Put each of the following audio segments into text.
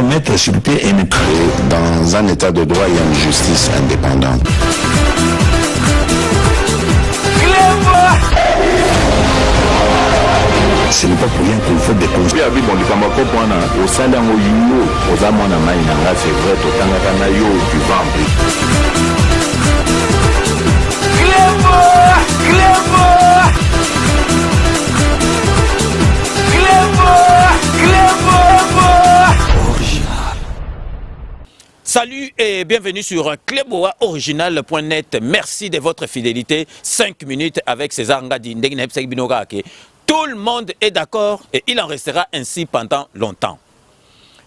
doit mettre sur pied et dans un état de droit, il y a une justice indépendante. Ce n'est pas pour rien qu'on fait des causes. Salut et bienvenue sur Cléboa original.net. Merci de votre fidélité. 5 minutes avec César Ngadi. Tout le monde est d'accord et il en restera ainsi pendant longtemps.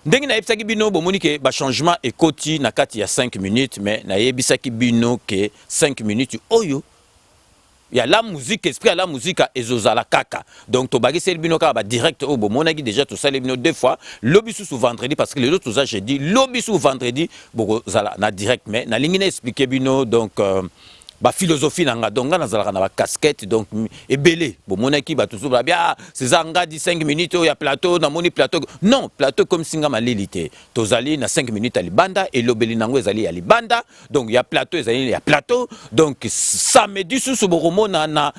Ndenge na yebisaki bino bomoni ke ba changement ekoti na kati ya 5 minutes mais na yebisaki bino ke 5 minutes oyo il y a la musique esprit à la musique à ezozala kaka. Donc to bagi sel bino ka ba direct au bomonaki déjà to sale bino deux fois lobi sous vendredi parce que les autres j'ai dit lobi sous vendredi boko zala na direct mais na lingi na expliquer bino donc ba philosophie nanga donc na zala na ba casquette donc ebelé bomonaki ba toujours bien César Ngadi 5 minutes il y a plateau na moni plateau non plateau comme singa malilité to zali na 5 minutes ali banda et lobeli nango ezali ali banda donc il y a plateau ezali il y a plateau donc samedi sous boromona na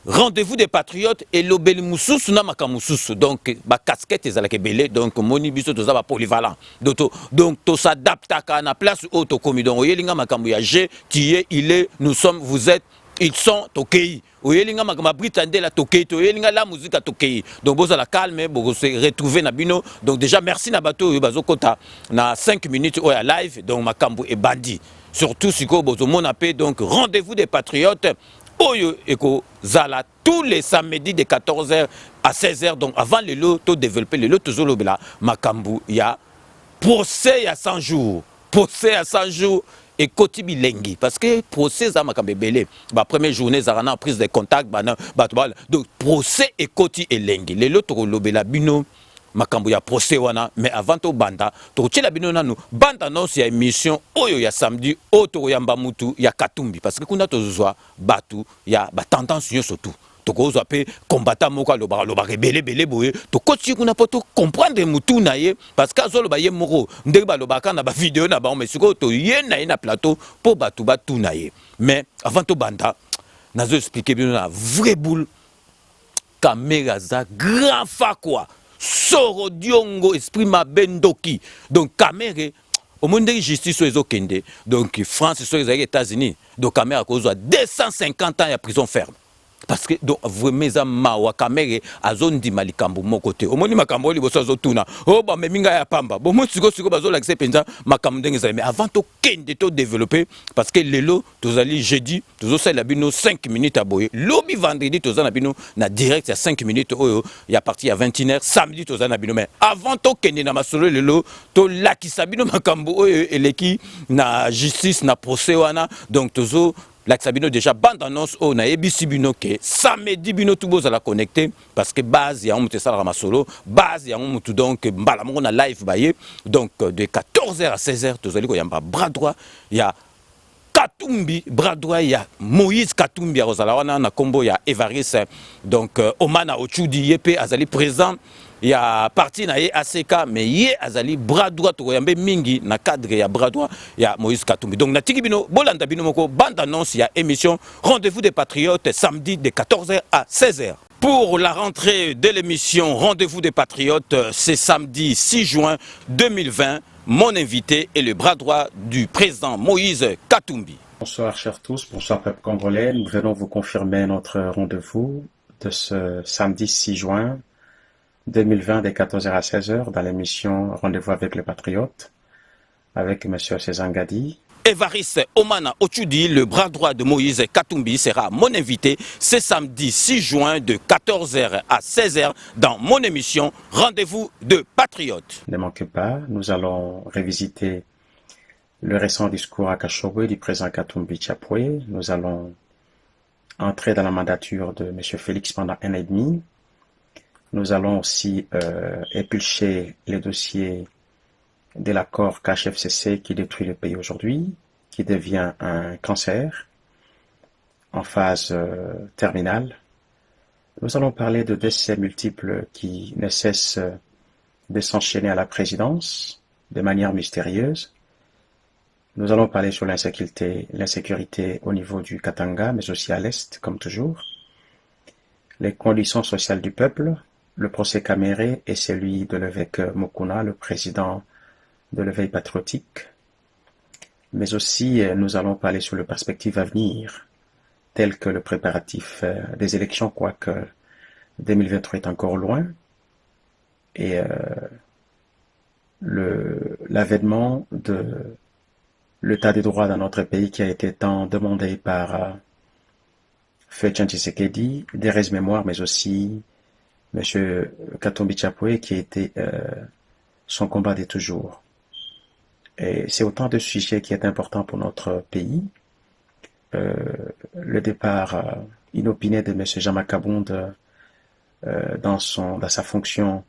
rendez-vous des patriotes et l'obéli moussus na makamoussus donc ba casquette ezalaka belé donc moni biso toza ba polyvalent donc to s'adapte à na place auto komi donc oyelinga makambo ya G qui est il est nous sommes vous êtes ils sont tokei oyelinga makambo britandé la tokei to oyelinga la musique à tokei donc boza la calme bozo se retrouver na bino donc déjà merci na bato yo bazokota na 5 minutes oya live donc makambo e bandi surtout siko bozo mona pe donc rendez-vous des patriotes Oyo Eko Zala tous les samedis de 14h à 16h. Donc avant le lot, tout développer le lot, toujours le Makambu, il y a procès à 100 jours. Procès à 100 jours et Kotibi Lengi. Parce que procès à Makambe Belé, la première journée, ça a prise de contact. Donc procès et Koti et Lengi. Le lot, le la bino. Makambu ya procès wana mais avant to banda to tshela bino nanu banda non ya émission oyo ya samedi oto ya mbamutu ya Katumbi parce que kuna tozwa batu ya ba tendance yo surtout to kozwa pe combattant moko lo ba rebelle belé boye to koti kuna poto comprendre mutu na ye parce que azolo ba ye moko ndenge ba lo ba kana ba vidéo na ba mais siko to ye na plateau pour batu batu na ye mais avant to banda nazo expliquer bino na vrai boule caméra za grand fa quoi Soro Diongo esprit Mabendoki donc caméra au monde de justice aux Okende donc France sur les États-Unis donc caméra cause 250 ans à prison ferme parce que donc vraiment ça mawa caméra à zone di malikambo mon côté au monde makambo li boso zotuna oh ba meminga ya pamba bon moi siko bazo l'accès penza makambo ndenge mais avant to kende to développer parce que lelo tozali jeudi tozo sala bino 5 minutes à boyer lobi vendredi tozana bino na direct à 5 minutes oyo ya parti à 21h samedi tozana bino mais avant to kende na masolo lelo to lakisa bino makambo oyo eleki na justice na procès wana donc tozo L'axabino déjà bande annonce on a ebisi bino ke samedi bino tout beau à la connecter parce que base ya on sala ramasolo base ya on donc mbala mo na live baye donc de 14h à 16h tozali ko yamba bras droit ya Katumbi bras droit ya Moïse Katumbi rozala wana na kombo ya Evaris donc Omana Ochudi yepe azali présent il y a parti na ye ACK mais ye azali bras droit to yambe mingi na cadre ya bras droit ya Moïse Katumbi donc na tiki bino bolanda bino moko bande annonce ya émission rendez-vous des patriotes samedi de 14h à 16h. Pour la rentrée de l'émission Rendez-vous des patriotes, c'est samedi 6 juin 2020. Mon invité est le bras droit du président Moïse Katumbi. Bonsoir chers tous, bonsoir peuple congolais. Nous venons vous confirmer notre rendez-vous de ce samedi 6 juin 2020 de 14h à 16h dans l'émission Rendez-vous avec les patriotes avec M. César Ngadi. Evaris Omana Ochudi, le bras droit de Moïse Katumbi, sera mon invité ce samedi 6 juin de 14h à 16h dans mon émission Rendez-vous de Patriotes. Ne manquez pas, nous allons revisiter le récent discours à Kachogwe du président Katumbi Tchapoué. Nous allons entrer dans la mandature de M. Félix pendant 1 an et demi. Nous allons aussi éplucher les dossiers de l'accord KHFCC qui détruit le pays aujourd'hui, qui devient un cancer en phase terminale. Nous allons parler de décès multiples qui ne cessent de s'enchaîner à la présidence. de manière mystérieuse. Nous allons parler sur l'insécurité au niveau du Katanga, mais aussi à l'Est, comme toujours. Les conditions sociales du peuple, le procès Caméré et celui de l'évêque Mokuna, le président de l'éveil patriotique. Mais aussi, nous allons parler sur les perspectives à venir, telles que le préparatif des élections, quoique 2023 est encore loin, et l'avènement de l'état des droits dans notre pays qui a été tant demandé par Félix Tshisekedi, des mémoires, mais aussi M. Katumbi Chapwe, qui a été son combat de toujours. Et c'est autant de sujets qui est important pour notre pays. Le départ inopiné de M. Jean-Marc Kabonde dans sa fonction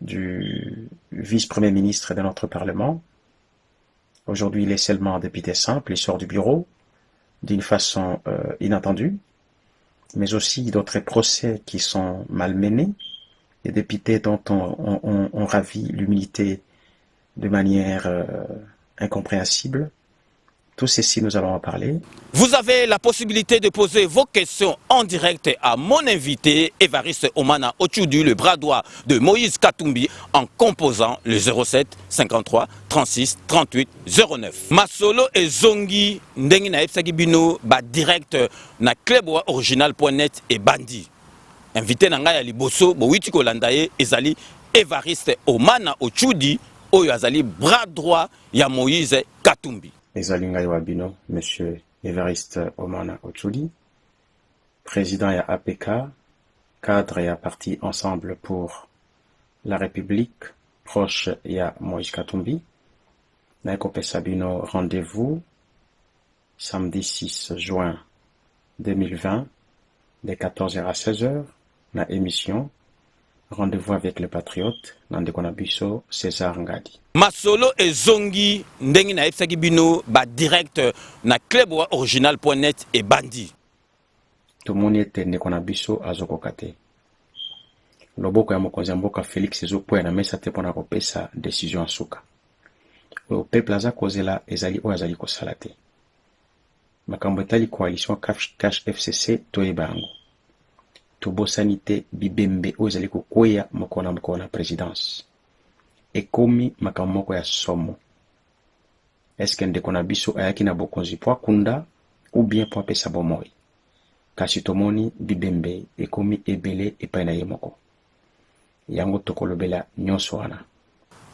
du vice-premier ministre de notre Parlement. Aujourd'hui, il est seulement député simple, il sort du bureau d'une façon inattendue, mais aussi d'autres procès qui sont mal menés, des députés dont on ravit l'humilité de manière incompréhensible. Tout ceci, nous allons en parler. Vous avez la possibilité de poser vos questions en direct à mon invité, Évariste Omana Otchoudi, le bras droit de Moïse Katumbi, en composant le 07 53 36 38 09. Masolo et Zongi, Ndengi na Epsaki Bino, direct na cluboriginal.net et Bandi. Invité na ngai ya liboso, Bowiti Kolandaye, ezali Évariste Omana Otchoudi, oyo azali bras droit ya Moïse Katumbi. Ezalinga Wabino, Monsieur Évariste Omana Otchoudi, président ya APK, cadre ya parti Ensemble pour la République, proche ya Moïse Katumbi. Naikope Sabino, rendez-vous samedi 6 juin 2020, de 14h à 16h, na émission Rendez-vous avec les patriotes, Nandekona Biso, César Ngadi. Masolo et Zongi, Ndengi na Epsaki Bino, direct na cluboriginal.net et Bandi. Tout le monde était Ndekona Biso à Zokokate. Loboko ya mokonzi mboka Félix Ezopoya na mesa te pona kopesa décision asuka. O peuple aza kozela ezali o azali kosala te. Makambo etali coalition Cash FCC toyebango. Tobosanite bibembe o ezali kokwea mokona présidence. Ekomi makambo moko ya somo. Est-ce que Ndekona Biso ayaki na bokonzi po kunda ou bien po pesa bomoi? Kasi tomoni bibembe ekomi ebele epai na ye moko. Yango tokolobela nyonso wana.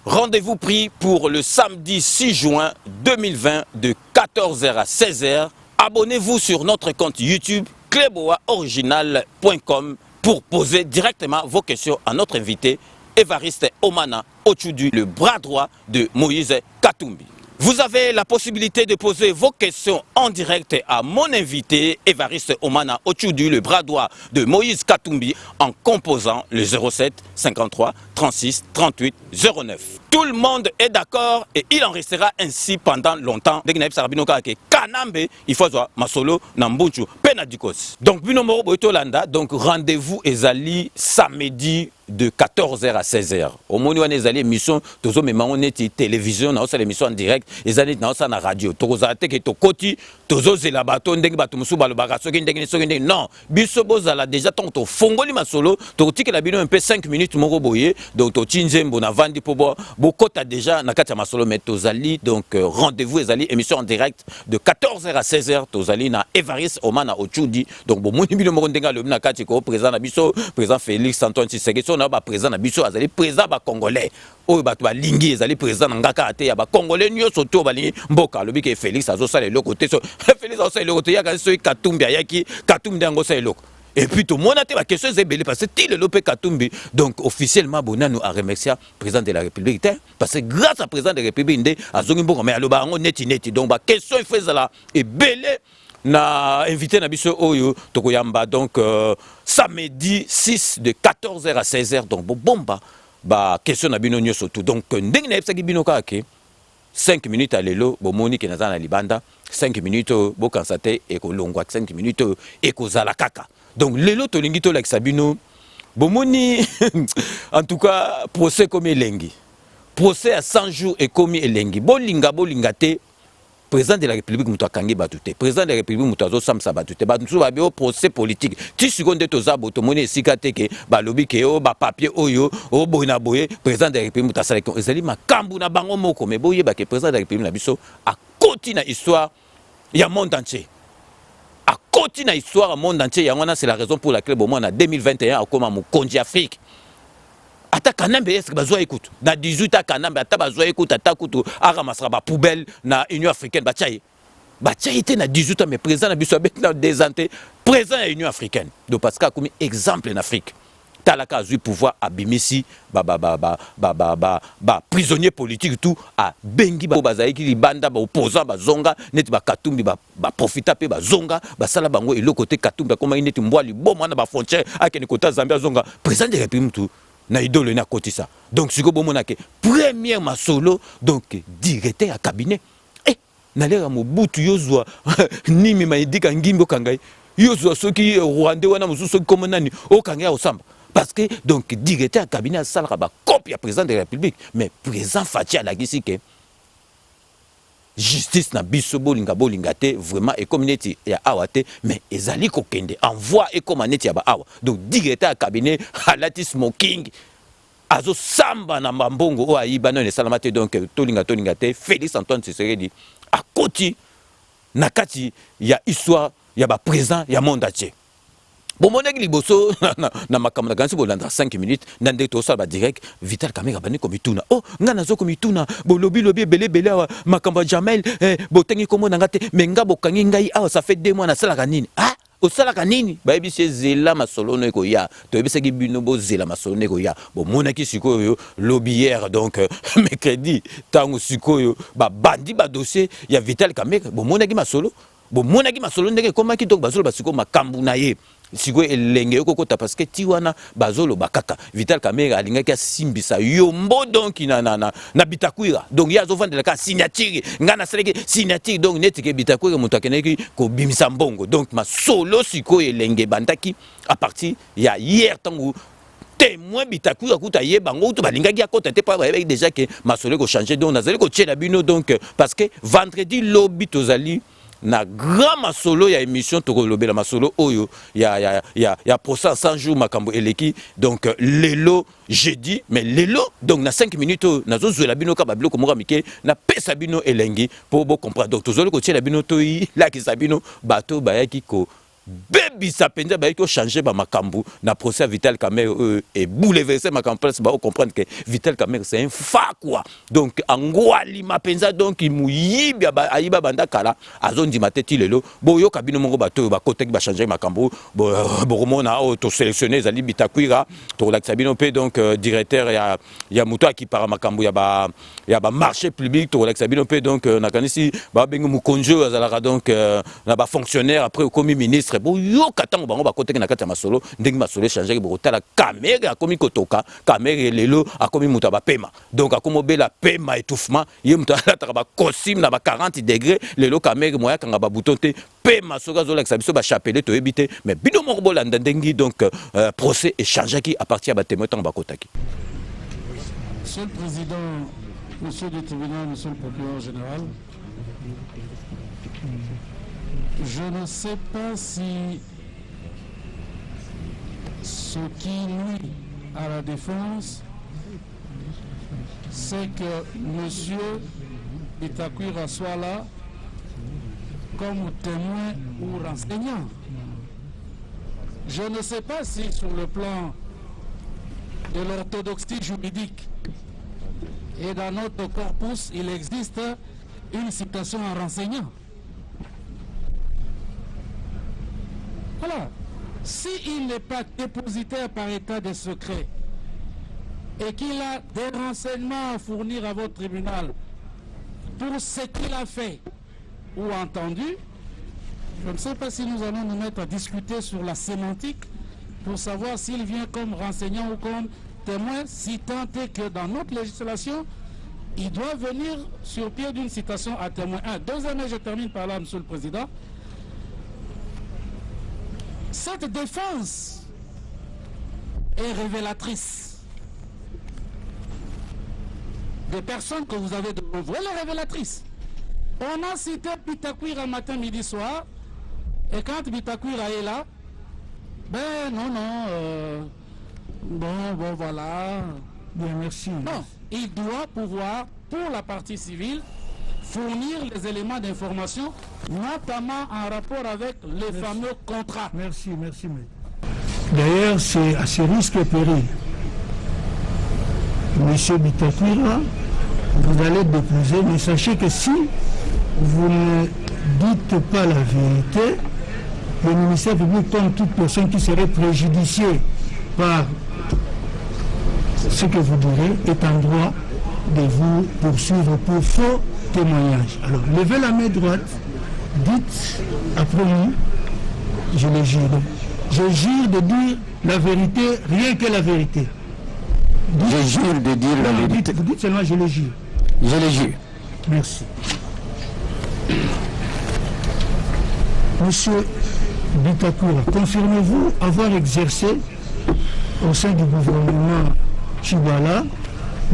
Rendez-vous pris pour le samedi 6 juin 2020 de 14h à 16h. Abonnez-vous sur notre compte YouTube cluboriginal.com pour poser directement vos questions à notre invité Évariste Omana Otchoudi, le bras droit de Moïse Katumbi. Vous avez la possibilité de poser vos questions en direct à mon invité Évariste Omana Otchoudi, le bras droit de Moïse Katumbi, en composant le 07 53 36 38 09. Tout le monde est d'accord et il en restera ainsi pendant longtemps. Kanambe, il faut voir Masolo, Nambuchu, Penadikos. Donc, donc rendez-vous Ezali samedi de 14h à 16h. Au moment où on a émission, tous les moments télévision, on a l'émission en direct, ils ont na la radio. Tous les que to koti, tous les labato, ndeng batu musu balobagaso, ndeng non. Biso bozala déjà tant to fongoli Masolo, to tiki la bino un peu 5 minutes moko boye, donc to tinzembo na vandi pobo, bokota déjà na kati Masolo mais tozali donc rendez-vous Ezali émission en direct de 14h à 16h, tozali na Évariste Omana Otchoudi. Donc bon moni bino moko ndenga le na kati ko président na biso, président Félix Antoine Tshisekedi. On a président na biso azali président ba congolais oyo bato balingi ezali président na ngaka ate ya ba congolais nyonso to balingi mboka lobi ke Félix azosala eloko te so Félix azosala eloko te yaka so Katumbi ayaki Katumbi ngo sa eloko et puis tout monde a te ba question zebele parce que il le Katumbi donc officiellement bonano a remercier président de la République parce que grâce à président de la République ndé azongi mboka mais aloba ngo neti donc ba question il faisait là et belé na invité na biso oyo tokoyamba donc samedi 6 de 14h à 16h donc bomba ba question na bino nyoso tout donc ndenge na epsaki bino kake 5 minutes à lelo bomoni ke nazana libanda 5 minutes bo kansate e ko longwa 5 minutes e ko zala kaka donc lelo to lingi to la sabino bomoni en tout cas procès comme elengi procès à 100 jours et commis elengi bolinga te président de la République muto akangi batute président de la République muto azo samsa batute batu ba bio procès politique ti seconde toza boto moni esika te ke ba lobi ke o ba papier oyo o boina boye président de la République muto asala ko ezali makambu na bango moko me boye ba ke président de la République na biso a koti na histoire ya monde entier a koti na histoire ya monde entier yango c'est la raison pour laquelle bon en 2021 akoma mokonzi Afrique ata kanambe eske bazwa écoute na 18 kanambe ata bazwa écoute ata kutu ara masra ba poubelle na Union africaine bachaye te na 18 ans mais président na biso abet na désanté président ya Union africaine donc parce que comme exemple en Afrique talaka azui pouvoir abimisi prisonnier politique tout a bengi ba bazaiki libanda ba opposant ba zonga neti ba katumbi ba profita pe ba zonga ba sala bango eloko te katumbi comme neti mbwali bomwa na ba frontière akeni kota Zambia zonga président de la République tout na idole na kotisa donc siko bomona ke première masolo donc directeur à cabinet na lera mobutu yozwa nimi maidika ngimbo kangai yozwa soki rwandais wana mususu soki comme nani o kangai osamba parce que donc directeur à cabinet a sala ba copie ya président de la République mais président Fatia la gisike justice na biso bolinga te vraiment et communauté ya awate mais ezali kokende envoi et communauté ya ba awa donc directeur à cabinet halati smoking azo samba na mbongo o ayiba non salamate donc tolinga te Félix Antoine Tshisekedi a koti na kati ya histoire ya ba président ya monde entier bon monaki liboso na makambo na gansi bolanda 5 minutes ndande to sala ba direct Vital Kamerhe bani komituna oh nga nazo komituna bo lobi belé awa makambo Jamel botengi komo na ngate menga bokangi ngai awa ça fait 2 mois na sala kanini ah osalaka nini bayebisi zela masolo no ekoya toyebisaki bino bozela masolo no ekoya bomonaki sikoyo lobi hier donc mercredi tango sikoyo babandi dossier ya Vital Kamerhe bomonaki masolo ndenge komaki donc bazolo basiko makambu na ye sikoyo elenge okokota parce que tiwana bazolo bakaka Vital Kamerhe alingaki asimbisa yombo donc na Bitakwira donc ya azovandela ka signature ngana seleki signature donc netike Bitakwira mutakeneki ko bimisa mbongo donc masolo sikoyo elenge bandaki à partir ya hier tango témoin Bitakwira kuta ye bango to balingaki akota te pa avec déjà que masolo ko changer donc nazali ko tchela bino donc parce que vendredi lobby tozali na grand masolo ya émission tokolobe la masolo oyo ya procès 100 jours makambo eleki donc lelo jeudi mais lelo donc na 5 minutes nazo zwela bino ka babilo ko moka mike na pesa bino elengi pour bo comprendre donc tozoli ko tiela bino toyi la ki sabino bato bayaki ko Baby ça penza ba ko changer ba makambu na procès Vital Kamerhe et bouleverser makambu place ba comprendre que Vital Kamerhe c'est un fa quoi donc angwali mapenza donc imuyibi ba ayiba banda kala azondi mateti lelo boyo kabino mongo bato ba kotek ba changer makambu bo romona auto sélectionner zali Bitakwira to la sabino pe donc directeur ya muto qui para makambu ya ba marché public to la sabino pe donc na kanisi ba bengo mukonjo azalaka donc na ba fonctionnaire après comme ministre bo yo katango bango bakoteka na kati ya masolo ndenge masolo changer bo tala Kamerhe akomi kotoka Kamerhe lelo akomi muta ba pema donc akomo bela pema étouffement ye muta la ba costume na ba 40 degrés lelo Kamerhe moya kanga ba bouton te pema soka zo la biso ba chapelet to ebité mais bino moko bolanda ndengi donc procès échanger qui à partir ba témoin tango bakotaki. Monsieur le Président, Monsieur le tribunal, Monsieur le procureur général, je ne sais pas si ce qui nuit à la défense, c'est que M. Bitakwira soit là comme témoin ou renseignant. Je ne sais pas si sur le plan de l'orthodoxie juridique et dans notre corpus, il existe une citation en renseignant. Voilà. S'il n'est pas dépositaire par état de secret et qu'il a des renseignements à fournir à votre tribunal pour ce qu'il a fait ou entendu, je ne sais pas si nous allons nous mettre à discuter sur la sémantique pour savoir s'il vient comme renseignant ou comme témoin, si tant est que dans notre législation, il doit venir sur pied d'une citation à témoin. Deuxièmement, je termine par là, Monsieur le Président. Cette défense est révélatrice des personnes que vous avez devant vous, elle est révélatrice. On a cité Bitakwira matin, midi, soir, et quand Bitakwira est là, ben non, bon, voilà. Bien, merci. Non, il doit pouvoir, pour la partie civile, fournir les éléments d'information, notamment en rapport avec les fameux contrats. Merci. D'ailleurs, c'est à ce risque et péril. Monsieur Bitakwira, vous allez déposer, mais sachez que si vous ne dites pas la vérité, le ministère public, comme toute personne qui serait préjudiciée par ce que vous direz, est en droit de vous poursuivre pour faux témoignages. Alors, levez la main droite, dites après nous, je le jure. Je jure de dire la vérité, rien que la vérité. Je jure de dire la vérité. Vous dites seulement je le jure. Je le jure. Merci. Monsieur Bitakwira, confirmez-vous avoir exercé au sein du gouvernement Chibala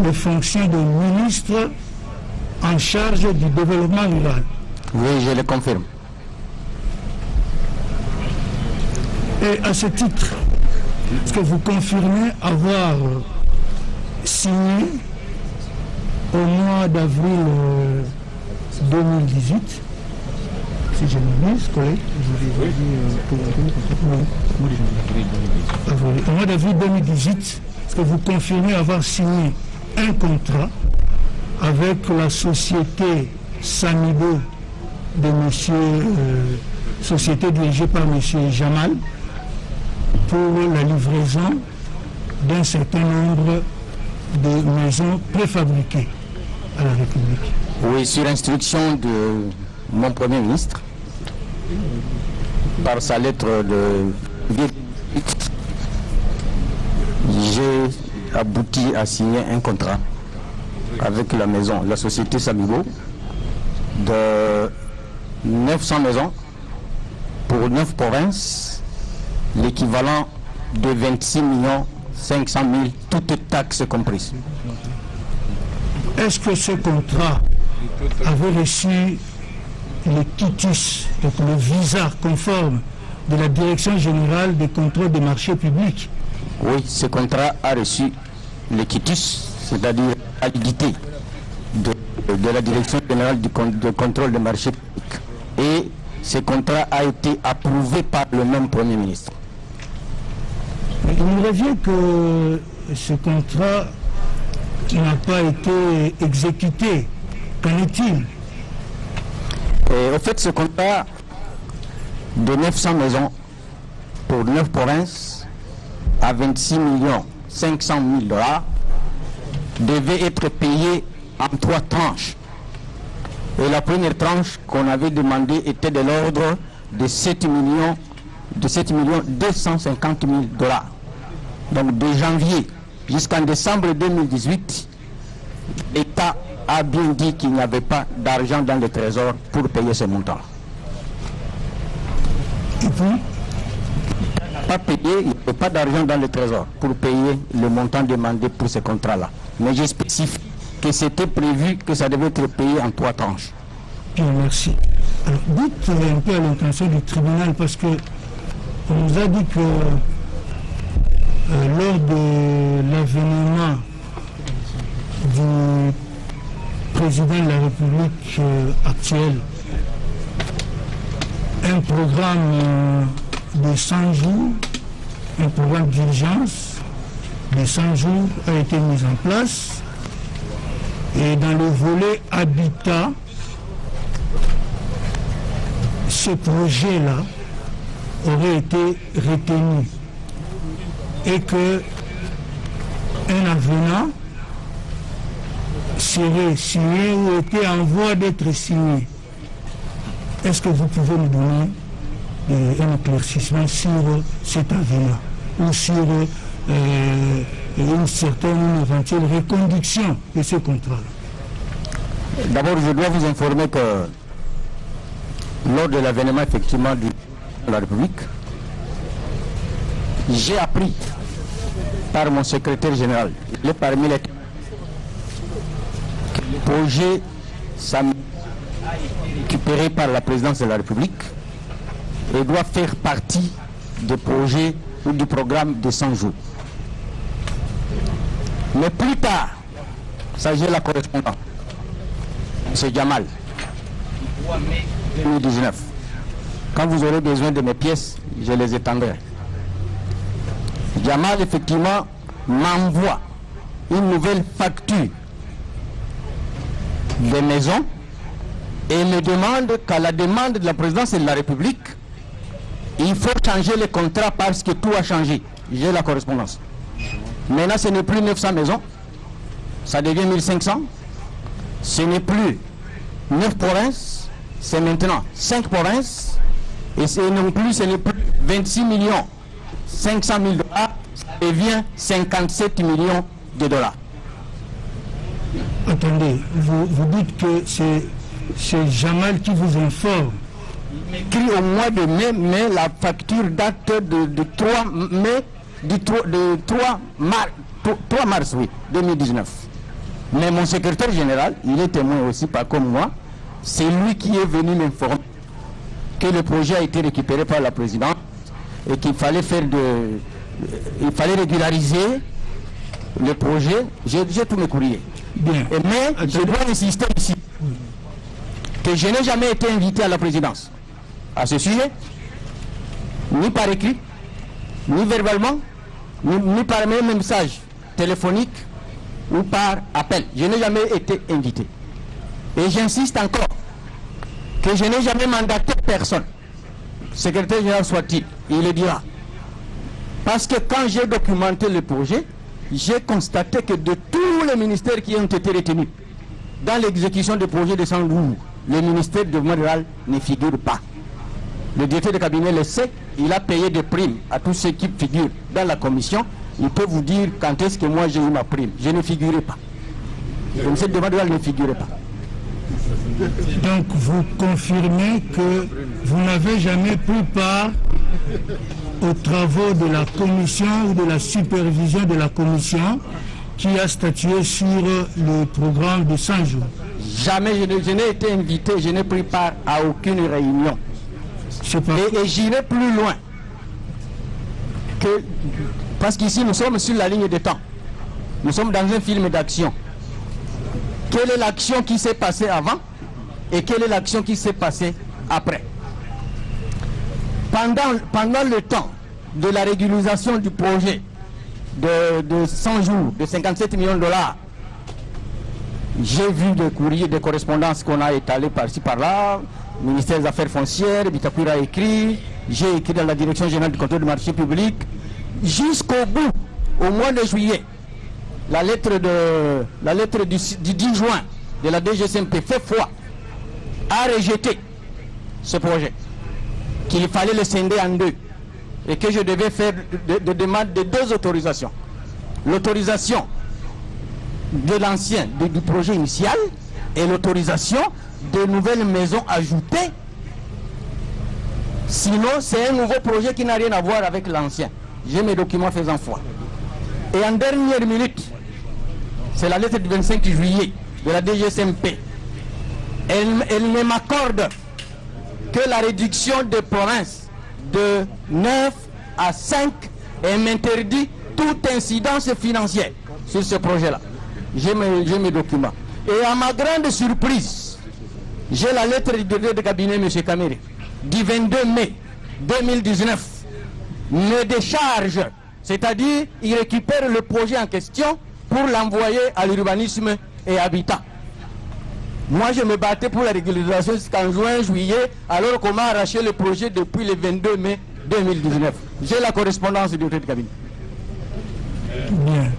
les fonctions de ministre en charge du développement rural? Oui, je le confirme. Et à ce titre, est-ce que vous confirmez avoir signé au mois d'avril 2018, si je me dis, collègue, au mois d'avril 2018, est-ce que vous confirmez avoir signé un contrat avec la société Samibo de société dirigée par M. Jamal pour la livraison d'un certain nombre de maisons préfabriquées à la République? Oui, sur instruction de mon Premier ministre, par sa lettre de j'ai abouti à signer un contrat avec la maison, la société Samibo, de 900 maisons pour 9 provinces, l'équivalent de 26 500 000, toutes taxes comprises. Est-ce que ce contrat avait reçu le quitus, donc le visa conforme de la Direction générale des contrôles des marchés publics? Oui, ce contrat a reçu le quitus, c'est-à-dire la validité de la Direction générale du contrôle des marchés publics. Et ce contrat a été approuvé par le même Premier ministre. Il me revient que ce contrat n'a pas été exécuté. Qu'en est-il? Au fait, ce contrat de 900 maisons pour 9 provinces à 26 500 000 dollars devait être payé en 3 tranches. Et la première tranche qu'on avait demandé était de l'ordre de 7 250 000 dollars. Donc de janvier jusqu'en décembre 2018, l'État a bien dit qu'il n'y avait pas d'argent dans le trésor pour payer ce montant. Et puis, Pas payé, il n'y avait pas d'argent dans le trésor pour payer le montant demandé pour ce contrat-là. Mais j'ai spécifié que c'était prévu que ça devait être payé en 3 tranches. bien, merci. Alors, dites un peu à l'intention du tribunal, parce que on nous a dit que lors de l'avènement du président de la République actuel, un programme de 100 jours, un programme d'urgence de 100 jours a été mis en place. Et dans le volet habitat, ce projet-là aurait été retenu et que un avenant serait signé ou était en voie d'être signé. Est-ce que vous pouvez nous donner un éclaircissement sur cet avenant ou sur une certaine éventuelle reconduction de ce contrat-là? D'abord, je dois vous informer que lors de l'avènement effectivement de la République, j'ai appris par mon secrétaire général, il est parmi les projet récupéré par la présidence de la République et doit faire partie des projets ou du programme de 100 jours. Mais plus tard, ça j'ai la correspondance, c'est Jamal, 2019. Quand vous aurez besoin de mes pièces, je les étendrai. Jamal, effectivement, m'envoie une nouvelle facture des maisons et me demande qu'à la demande de la présidence de la République, il faut changer les contrats parce que tout a changé. J'ai la correspondance. Maintenant, ce n'est plus 900 maisons, ça devient 1500. Ce n'est plus 9 provinces, c'est maintenant 5 provinces. Et non plus, ce n'est plus 26 millions 500 000 dollars, ça devient 57 millions de dollars. Attendez, vous dites que c'est Jamal qui vous informe. Il m'écrit au mois de mai, mais la facture date de 3 mai, de 3 mars, oui, 2019. Mais mon secrétaire général, il est témoin aussi, pas comme moi, c'est lui qui est venu m'informer que le projet a été récupéré par la présidente et qu'il fallait il fallait régulariser le projet. J'ai tous mes courriers. Bien. Mais je dois insister ici que je n'ai jamais été invité à la présidence à ce sujet, ni par écrit, ni verbalement, ni par même message téléphonique ou par appel. Je n'ai jamais été invité. Et j'insiste encore que je n'ai jamais mandaté personne, secrétaire général soit-il, il le dira. Parce que quand j'ai documenté le projet, j'ai constaté que de tous les ministères qui ont été retenus dans l'exécution du projet de 100 jours, le ministère de développement rural ne figure pas. Le directeur de cabinet le sait, il a payé des primes à tous ceux qui figurent dans la commission. Il peut vous dire quand est-ce que moi j'ai eu ma prime. Je ne figurais pas. Le ministère de développement rural ne figurait pas. Donc vous confirmez que vous n'avez jamais pris part aux travaux de la commission ou de la supervision de la commission qui a statué sur le programme de 100 jours. Jamais je n'ai été invité, je n'ai pris part à aucune réunion. Et j'irai plus loin. Parce qu'ici nous sommes sur la ligne de temps. Nous sommes dans un film d'action. Quelle est l'action qui s'est passée avant et quelle est l'action qui s'est passée après? Pendant le temps de la régularisation du projet de 100 jours, de 57 millions de dollars, j'ai vu des courriers, des correspondances qu'on a étalées par-ci par-là. Le ministère des Affaires foncières, Bitakour a écrit, j'ai écrit dans la direction générale du contrôle du marché public, jusqu'au bout, au mois de juillet, la lettre du 10 juin de la DGCMP fait foi, a rejeté ce projet, qu'il fallait le scinder en deux, et que je devais faire de demande de 2 autorisations. L'autorisation de l'ancien, du projet initial, et l'autorisation de nouvelles maisons ajoutées. Sinon, c'est un nouveau projet qui n'a rien à voir avec l'ancien. J'ai mes documents faisant foi. Et en dernière minute, c'est la lettre du 25 juillet de la DGCMP. Elle ne m'accorde que la réduction des provinces de 9 à 5 et m'interdit toute incidence financière sur ce projet-là. J'ai mes documents. Et à ma grande surprise, j'ai la lettre du directeur de cabinet, M. Kamere, du 22 mai 2019, me décharge, c'est-à-dire il récupère le projet en question pour l'envoyer à l'urbanisme et habitat. Moi, je me battais pour la régularisation jusqu'en juin, juillet, alors qu'on m'a arraché le projet depuis le 22 mai 2019. J'ai la correspondance du directeur de cabinet. Bien.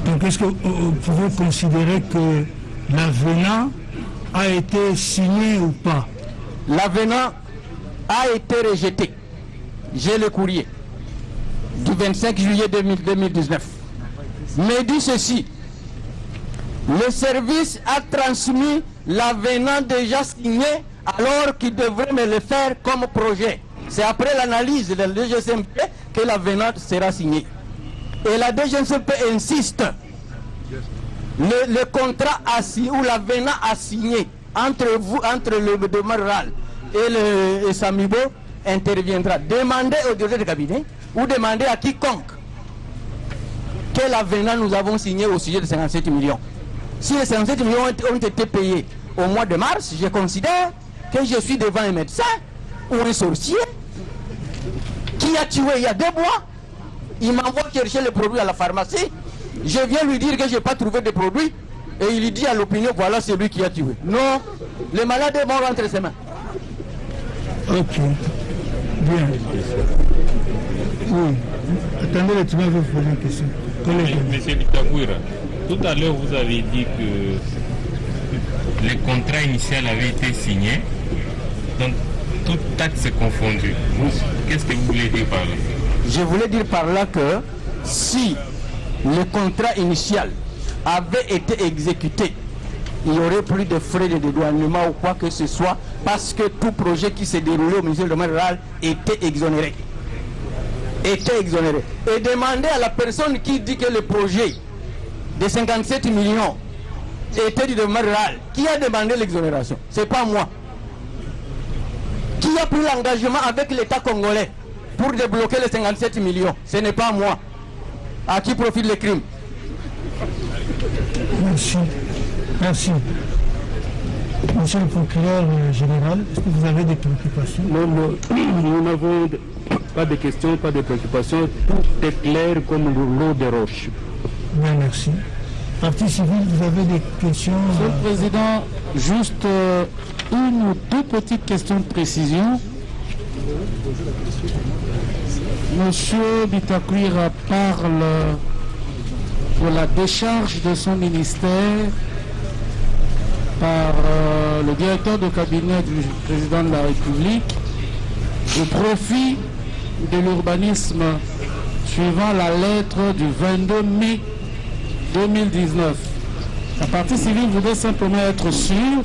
Donc, est-ce que vous pouvez considérer que l'avenant a été signé ou pas? L'avenant a été rejeté. J'ai le courrier du 25 juillet 2019. Mais dit ceci: le service a transmis l'avenant déjà signé alors qu'il devrait me le faire comme projet. C'est après l'analyse de la DGCMP que l'avenant sera signé. Et la DGCMP insiste le contrat ou l'avenant a signé entre vous, entre le demandeur rural et Samibo interviendra. Demandez au directeur de cabinet ou demandez à quiconque quel avenant nous avons signé au sujet de 57 millions. Si les 57 millions ont été payés au mois de mars, je considère que je suis devant un médecin ou un sorcier qui a tué il y a 2 mois. Il m'envoie chercher les produits à la pharmacie. Je viens lui dire que je n'ai pas trouvé de produits. Et il lui dit à l'opinion, voilà, c'est lui qui a tué. Non, le malade est mort entre ses mains. Ok. Bien. Oui. Attendez, tu m'avais posé une question. Monsieur Bitagouira, tout à l'heure vous avez dit que le contrat initial avait été signé, donc toute taxe confondue. Qu'est-ce que vous voulez dire par là? Je voulais dire par là que si le contrat initial avait été exécuté, il n'y aurait plus de frais de dédouanement ou quoi que ce soit, parce que tout projet qui s'est déroulé au ministère du domaine rural était exonéré. Et demander à la personne qui dit que le projet de 57 millions était du domaine rural, qui a demandé l'exonération? C'est pas moi. Qui a pris l'engagement avec l'État congolais pour débloquer les 57 millions? Ce n'est pas moi. À qui profite le crime? Merci. Merci. Monsieur le procureur général, est-ce que vous avez des préoccupations? Non, nous n'avons pas de questions, pas de préoccupations. Tout est clair comme l'eau de roche. Bien, merci. Partie civile, vous avez des questions? Monsieur le Président, juste une ou deux petites questions de précision. Monsieur Bitagouira parle de la décharge de son ministère par le directeur de cabinet du président de la République au profit de l'urbanisme suivant la lettre du 22 mai 2019. La partie civile voudrait simplement être sûre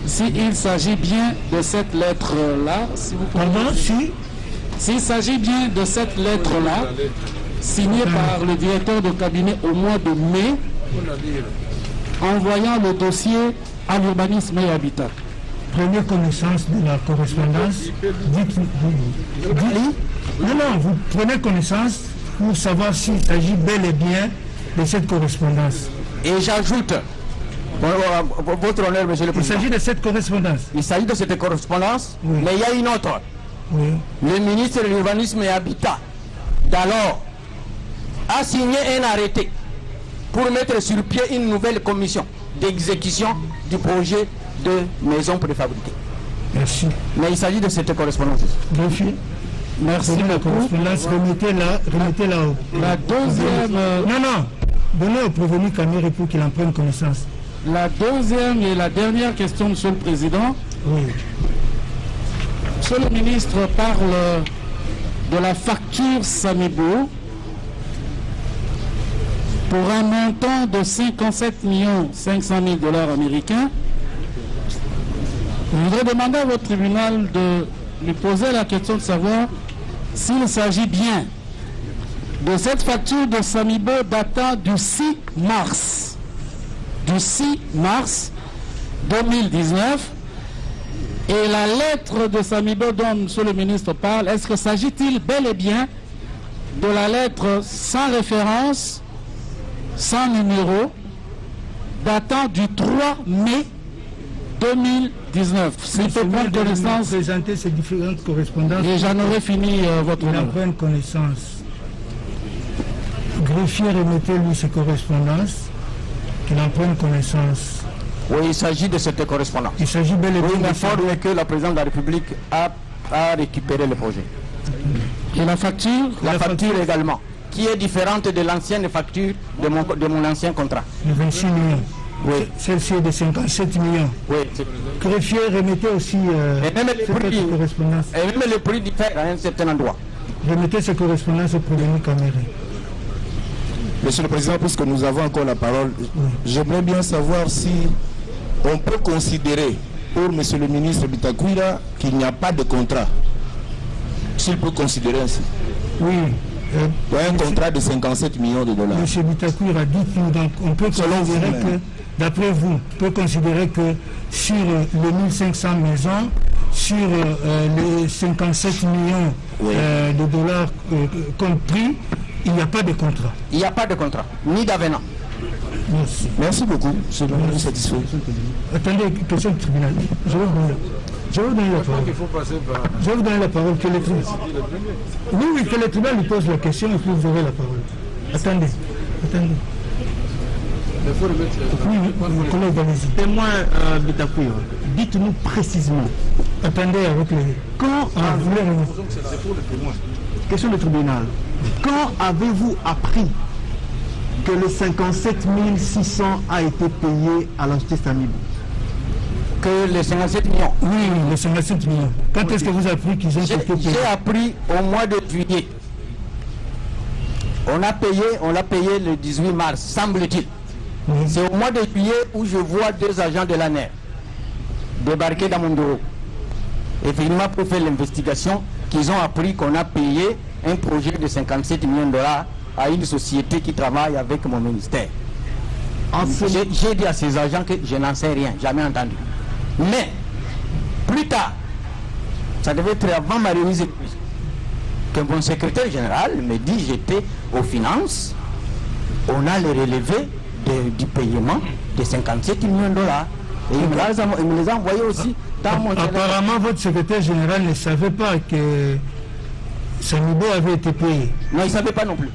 s'il s'agit bien de cette lettre-là. Si vous Pardon, si? S'il s'agit bien de cette lettre-là, signée par le directeur de cabinet au mois de mai, envoyant le dossier à l'urbanisme et habitat. Prenez connaissance de la correspondance. Non, vous prenez connaissance pour savoir s'il s'agit bel et bien de cette correspondance. Et j'ajoute, votre honneur, monsieur le Il président. s'agit de cette correspondance. Il s'agit de cette correspondance, Oui. mais il y a une autre. Oui. Le ministre de l'Urbanisme et Habitat d'alors a signé un arrêté pour mettre sur pied une nouvelle commission d'exécution du projet de maison préfabriquée. Merci. Mais il s'agit de cette correspondance. Greffier. Merci Prenez la beaucoup. correspondance, remettez-la au... La deuxième, Non, donnez au prévenu Caméré pour qu'il en prenne connaissance. la deuxième et la dernière question, Monsieur le Président. Oui. Monsieur le ministre parle de la facture Samibo pour un montant de 57 500 000 $ américains. Je voudrais demander à votre tribunal de lui poser la question de savoir s'il s'agit bien de cette facture de Samibo datant du 6 mars 2019 et la lettre de Samibo dont Monsieur le ministre parle. Est-ce que s'agit-il bel et bien de la lettre sans référence, sans numéro, datant du 3 mai 2019? S'il peut prendre connaissance, Présenter ces différentes correspondances. et j'en aurai fini votre Il en honneur. prenne connaissance. Greffier, remettez-lui ces correspondances. Qu'il en prenne connaissance. Oui, il s'agit de cette correspondance. Il s'agit bel et Oui, bien il de informe que la présidente de la République a récupéré le projet. Et la facture? La facture également, qui est différente de l'ancienne facture de mon ancien contrat. de 26 millions. Oui. Celle-ci est de 57 millions. Oui. Greffier, remettez aussi Et même les cette prix, autre correspondance. et même le prix diffère à un certain endroit. Remettez ces correspondances au prévenu Caméré. Monsieur le Président, puisque nous avons encore la parole, j'aimerais bien savoir si on peut considérer pour Monsieur le ministre Bitagouira qu'il n'y a pas de contrat. S'il peut considérer ainsi. Oui, un contrat de 57 millions de dollars. M. Bitakwira, dites-nous, donc on peut considérer que, d'après vous, on peut considérer que sur les 1500 maisons, sur les 57 millions de dollars compris, il n'y a pas de contrat. Il n'y a pas de contrat, ni d'avenant. Merci. Merci beaucoup. Je suis satisfait. Attendez, question du tribunal. Je vais vous donner la parole. Je vais vous donner la parole. Que le tribunal... Oui, que le tribunal lui pose la question et puis vous aurez la parole. Attendez. Oui, mon collègue, allez-y. Témoin Bitakwira, dites-nous précisément. Attendez avec les... Quand question du tribunal. Quand avez-vous appris que le 57 600 a été payé à la justice Samibou? Que les 57 millions. Oui, les 57 millions. Quand est-ce que vous avez appris qu'ils ont été payés? J'ai appris au mois de juillet. On l'a payé le 18 mars, semble-t-il. C'est au mois de juillet où je vois 2 agents de l'ANER débarquer dans mon bureau. Effectivement, pour faire l'investigation, qu'ils ont appris qu'on a payé un projet de 57 millions de dollars à une société qui travaille avec mon ministère. J'ai dit à ces agents que je n'en sais rien, jamais entendu. Mais, plus tard, ça devait être avant ma remise, que mon secrétaire général me dit j'étais aux finances, on a les relevés du paiement de 57 millions de dollars. Et il me les a envoyés aussi dans mon téléphone. Apparemment, votre secrétaire général ne savait pas que Samibou avait été payé. Non, il ne savait pas non plus.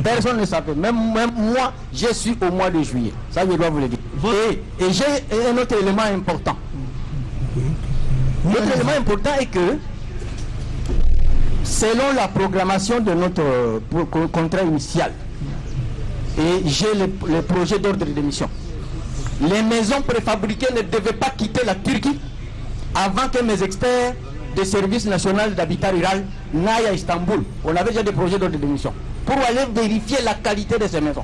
Personne ne savait. Même moi, je suis au mois de juillet. Ça, je dois vous le dire. Et j'ai un autre élément important. L'autre élément important est que, selon la programmation de notre contrat initial, et j'ai le projet d'ordre de mission, les maisons préfabriquées ne devaient pas quitter la Turquie avant que mes experts des services nationaux d'habitat rural n'aillent à Istanbul. On avait déjà des projets d'ordre de mission pour aller vérifier la qualité de ces maisons.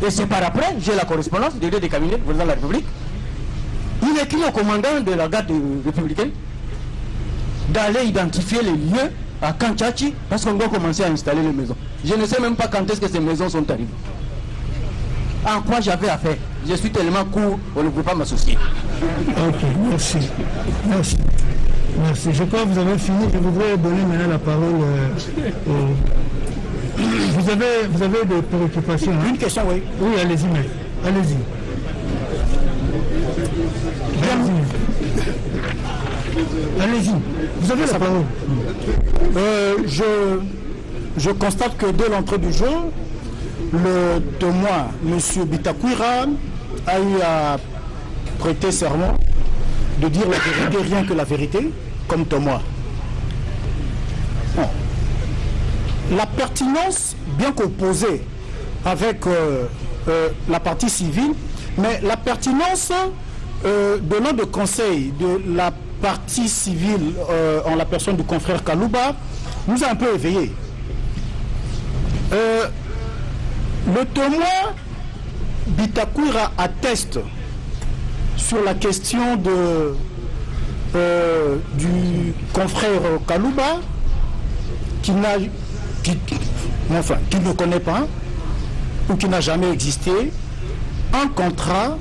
Et c'est par après, j'ai la correspondance du deux des cabinets du président de la République. Il écrit au commandant de la garde républicaine d'aller identifier les lieux à Kanchachi parce qu'on doit commencer à installer les maisons. Je ne sais même pas quand est-ce que ces maisons sont arrivées. En quoi j'avais affaire? Je suis tellement court, on ne peut pas m'associer. Ok, merci. Je crois que vous avez fini. Je voudrais donner maintenant la parole Vous avez des préoccupations, hein? Une question, oui. Oui, allez-y, mais allez-y. Allez-y, vous avez la parole. Je constate que dès l'entrée du jeu, le témoin, M. Bitakwira, a eu à prêter serment de dire la vérité, rien que la vérité, comme témoin. Bon. La pertinence, bien qu'opposée avec la partie civile, mais la pertinence donnant de conseil de la partie civile en la personne du confrère Kalouba nous a un peu éveillés. Le témoin Bitakwira atteste sur la question du confrère Kalouba qui ne connaît pas ou qui n'a jamais existé un contrat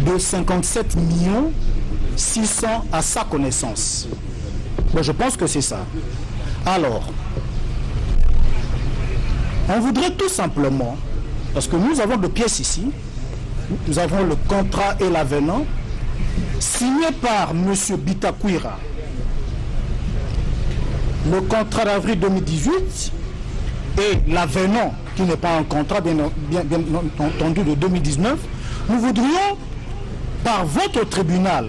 de 57 600 000 à sa connaissance. Mais je pense que c'est ça. Alors, on voudrait tout simplement, parce que nous avons deux pièces ici, nous avons le contrat et l'avenant, signé par M. Bitakwira, le contrat d'avril 2018 et l'avenant, qui n'est pas un contrat bien entendu de 2019, nous voudrions, par votre tribunal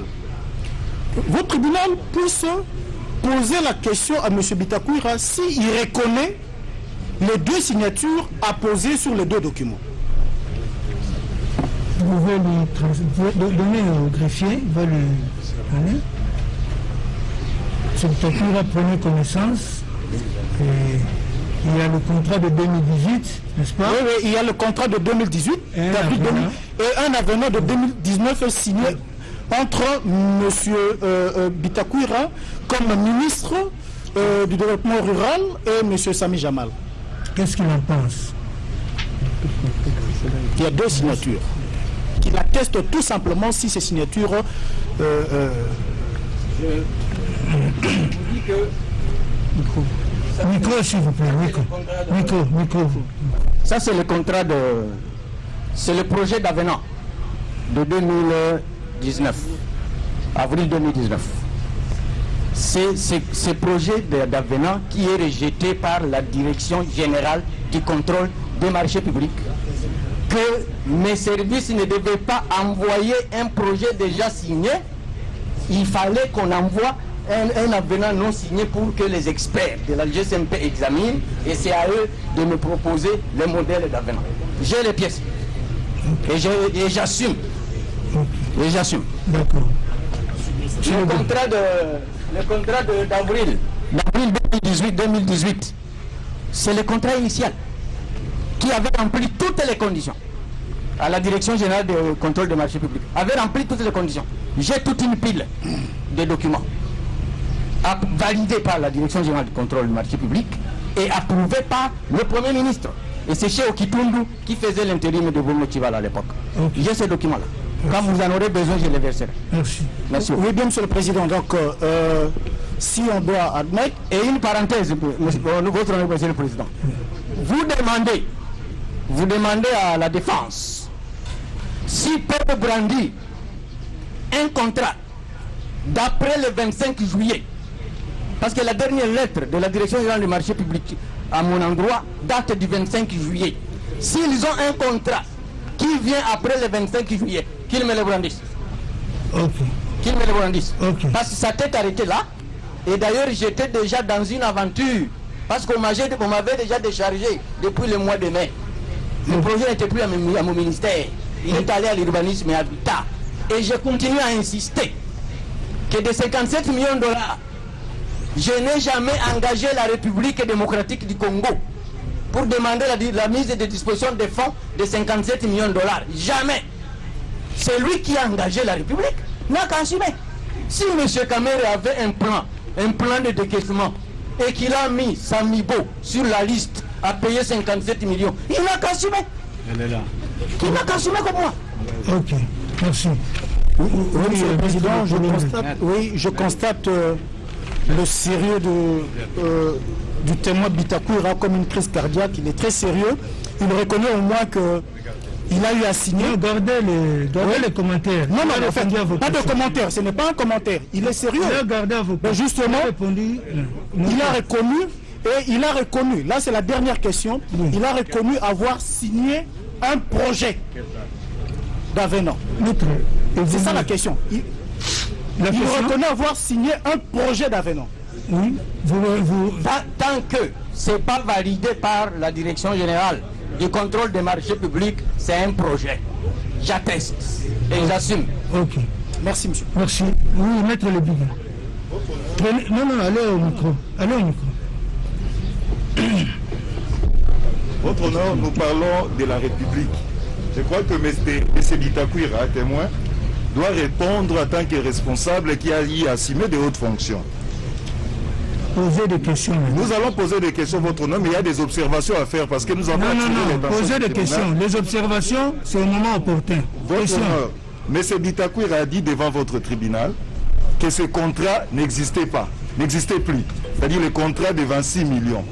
puisse poser la question à M. Bitakwira s'il reconnaît les deux signatures apposées sur les deux documents. Vous pouvez lui donner au greffier, il va lui donner. M. Bitakwira prenait connaissance. Et il y a le contrat de 2018, n'est-ce pas? Oui, il y a le contrat de 2018 et un avenant de 2019 signé entre M. Bitakwira comme ministre du développement rural et M. Sami Jamal. Qu'est-ce qu'il en pense? Il y a 2 signatures qui attestent tout simplement si ces signatures Micro, s'il vous plaît, micro. Ça, c'est le contrat de... C'est le projet d'avenant de 2019, avril 2019. C'est ce projet d'avenant qui est rejeté par la Direction générale du contrôle des marchés publics, que mes services ne devaient pas envoyer un projet déjà signé. Il fallait qu'on envoie un avenant non signé pour que les experts de la GCMP examinent, et c'est à eux de me proposer le modèle d'avenant. J'ai les pièces et j'assume. Et j'assume. D'accord. Le contrat d'avril 2018, c'est le contrat initial qui avait rempli toutes les conditions. À la Direction générale de contrôle des marchés publics avait rempli toutes les conditions. J'ai toute une pile de documents validés par la Direction générale du contrôle des marchés publics et approuvés par le Premier ministre. Et c'est chez Okitundu qui faisait l'intérim de Bruno Tchivala à l'époque. Okay. J'ai ces documents-là. Quand vous en aurez besoin, je les verserai. Merci. Oui, bien, Monsieur le Président. Donc, si on doit admettre... Et une parenthèse, votre honneur, Monsieur le Président. Vous demandez à la défense s'ils peuvent brandir un contrat d'après le 25 juillet. Parce que la dernière lettre de la Direction générale du marché public à mon endroit date du 25 juillet. S'ils ont un contrat qui vient après le 25 juillet, qu'ils me le brandissent. Qu'ils me le brandissent. Parce que ça t'est arrêté là. Et d'ailleurs, j'étais déjà dans une aventure. Parce qu'on m'avait déjà déchargé depuis le mois de mai. Le projet n'était plus à mon ministère. Il est allé à l'urbanisme et à l'habitat. Et je continue à insister que de 57 millions de dollars, je n'ai jamais engagé la République démocratique du Congo pour demander la mise de disposition des fonds de 57 millions de dollars. Jamais. C'est lui qui a engagé la République. N'a qu'à assumer. Si M. Kamere avait un plan de décaissement et qu'il a mis Samibo sur la liste à payer 57 millions, il n'a qu'à assumer. Elle est là. Il n'a qu'à assumer comme moi. Ok, merci. Oui, Monsieur le Président, je constate le sérieux du témoin Bitakoura comme une crise cardiaque. Il est très sérieux. Il reconnaît au moins qu'il a eu à signer. Regardez les commentaires. Non, en fait, pas de commentaires. Ce n'est pas un commentaire. Il est sérieux. Mais justement, il a reconnu, et il a reconnu, là c'est la dernière question, il a reconnu avoir signé un projet d'avenant. C'est ça la question. Il reconnaît avoir signé un projet d'avenant. Oui. Tant que ce n'est pas validé par la Direction générale du contrôle des marchés publics, c'est un projet. J'atteste et j'assume. Ok. Merci, monsieur. Merci. Oui, maître le bilan. Non, allez au micro. Votre honneur, nous parlons de la République. Je crois que M. Bitakoura, témoin, doit répondre en tant que responsable qui a y assumé de hautes fonctions. Poser des questions. Nous allons poser des questions, votre honneur, mais il y a des observations à faire parce que nous avons... Non, poser des questions. Les observations, c'est au moment opportun. Votre honneur, M. Bitakoura a dit devant votre tribunal que ce contrat n'existait pas, n'existait plus. C'est-à-dire le contrat de 26 millions.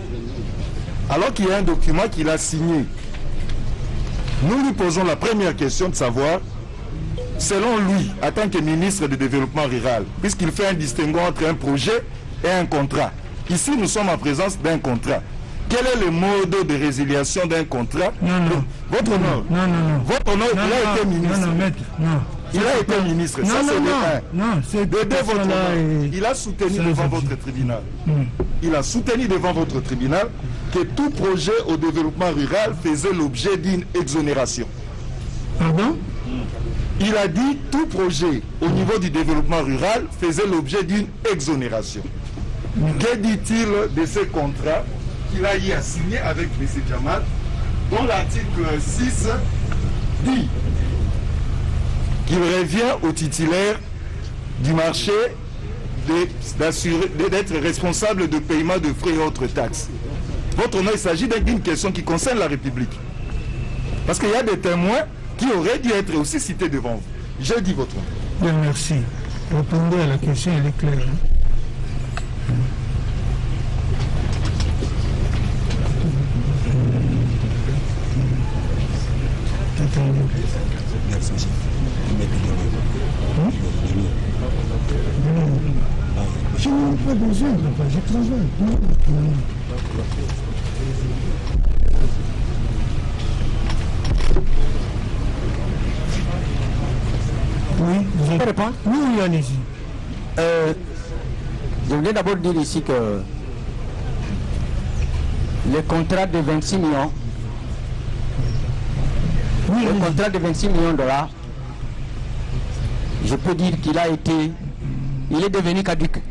Alors qu'il y a un document qu'il a signé. Nous lui posons la première question de savoir, selon lui, en tant que ministre du Développement rural, puisqu'il fait un distinguo entre un projet et un contrat. Ici, nous sommes en présence d'un contrat. Quel est le mode de résiliation d'un contrat? Votre honneur. Votre honneur, il a été ministre. Il a été ministre. Ça, c'est de un. Il a soutenu devant votre tribunal. Il a soutenu devant votre tribunal que tout projet au développement rural faisait l'objet d'une exonération. Pardon? Il a dit tout projet au niveau du développement rural faisait l'objet d'une exonération. Que dit-il de ce contrat qu'il a y à signer avec M. Jamal, dont l'article 6 dit qu'il revient au titulaire du marché d'être responsable de paiement de frais et autres taxes. Votre honneur, il s'agit d'une question qui concerne la République. Parce qu'il y a des témoins qui auraient dû être aussi cités devant vous. J'ai dit votre honneur. Bien, merci. Répondez à la question, elle est claire. Je n'ai pas besoin de travail, je travaille. Oui, vous avez répondre? Oui, oui, allez-y. Je voulais d'abord dire ici que le contrat de 26 millions, oui, le contrat de 26 millions de dollars, je peux dire qu'il a été, il est devenu caduc.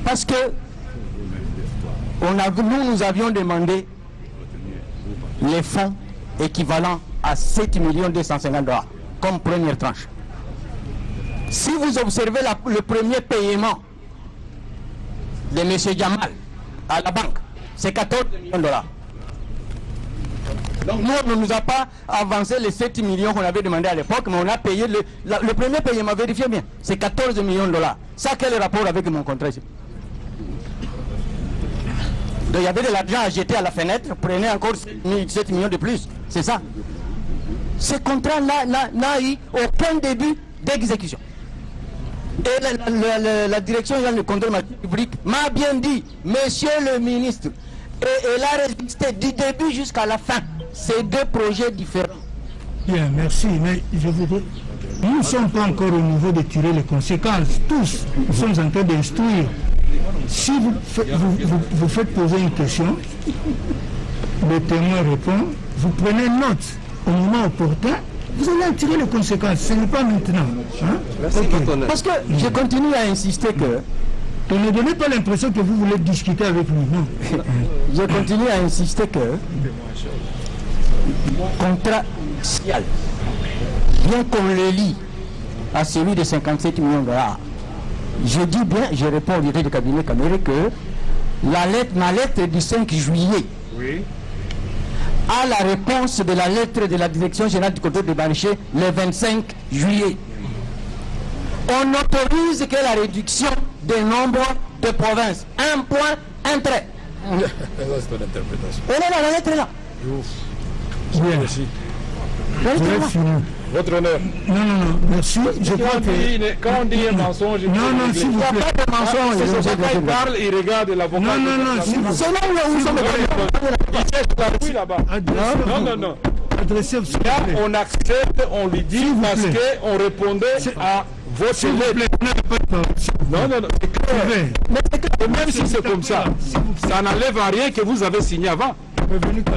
Parce que nous avions demandé les fonds équivalents à 7 250 $, comme première tranche. Si vous observez le premier paiement de M. Jamal à la banque, c'est 14 millions de $. Donc nous, on ne nous a pas avancé les 7 millions qu'on avait demandé à l'époque, mais on a payé le premier paiement, vérifiez bien, c'est 14 millions de $. Ça, quel rapport avec mon contrat ici? Donc il y avait de l'argent à jeter à la fenêtre, prenez encore 7 millions de plus, c'est ça. Ce contrat-là n'a eu aucun début d'exécution. Et la direction générale du contrôle public m'a bien dit, monsieur le ministre, et elle a résisté du début jusqu'à la fin. C'est deux projets différents. Bien, merci, mais je voudrais... Nous ne sommes pas encore au niveau de tirer les conséquences. Tous, nous sommes en train d'instruire. Si vous faites poser une question, le témoin répond, vous prenez note au moment opportun, vous allez en tirer les conséquences. Ce n'est pas maintenant. Hein? Okay. Parce que je continue à insister que... Ne donnez pas l'impression que vous voulez discuter avec lui, non. Je continue à insister que contrat social, bien qu'on le lie à celui de 57 millions de $, je dis bien, je réponds au directeur du cabinet Caméré que ma lettre du 5 juillet a la réponse de la lettre de la direction générale du contrôle des marchés le 25 juillet. On n'autorise que la réduction des nombres de provinces. Un point, un trait. Elle est là, la lettre est là. Votre honneur. Non, merci. Je crois que... Quand on dit un mensonge... Non, s'il vous plaît. Pas de mensonge. Il parle, il regarde l'avocat. Non, s'il vous plaît. C'est là où nous sommes. Oui, là-bas. Non. Là, on accepte, on lui dit parce qu'on répondait à votre lettre. Non, c'est clair. Et même si c'est comme ça, ça n'enlève à rien que vous avez signé avant.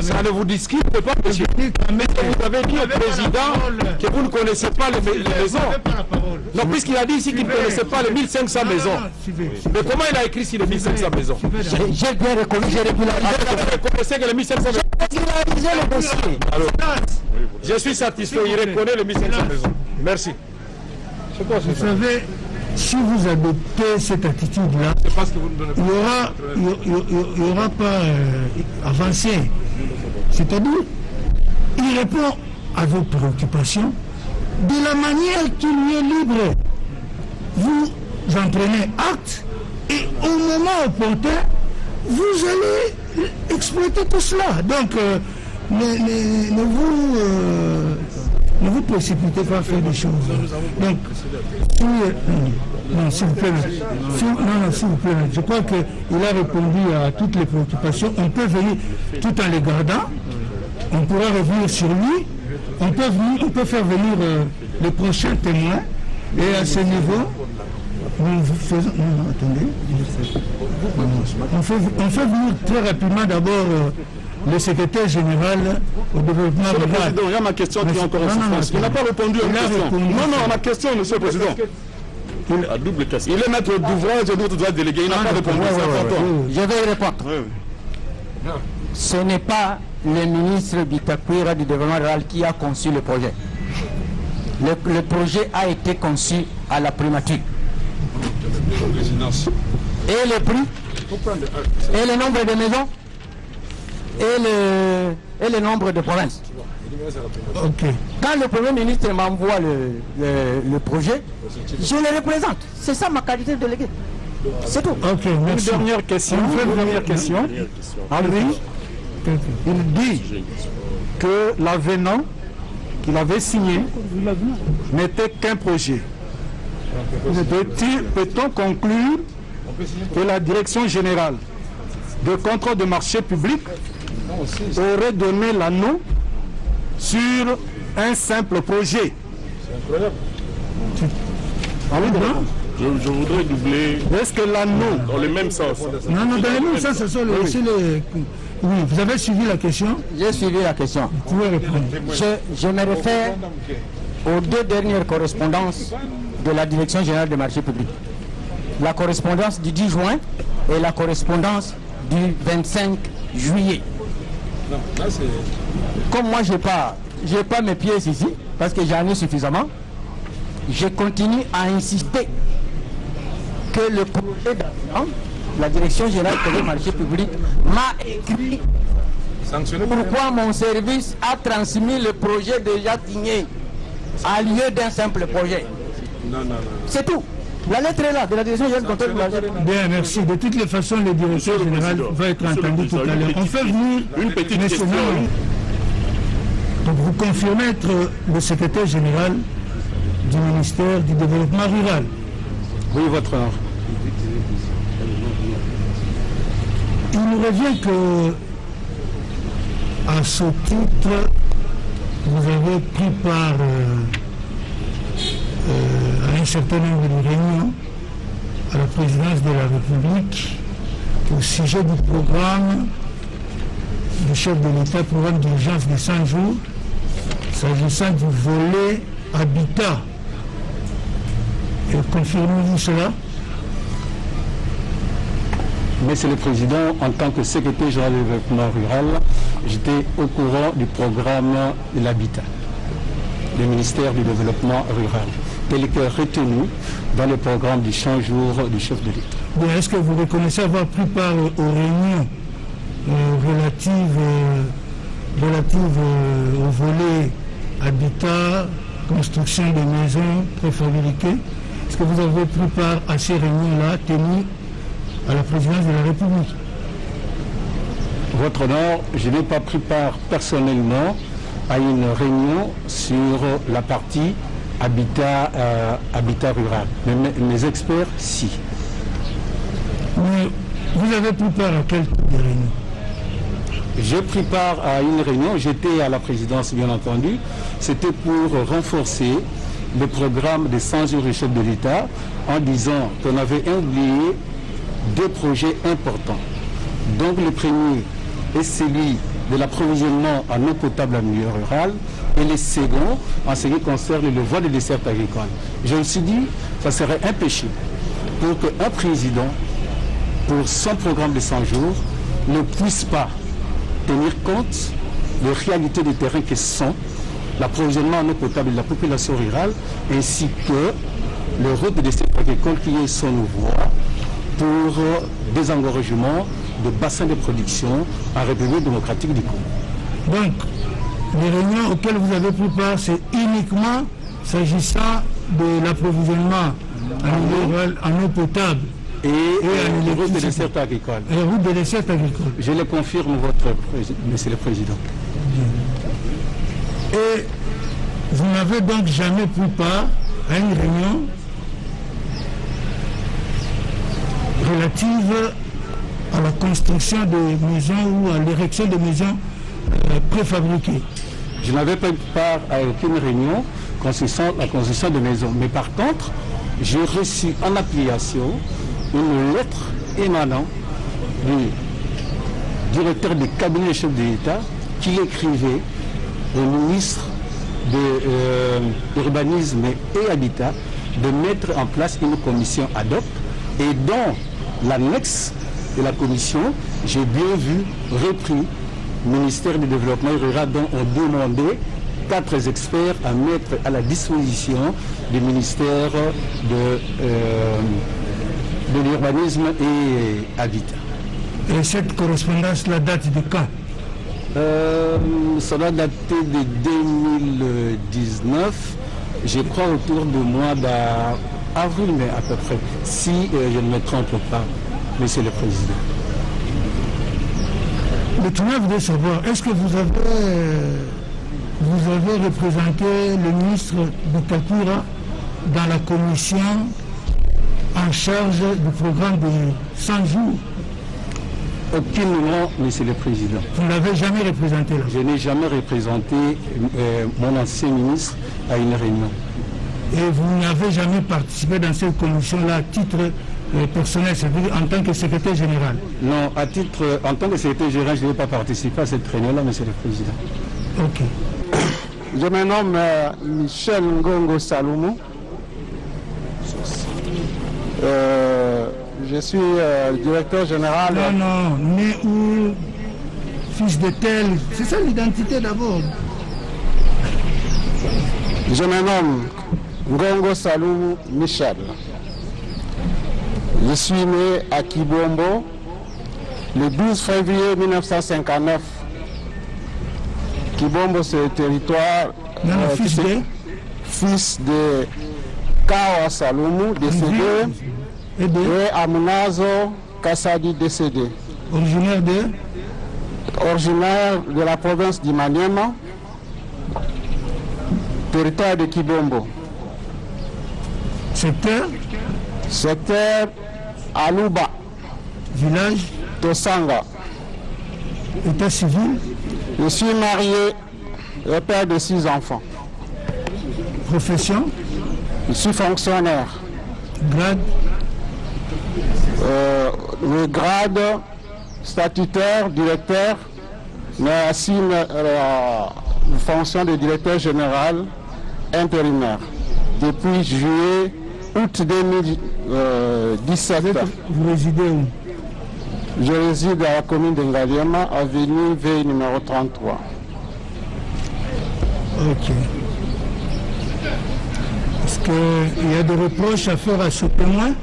Ça ne vous discute pas, monsieur. Mais vous avez dit au président que vous ne connaissez pas les maisons. Non, puisqu'il a dit ici qu'il ne connaissait pas les 1500 maisons. Mais comment il a écrit sur les 1500 maisons? J'ai bien reconnu, j'ai régularisé. Vous connaissez que les 1500 maisons? J'ai régularisé le dossier. Alors, je suis satisfait, il reconnaît les 1500 maisons. Merci. Vous savez, si vous adoptez cette attitude-là, il n'y aura pas avancé. C'est-à-dire, il répond à vos préoccupations de la manière qui lui est libre. Vous en prenez acte et au moment opportun, vous allez exploiter tout cela. Donc, ne vous précipitez pas à faire des choses. Donc, s'il vous plaît. S'il vous plaît. Je crois qu'il a répondu à toutes les préoccupations. On peut venir tout en les gardant. On pourra revenir sur lui. On peut faire venir les prochains témoins. Et à ce niveau, nous faisons... Non, attendez. On fait venir très rapidement d'abord... le secrétaire général au développement rural. Monsieur le Président, il y a ma question qui est encore en souffrance. Il n'a pas répondu à ma question. Non, ma question, Monsieur le Président. Il est maître d'ouvrage et d'autres doit déléguer. Il n'a pas répondu. Je vais y répondre. Ce n'est pas le ministre Bitakwira du développement rural qui a conçu le projet. Le projet a été conçu à la primature. Et le prix, et le nombre de maisons, et le nombre de provinces. Ok. Quand le Premier ministre m'envoie le projet, je le représente. C'est ça ma qualité de délégué. C'est tout. Ok, merci. Une dernière question. Henri, il dit que l'avenant qu'il avait signé n'était qu'un projet. Peut-on conclure que la direction générale de contrôle de marché public aurait donné l'anneau sur un simple projet? C'est incroyable. Je voudrais doubler. Est-ce que l'anneau dans le même sens? Non, dans le même sens, ce sont les... Oui, vous avez suivi la question? J'ai suivi la question. Vous pouvez répondre. Je me réfère aux 2 dernières correspondances de la Direction générale des marchés publics. La correspondance du 10 juin et la correspondance du 25 juillet. Comme moi, je n'ai pas mes pièces ici, parce que j'en ai suffisamment, je continue à insister que le projet d'avenant, la Direction générale des marchés publics m'a écrit pourquoi mon service a transmis le projet déjà signé à lieu d'un simple projet. C'est tout. La lettre est là, de la Direction générale de marché public. Bien, merci. De toutes les façons, le directeur général va être entendu tout à l'heure. On fait venir une petite question. Donc vous confirmez être le secrétaire général du ministère du Développement rural? Oui, votre honneur. Il nous revient que, à ce titre, vous avez pris part à un certain nombre de réunions à la présidence de la République au sujet du programme du chef de l'État, programme d'urgence de 100 jours, s'agissant du volet habitat. Et confirmez-vous cela? Monsieur le Président, en tant que secrétaire général du développement rural, j'étais au courant du programme de l'habitat, du ministère du développement rural, tel que retenu dans le programme du 100 jours du chef de l'État. Est-ce que vous reconnaissez avoir pris part aux réunions relatives au volet habitat, construction de maisons préfabriquées? Est-ce que vous avez pris part à ces réunions-là tenues à la présidence de la République? Votre honneur, je n'ai pas pris part personnellement à une réunion sur la partie habitat rural. Mais mes experts, si. Mais vous avez pris part à quel type de réunion? J'ai pris part à une réunion, j'étais à la présidence bien entendu, c'était pour renforcer le programme des 100 jours du chef de l'État en disant qu'on avait oublié 2 projets importants. Donc le premier est celui de l'approvisionnement en eau potable en milieu rural et le second en ce qui concerne le voie de desserte agricole. Je me suis dit que ça serait un péché pour qu'un président, pour son programme de 100 jours, ne puisse pas tenir compte des réalités du terrain qui sont l'approvisionnement en eau potable de la population rurale ainsi que le route de desserte agricole qui est son voie pour désengorgement de bassins de production en République démocratique du Congo. Donc, les réunions auxquelles vous avez pris part, c'est uniquement s'agissant de l'approvisionnement en eau potable et les routes de desserte agricole. Et les routes de desserte agricole. Je le confirme, Monsieur le Président. Et vous n'avez donc jamais pris part à une réunion relative à la construction de maisons ou à l'érection de maisons préfabriquées? Je n'avais pas pris part à aucune réunion concernant la construction de maisons. Mais par contre, j'ai reçu en application une lettre émanant du directeur du cabinet du chef de l'État qui écrivait au ministre de l'Urbanisme et Habitat de mettre en place une commission ad hoc et dans l'annexe de la commission, j'ai bien vu repris ministère du Développement rural dont on demandait 4 experts à mettre à la disposition du ministère de l'urbanisme et habitat. Et cette correspondance-là date de quand? Ça doit dater de 2019, je crois autour du mois d'avril, mais à peu près, si je ne me trompe pas, Monsieur le Président. Le tournoi voudrait savoir, est-ce que vous avez représenté le ministre de Kakura dans la commission en charge du programme de 100 jours? Aucunement, Monsieur le Président. Vous ne l'avez jamais représenté là? Je n'ai jamais représenté mon ancien ministre à une réunion. Et vous n'avez jamais participé dans cette commission-là à titre personnel, c'est-à-dire en tant que secrétaire général? Non, en tant que secrétaire général, je n'ai pas participé à cette réunion-là, Monsieur le Président. Ok. Je me nomme Michel Ngongo Saloumou. Je suis directeur général. Non, né où, fils de tel, c'est ça l'identité d'abord. Je me nomme Ngongo Saloumou Michel. Je suis né à Kibombo le 12 février 1959. Kibombo, c'est le territoire fils de Kawa Saloumou, décédé, et Amunazo Kassadi, décédé. Originaire de la province d'Imaniema, territoire de Kibombo. Secteur Aluba. Village Tosanga. État civil. Je suis marié et père de 6 enfants. Profession. Je suis fonctionnaire. Grade. Le grade statutaire, directeur, mais assigne la fonction de directeur général intérimaire depuis août 2017. Vous résidez où? Je réside à la commune de Ngaliema, avenue V numéro 33. Ok. Est-ce qu'il y a des reproches à faire à ce témoin?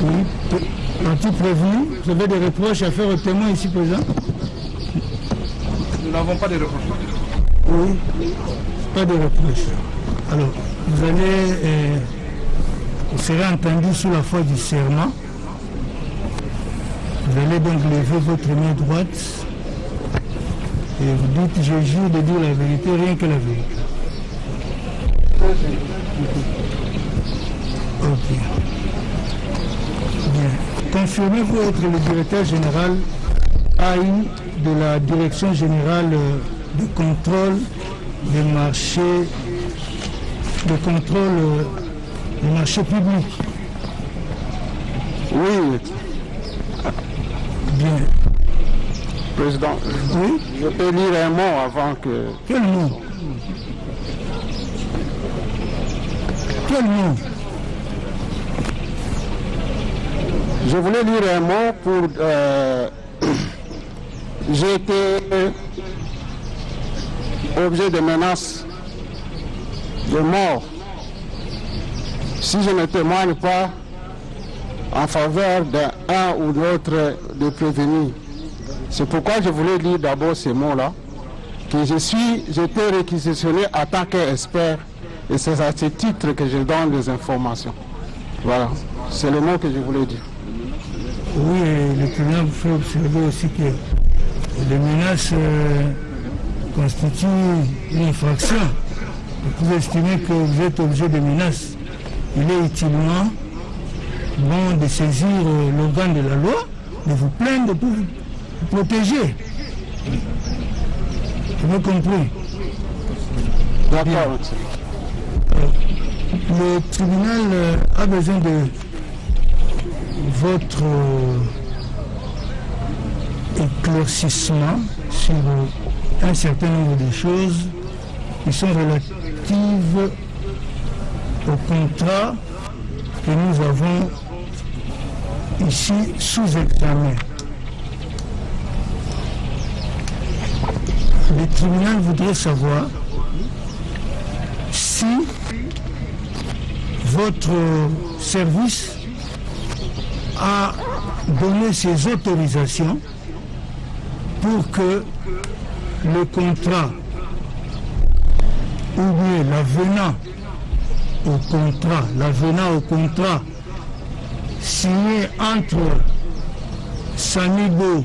Oui. As-tu prévenu? Vous avez des reproches à faire au témoin ici présent? Nous n'avons pas de reproches. Oui, pas de reproches. Alors, vous serez entendu sous la foi du serment. Vous allez donc lever votre main droite et vous dites, je jure de dire la vérité, rien que la vérité. Ok. Bien. Confirmez-vous être le directeur général AI de la Direction générale de contrôle des marchés, des marchés publics? Oui. Bien. Président, oui? Je peux lire un mot avant que... Quel mot? Quel mot? Je voulais lire un mot pour... J'ai été objet de menaces de mort si je ne témoigne pas en faveur d'un ou de l'autre de prévenus. C'est pourquoi je voulais lire d'abord ces mots-là, que j'étais réquisitionné en tant qu'expert, et c'est à ce titre que je donne des informations. Voilà, c'est le mot que je voulais dire. Oui, le tribunal vous fait observer aussi que les menaces constituent une infraction. Vous estimez que vous êtes objet de menaces. Il est utilement bon de saisir l'organe de la loi, de vous plaindre pour vous protéger. Vous avez compris? D'accord. Le tribunal a besoin de votre éclaircissement sur un certain nombre de choses qui sont relatives au contrat que nous avons ici sous examen. le tribunal voudrait savoir si votre service a donné ses autorisations pour que le contrat ou bien l'avenant au contrat signé entre Samibo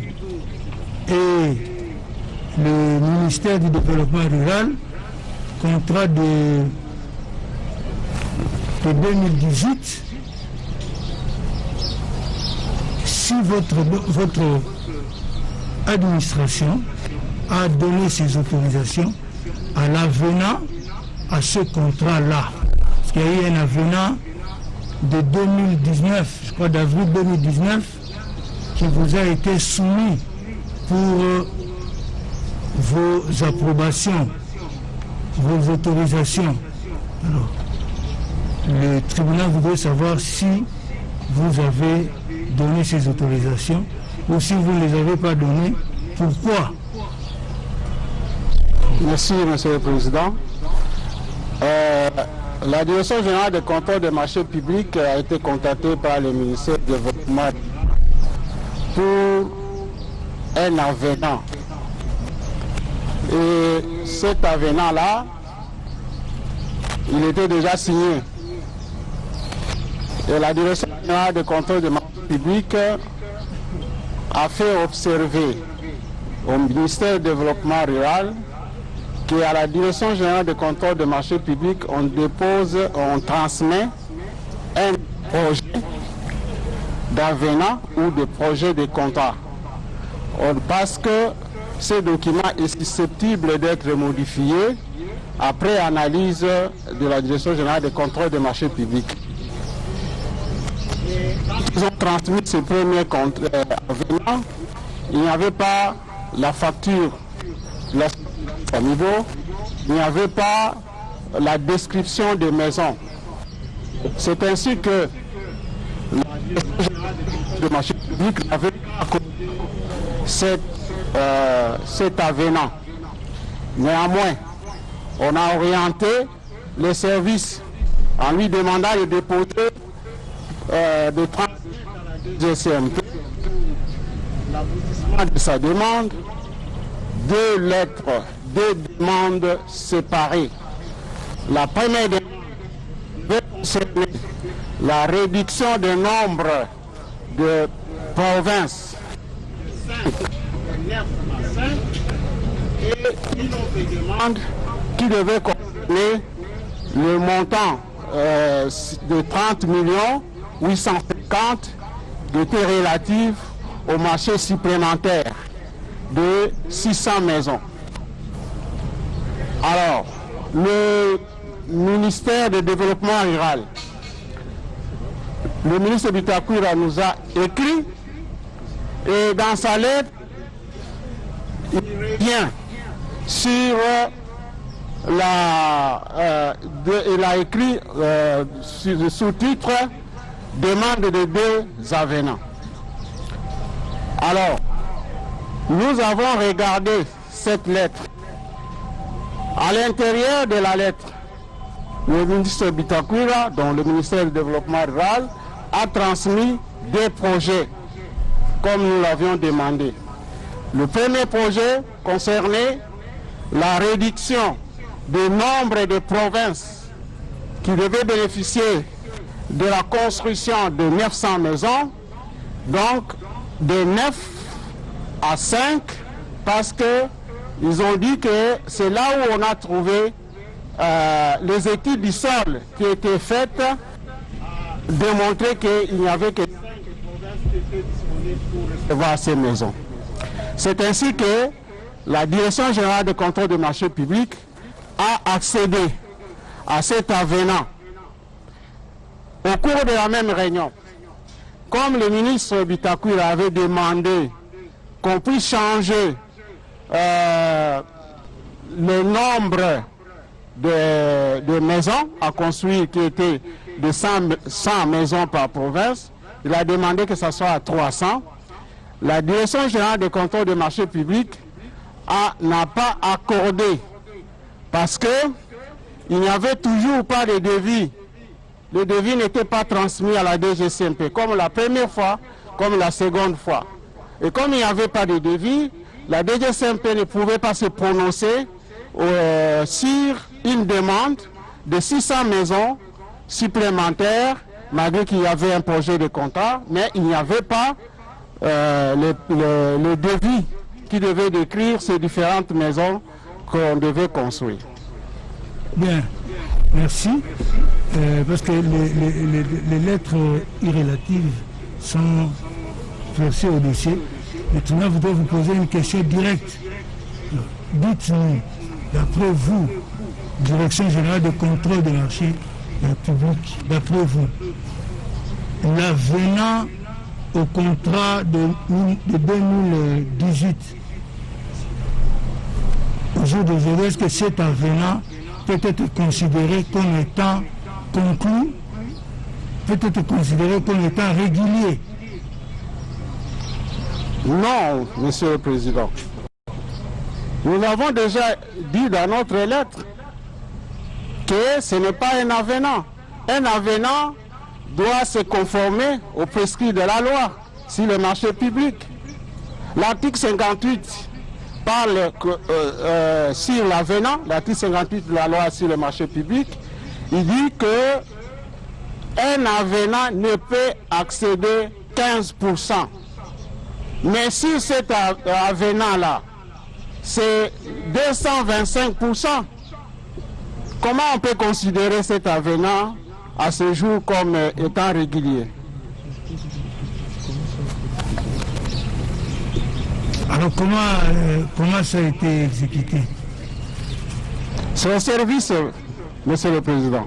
et le ministère du Développement Rural, contrat de 2018, si votre administration a donné ses autorisations à l'avenant à ce contrat-là. Parce qu'il y a eu un avenant de 2019, je crois d'avril 2019, qui vous a été soumis pour vos approbations, vos autorisations. Alors, le tribunal voudrait savoir si vous avez donné ces autorisations ou si vous ne les avez pas données, pourquoi? Merci, Monsieur le Président. La Direction générale des contrôles des marchés publics a été contactée par le ministère du Développement pour un avenant. Et cet avenant-là, il était déjà signé. Et la Direction générale des contrôles des marchés publics a fait observer au ministère du Développement rural qu'à la Direction générale de contrôle des marchés publics, on transmet un projet d'avenant ou de projet de contrat. Parce que ce document est susceptible d'être modifié après analyse de la Direction générale de contrôle des marchés publics. Ils ont transmis ce premier avenant, il n'y avait pas la facture de la Samibo, il n'y avait pas la description des maisons. C'est ainsi que la Direction générale de marché public avait cet avenant. Néanmoins, on a orienté les services en lui demandant de déposer de GCMT l'aboutissement de sa demande, 2 lettres, 2 demandes séparées. La première demande veut concerner la réduction du nombre de provinces et une autre demande qui devait concerner le montant de 30 850 qui était relatif au marché supplémentaire de 600 maisons. Alors, le ministère du Développement rural, le ministre Bitakwira nous a écrit et dans sa lettre, il revient sur il a écrit sur le sous-titre demande de 2 avenants. Alors, nous avons regardé cette lettre. À l'intérieur de la lettre, le ministre Bitakwira, dont le ministère du Développement rural, a transmis 2 projets, comme nous l'avions demandé. Le premier projet concernait la réduction du nombre de provinces qui devaient bénéficier de la construction de 900 maisons, donc de 9 à 5, parce qu'ils ont dit que c'est là où on a trouvé les études du sol qui étaient faites, démontrer qu'il n'y avait que 5 provinces qui étaient disponibles pour recevoir ces maisons. C'est ainsi que la Direction générale de contrôle des marchés publics a accédé à cet avenant. Au cours de la même réunion, comme le ministre Bitakwira avait demandé qu'on puisse changer le nombre de maisons à construire qui était de 100 maisons par province, il a demandé que ça soit à 300. La Direction générale de contrôle des marchés publics n'a pas accordé parce que il n'y avait toujours pas de devis. Le devis n'était pas transmis à la DGCMP, comme la première fois, comme la seconde fois. Et comme il n'y avait pas de devis, la DGCMP ne pouvait pas se prononcer sur une demande de 600 maisons supplémentaires, malgré qu'il y avait un projet de contrat, mais il n'y avait pas le devis qui devait décrire ces différentes maisons qu'on devait construire. Bien, merci. Parce que les lettres irrélatives sont versées au dossier. Maintenant, je voudrais vous poser une question directe. Dites-nous, d'après vous, Direction générale de contrôle des marchés publics, d'après vous, l'avenant au contrat de 2018, au jour d'aujourd'hui, est-ce que cet avenant peut être considéré comme étant conclu, peut être considéré comme étant régulier? Non, Monsieur le Président. Nous l'avons déjà dit dans notre lettre que ce n'est pas un avenant. Un avenant doit se conformer aux prescrits de la loi sur le marché public. L'article 58 parle sur l'avenant, l'article 58 de la loi sur le marché public, il dit que un avenant ne peut accéder 15%. Mais sur cet avenant-là, c'est 225%. Comment on peut considérer cet avenant à ce jour comme étant régulier? Alors comment ça a été exécuté? C'est un service, Monsieur le Président.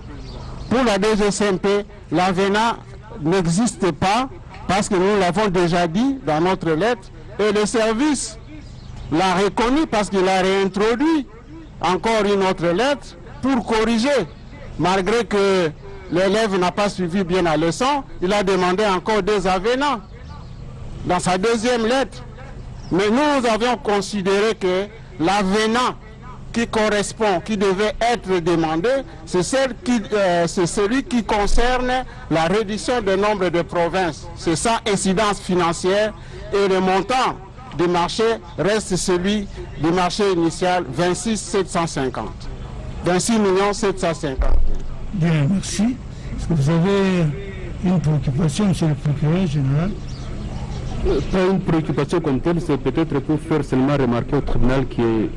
Pour la DGCMP, l'avenant n'existe pas parce que nous l'avons déjà dit dans notre lettre et le service l'a reconnu parce qu'il a réintroduit encore une autre lettre pour corriger. Malgré que l'élève n'a pas suivi bien la leçon, il a demandé encore des avenants dans sa deuxième lettre. Mais nous avions considéré que l'avenant qui correspond, qui devait être demandé, c'est celui qui concerne la réduction du nombre de provinces. C'est ça, incidence financière, et le montant du marché reste celui du marché initial, 26 750. 26 750. Bien, merci. Est-ce que vous avez une préoccupation, Monsieur le procureur général? Pas une préoccupation comme telle, c'est peut-être pour faire seulement remarquer au tribunal que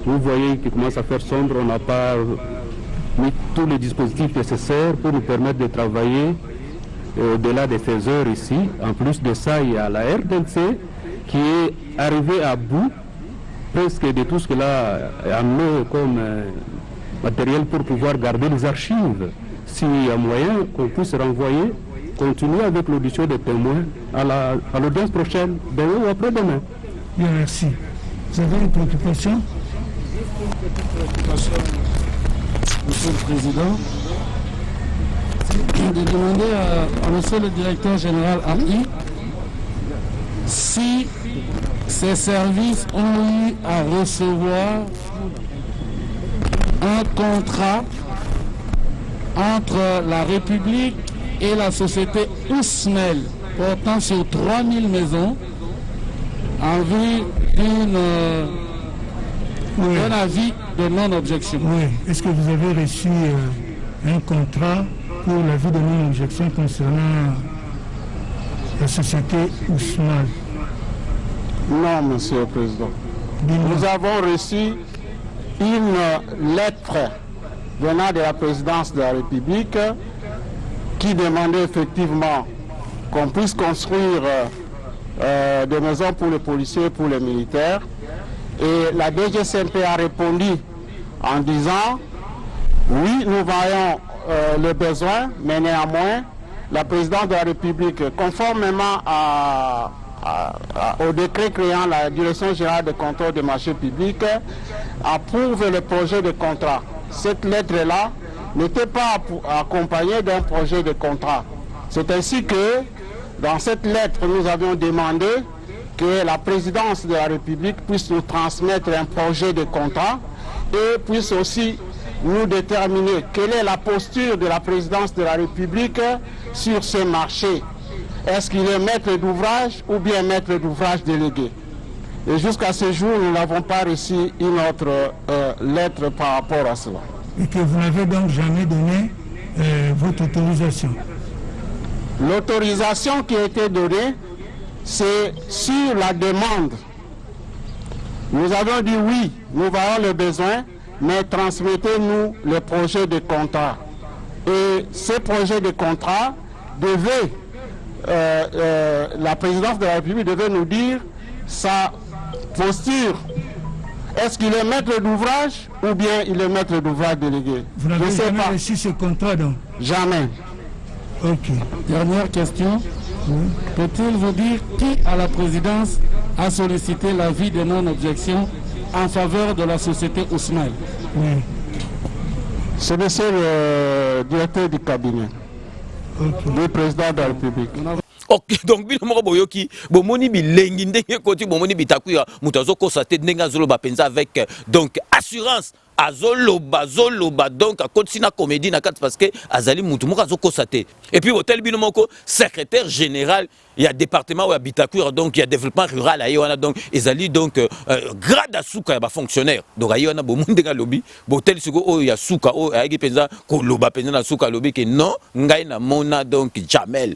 vous voyez qu'il commence à faire sombre, on n'a pas mis tous les dispositifs nécessaires pour nous permettre de travailler au-delà de ces heures ici. En plus de ça, il y a la RDNC qui est arrivée à bout presque de tout ce qu'elle a amené comme matériel pour pouvoir garder les archives. S'il y a moyen qu'on puisse renvoyer, continuer avec l'audition des témoins à l'audience prochaine, demain ou après-demain. Bien, merci. Vous avez une préoccupation? Monsieur le Président, de demander à Monsieur le Directeur Général API si ces services ont eu à recevoir un contrat entre la République et la société Ousmel portant sur 3000 maisons en vue d'un avis de non-objection. Oui. Est-ce que vous avez reçu un contrat pour l'avis de non-objection concernant la société Ousmel? Non, Monsieur le Président. Nous avons reçu une lettre venant de la présidence de la République qui demandait effectivement qu'on puisse construire des maisons pour les policiers et pour les militaires. Et la DGCMP a répondu en disant oui, nous voyons le besoin, mais néanmoins, la présidence de la République, conformément au décret créant la Direction générale de contrôle des marchés publics, approuve le projet de contrat. Cette lettre-là n'était pas accompagnée d'un projet de contrat. C'est ainsi que, dans cette lettre, nous avions demandé que la présidence de la République puisse nous transmettre un projet de contrat et puisse aussi nous déterminer quelle est la posture de la présidence de la République sur ce marché. Est-ce qu'il est maître d'ouvrage ou bien maître d'ouvrage délégué? Et jusqu'à ce jour, nous n'avons pas reçu une autre lettre par rapport à cela. Et que vous n'avez donc jamais donné votre autorisation? L'autorisation qui a été donnée, c'est sur la demande. Nous avons dit oui, nous voyons le besoin, mais transmettez-nous le projet de contrat. Et ce projet de contrat devait, la présidence de la République devait nous dire sa posture. Est-ce qu'il est maître d'ouvrage ou bien il est maître d'ouvrage délégué? Vous n'avez jamais reçu ce contrat donc? Jamais. Ok. Dernière question. Peut-il vous dire qui à la présidence a sollicité l'avis de non-objection en faveur de la société Ousmane? Oui. C'est monsieur le directeur du cabinet, le président de la République. Ok, donc bino moko boyoki bomoni bilengi ndenge koti bomoni bitakuya mutazo kosate ndenge azoloba penza avec donc assurance azoloba donc akoti na comédie na kati parce que azali mutu moko azokosate et puis hôtel bino moko secrétaire général il y a département ou bitakuya donc il y a développement rural ayi wana donc ezali donc grade asuka ya ba fonctionnaire donc ayi wana bomundi nga lobi hôtel siko o ya suka o ayi penza ko loba penza na suka lobi que non ngai na mona donc Jamel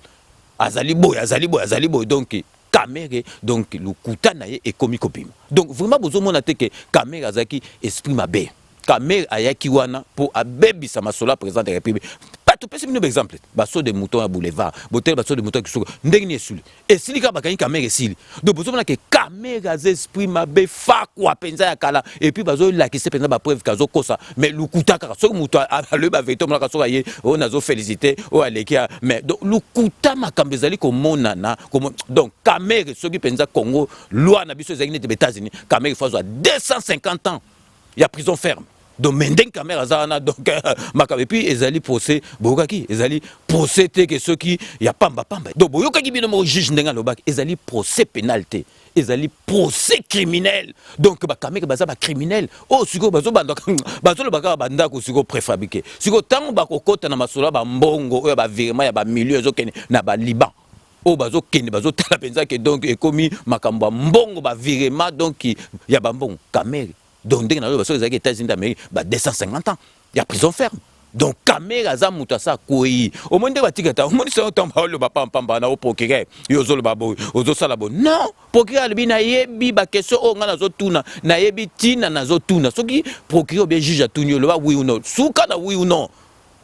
azali boy donc Kamere donc le kutana ye ekomi kopima donc vraiment bozo mona te que Kamere azaki esprit mabe Kamere ayaki wana pour abebisa masola président de la République bato pesi bino exemple baso de mouton à boulevard botel baso de mouton qui sont ndenge ni esuli esili ka bakani Kamere esili donc bozo mona que Kamere az esprit mabe fa kwa penza ya kala et puis bazo la kise penza ba preuve kazo kosa mais lukuta ka so mouton a le ba vérité mona ka so ye on azo féliciter o alekia mais donc lukuta makambe zali ko monana donc Kamere soki penza Congo loi na biso ezali ne te États-Unis Kamere faut 250 ans il y a prison ferme. Donc Menden Kamere Azana donc et puis ezali procès bokaki ezali procès que ceux qui y a pamba donc boyokaki bino mo juge ndenga lobak ezali procès pénalité ezali procès criminel donc ba Kamere baza ba criminel oh siko bazo banda bazo lobaka banda ko siko préfabriqué siko tango ba kokota na masola ba mbongo oyo ba virement ya ba milieu ezokene na ba Liban oh bazo kende bazo tala penza que donc ekomi makambo mbongo ba virement donc ya ba mbongo Kamere donc dès que nous avons les États-Unis d'Amérique, 250 ans, il y a prison ferme. Donc Kamere aza mutasa koi. Au moins de batikata, au moins c'est autant le papa pamba na au procureur, yozo le babo, ozo salabo. Non, procureur le bina yebi ba question o ngana zo tuna, na yebi tina na zo tuna. Soki procureur bien juge a tunyo le ba oui ou non. Souka na oui ou non.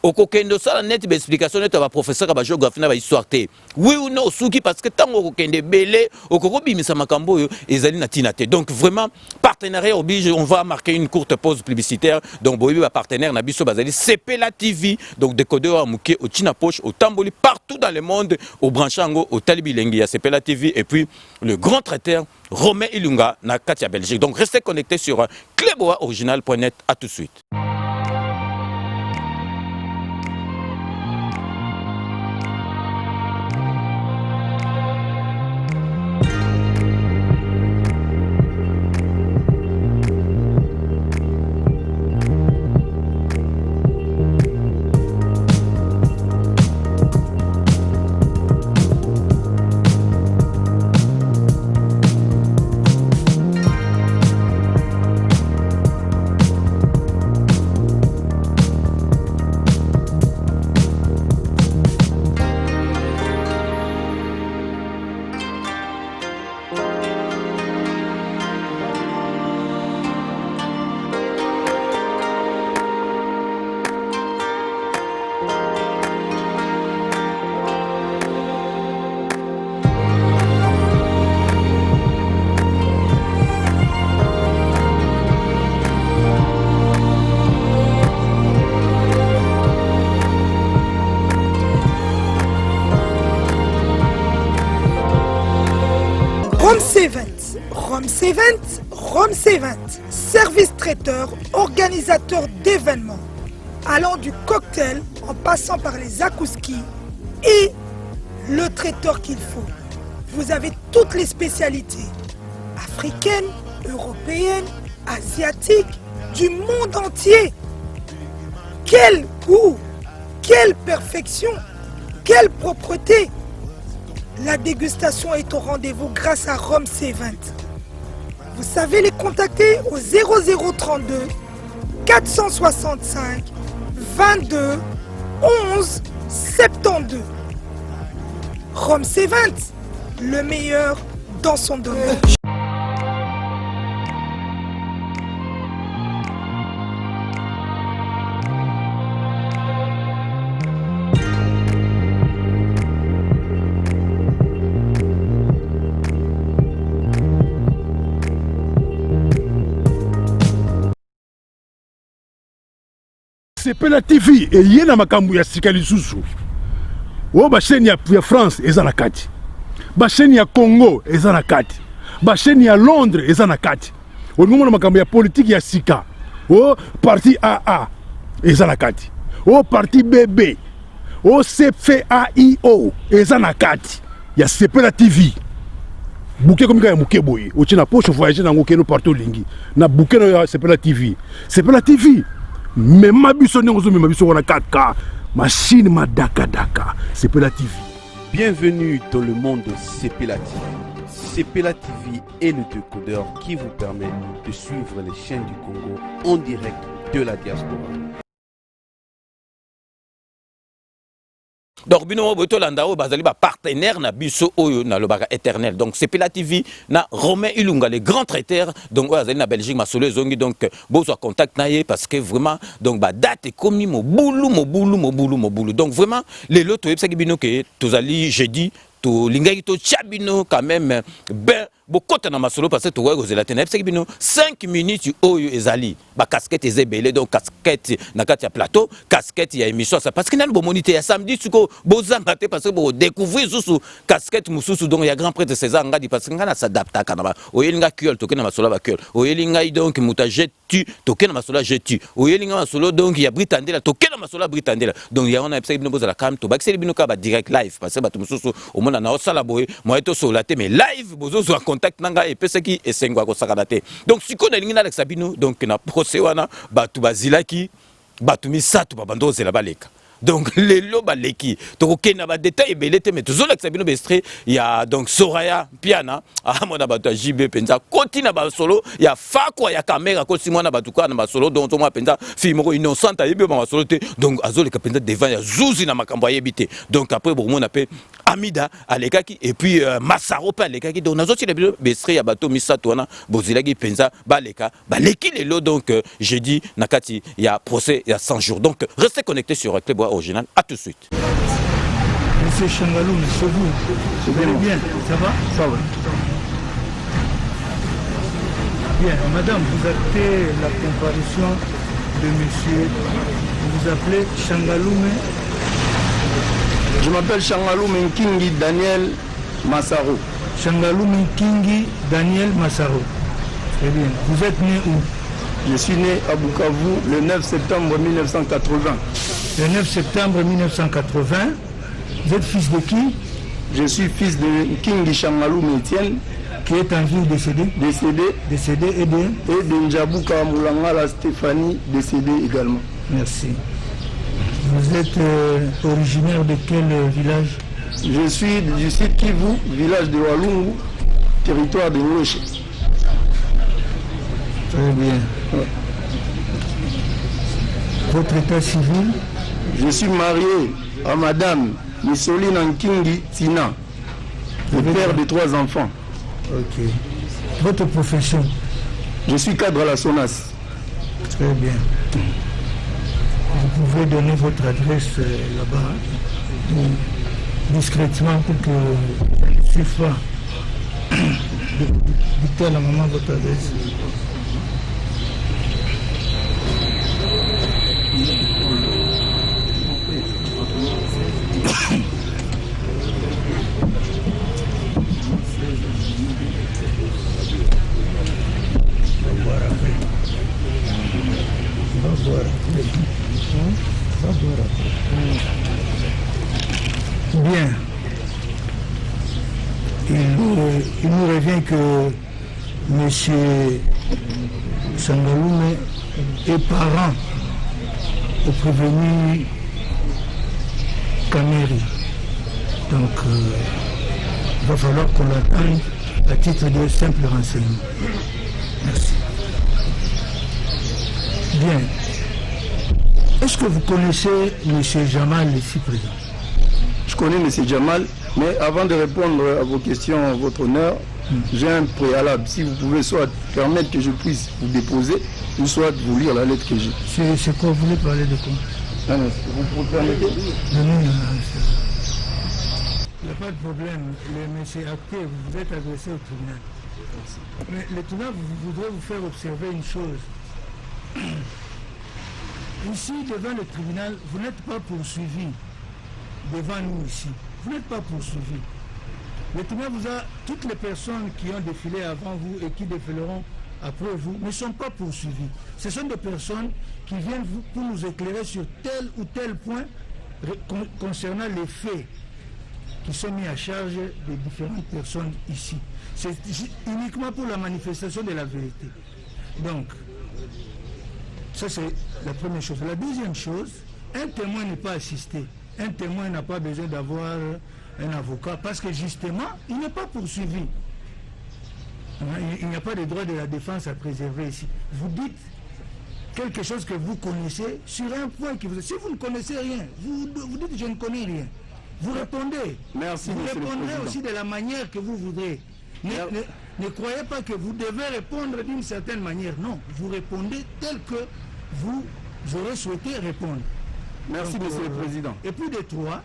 Okokendo sala net ba explication net ba professeur ba géographie na ba histoire te. Oui ou non souki parce que tango okokende belé okokobimisa makambo yo ezali na tina te. Donc vraiment partenariat oblige, on va marquer une courte pause publicitaire. Donc boyebi ba partenaire na biso bazali Sepela TV donc décodeur amuke au Tina Poche au Tamboli partout dans le monde au Branchango au Talibilengi ya Sepela TV et puis le grand traiteur Romain Ilunga na Katia Belgique. Donc restez connectés sur cleboaoriginal.net. À tout de suite. Rome C20, service traiteur, organisateur d'événements, allant du cocktail en passant par les akouskis et le traiteur qu'il faut. vous avez toutes les spécialités africaines, européennes, asiatiques, du monde entier. Quel goût, quelle perfection, quelle propreté. La dégustation est au rendez-vous grâce à Rome C20. Vous savez les contacter au 0032 465 22 11 72. Rome C20, le meilleur dans son domaine. Sepela TV eye na makambo ya sika lisusu. O ba chaîne ya France eza na kati. Ba chaîne ya Congo eza na kati. Ba chaîne ya Londres eza na kati. O ngomona makambo ya politique ya sika. O parti AA eza na kati. O parti BB. O CFAIO eza na kati. Ya Sepela TV. Bouquet comme ya muke boye. O tina poche voyager na ngokeno partout lingi. Na bouquet ya Sepela TV. Sepela TV. Mais ma biso n'engozo ma biso wana 4K machine ma daka Sepela TV. Bienvenue dans le monde de Sepela TV. Sepela TV est le décodeur qui vous permet de suivre les chaînes du Congo en direct de la diaspora. Donc bino boto landao bazali ba partenaire na biso oyo na lobaka éternel. Donc Sepela TV na Romain Ilunga le grand traiteur donc bazali na Belgique masolo ezongi donc bozo contact na ye parce que vraiment donc ba date komi mobulu donc vraiment les loto yebsaki bino ke tozali jeudi to lingaki to chabino quand même ben bokota na masolo parce que to wa kozela tena yebsaki bino 5 minutes oyo ezali ba casquette ezebele donc casquette na kati ya plateau casquette ya émission ça parce que na bo moniteur ya samedi suko bozanga te parce que bo découvrir susu casquette mususu donc ya grand prêtre César ngadi parce que ngana s'adapta kana oyelinga kuel to kena masolo ba kuel oyelinga donc mutaje tu to kena masolo je tu oyelinga masolo donc ya Britandela to kena masolo Britandela donc ya on a yebsaki bino bozala kam to ba kiseli bino ka ba direct live parce que ba to mususu o mona na osala boye mo to solate mais live bozo zo contact nanga et peseki esengwa ko sakadate donc siko na lingi na Alex Sabino donc na procès wana batu bazilaki batu misatu babando zela baleka donc les loba leki to kena ba détail belete mais toujours Alex Sabino bestre ya donc Soraya Piana ah mona batu JB penza kotina ba solo ya fakwa ya caméra ko simona batu kwa na ba solo donc moi penza film ko innocent ayebi ba solo te donc azoleka penza devant ya zuzi na makambo ayebite donc après bon on appelle Amida alekaki et puis Masaro pa alekaki donc nazoti le bestre ya bato misato wana bozilaki penza baleka baleki lelo donc jeudi nakati ya procès ya 100 jours donc restez connectés sur Club Original. À tout de suite. Monsieur Changalou, c'est vous. Vous allez bien? Ça va? Ça va. Bien, madame, vous actez la comparution de monsieur. Vous vous appelez Changaloume? Je m'appelle Changaloume Nkingi Daniel Massaro. Changaloume Nkingi Daniel Massaro. Très bien. Vous êtes né où? Je suis né à Bukavu le 9 septembre 1980. Le 9 septembre 1980. Vous êtes fils de qui? Je suis fils de Kingi Changaloume Etienne. Qui est en vie décédé? Décédé et de Njabuka Moulangala Stéphanie, décédé également. Merci. Vous êtes originaire de quel village? Je suis du site Kivu, village de Walungu, territoire de Ngouche. Très bien. Ouais. Votre état civil? Je suis marié à madame Missoline Nkingi Tina, le père de 3 enfants. Ok. Votre profession? Je suis cadre à la SONAS. Très bien. Vous pouvez donner votre adresse là-bas, discrètement, pour que je ne suive pas. Dites à la maman votre adresse. Bien. Il il nous revient que M. Sangaloume est parent au prévenu Kameri. Donc, il va falloir qu'on l'attende à titre de simple renseignement. Merci. Bien. Est-ce que vous connaissez M. Jamal ici présent? Je connais M. Jamal, mais avant de répondre à vos questions, votre honneur, j'ai un préalable. Si vous pouvez soit permettre que je puisse vous déposer, ou soit vous lire la lettre que j'ai. C'est quoi? Vous voulez parler de quoi? Vous permettez? Non, il n'y a pas de problème. Mais c'est acté, vous êtes adressé au tribunal. Mais le tribunal voudrait vous faire observer une chose. Ici, devant le tribunal, vous n'êtes pas poursuivi devant nous ici. Vous n'êtes pas poursuivi. Le tribunal vous a, toutes les personnes qui ont défilé avant vous et qui défileront après vous ne sont pas poursuivis. Ce sont des personnes qui viennent pour nous éclairer sur tel ou tel point concernant les faits qui sont mis à charge des différentes personnes ici. C'est uniquement pour la manifestation de la vérité. Donc, ça c'est la première chose. La deuxième chose, un témoin n'est pas assisté. Un témoin n'a pas besoin d'avoir un avocat parce que justement, il n'est pas poursuivi. Il n'y a pas de droit de la défense à préserver ici. Vous dites quelque chose que vous connaissez sur un point qui vous... Si vous ne connaissez rien, vous dites je ne connais rien. Vous répondez. Merci, vous répondrez aussi de la manière que vous voudrez. Ne croyez pas que vous devez répondre d'une certaine manière. Non, vous répondez tel que vous aurez souhaité répondre. Merci, donc, Monsieur le Président. Et puis des trois,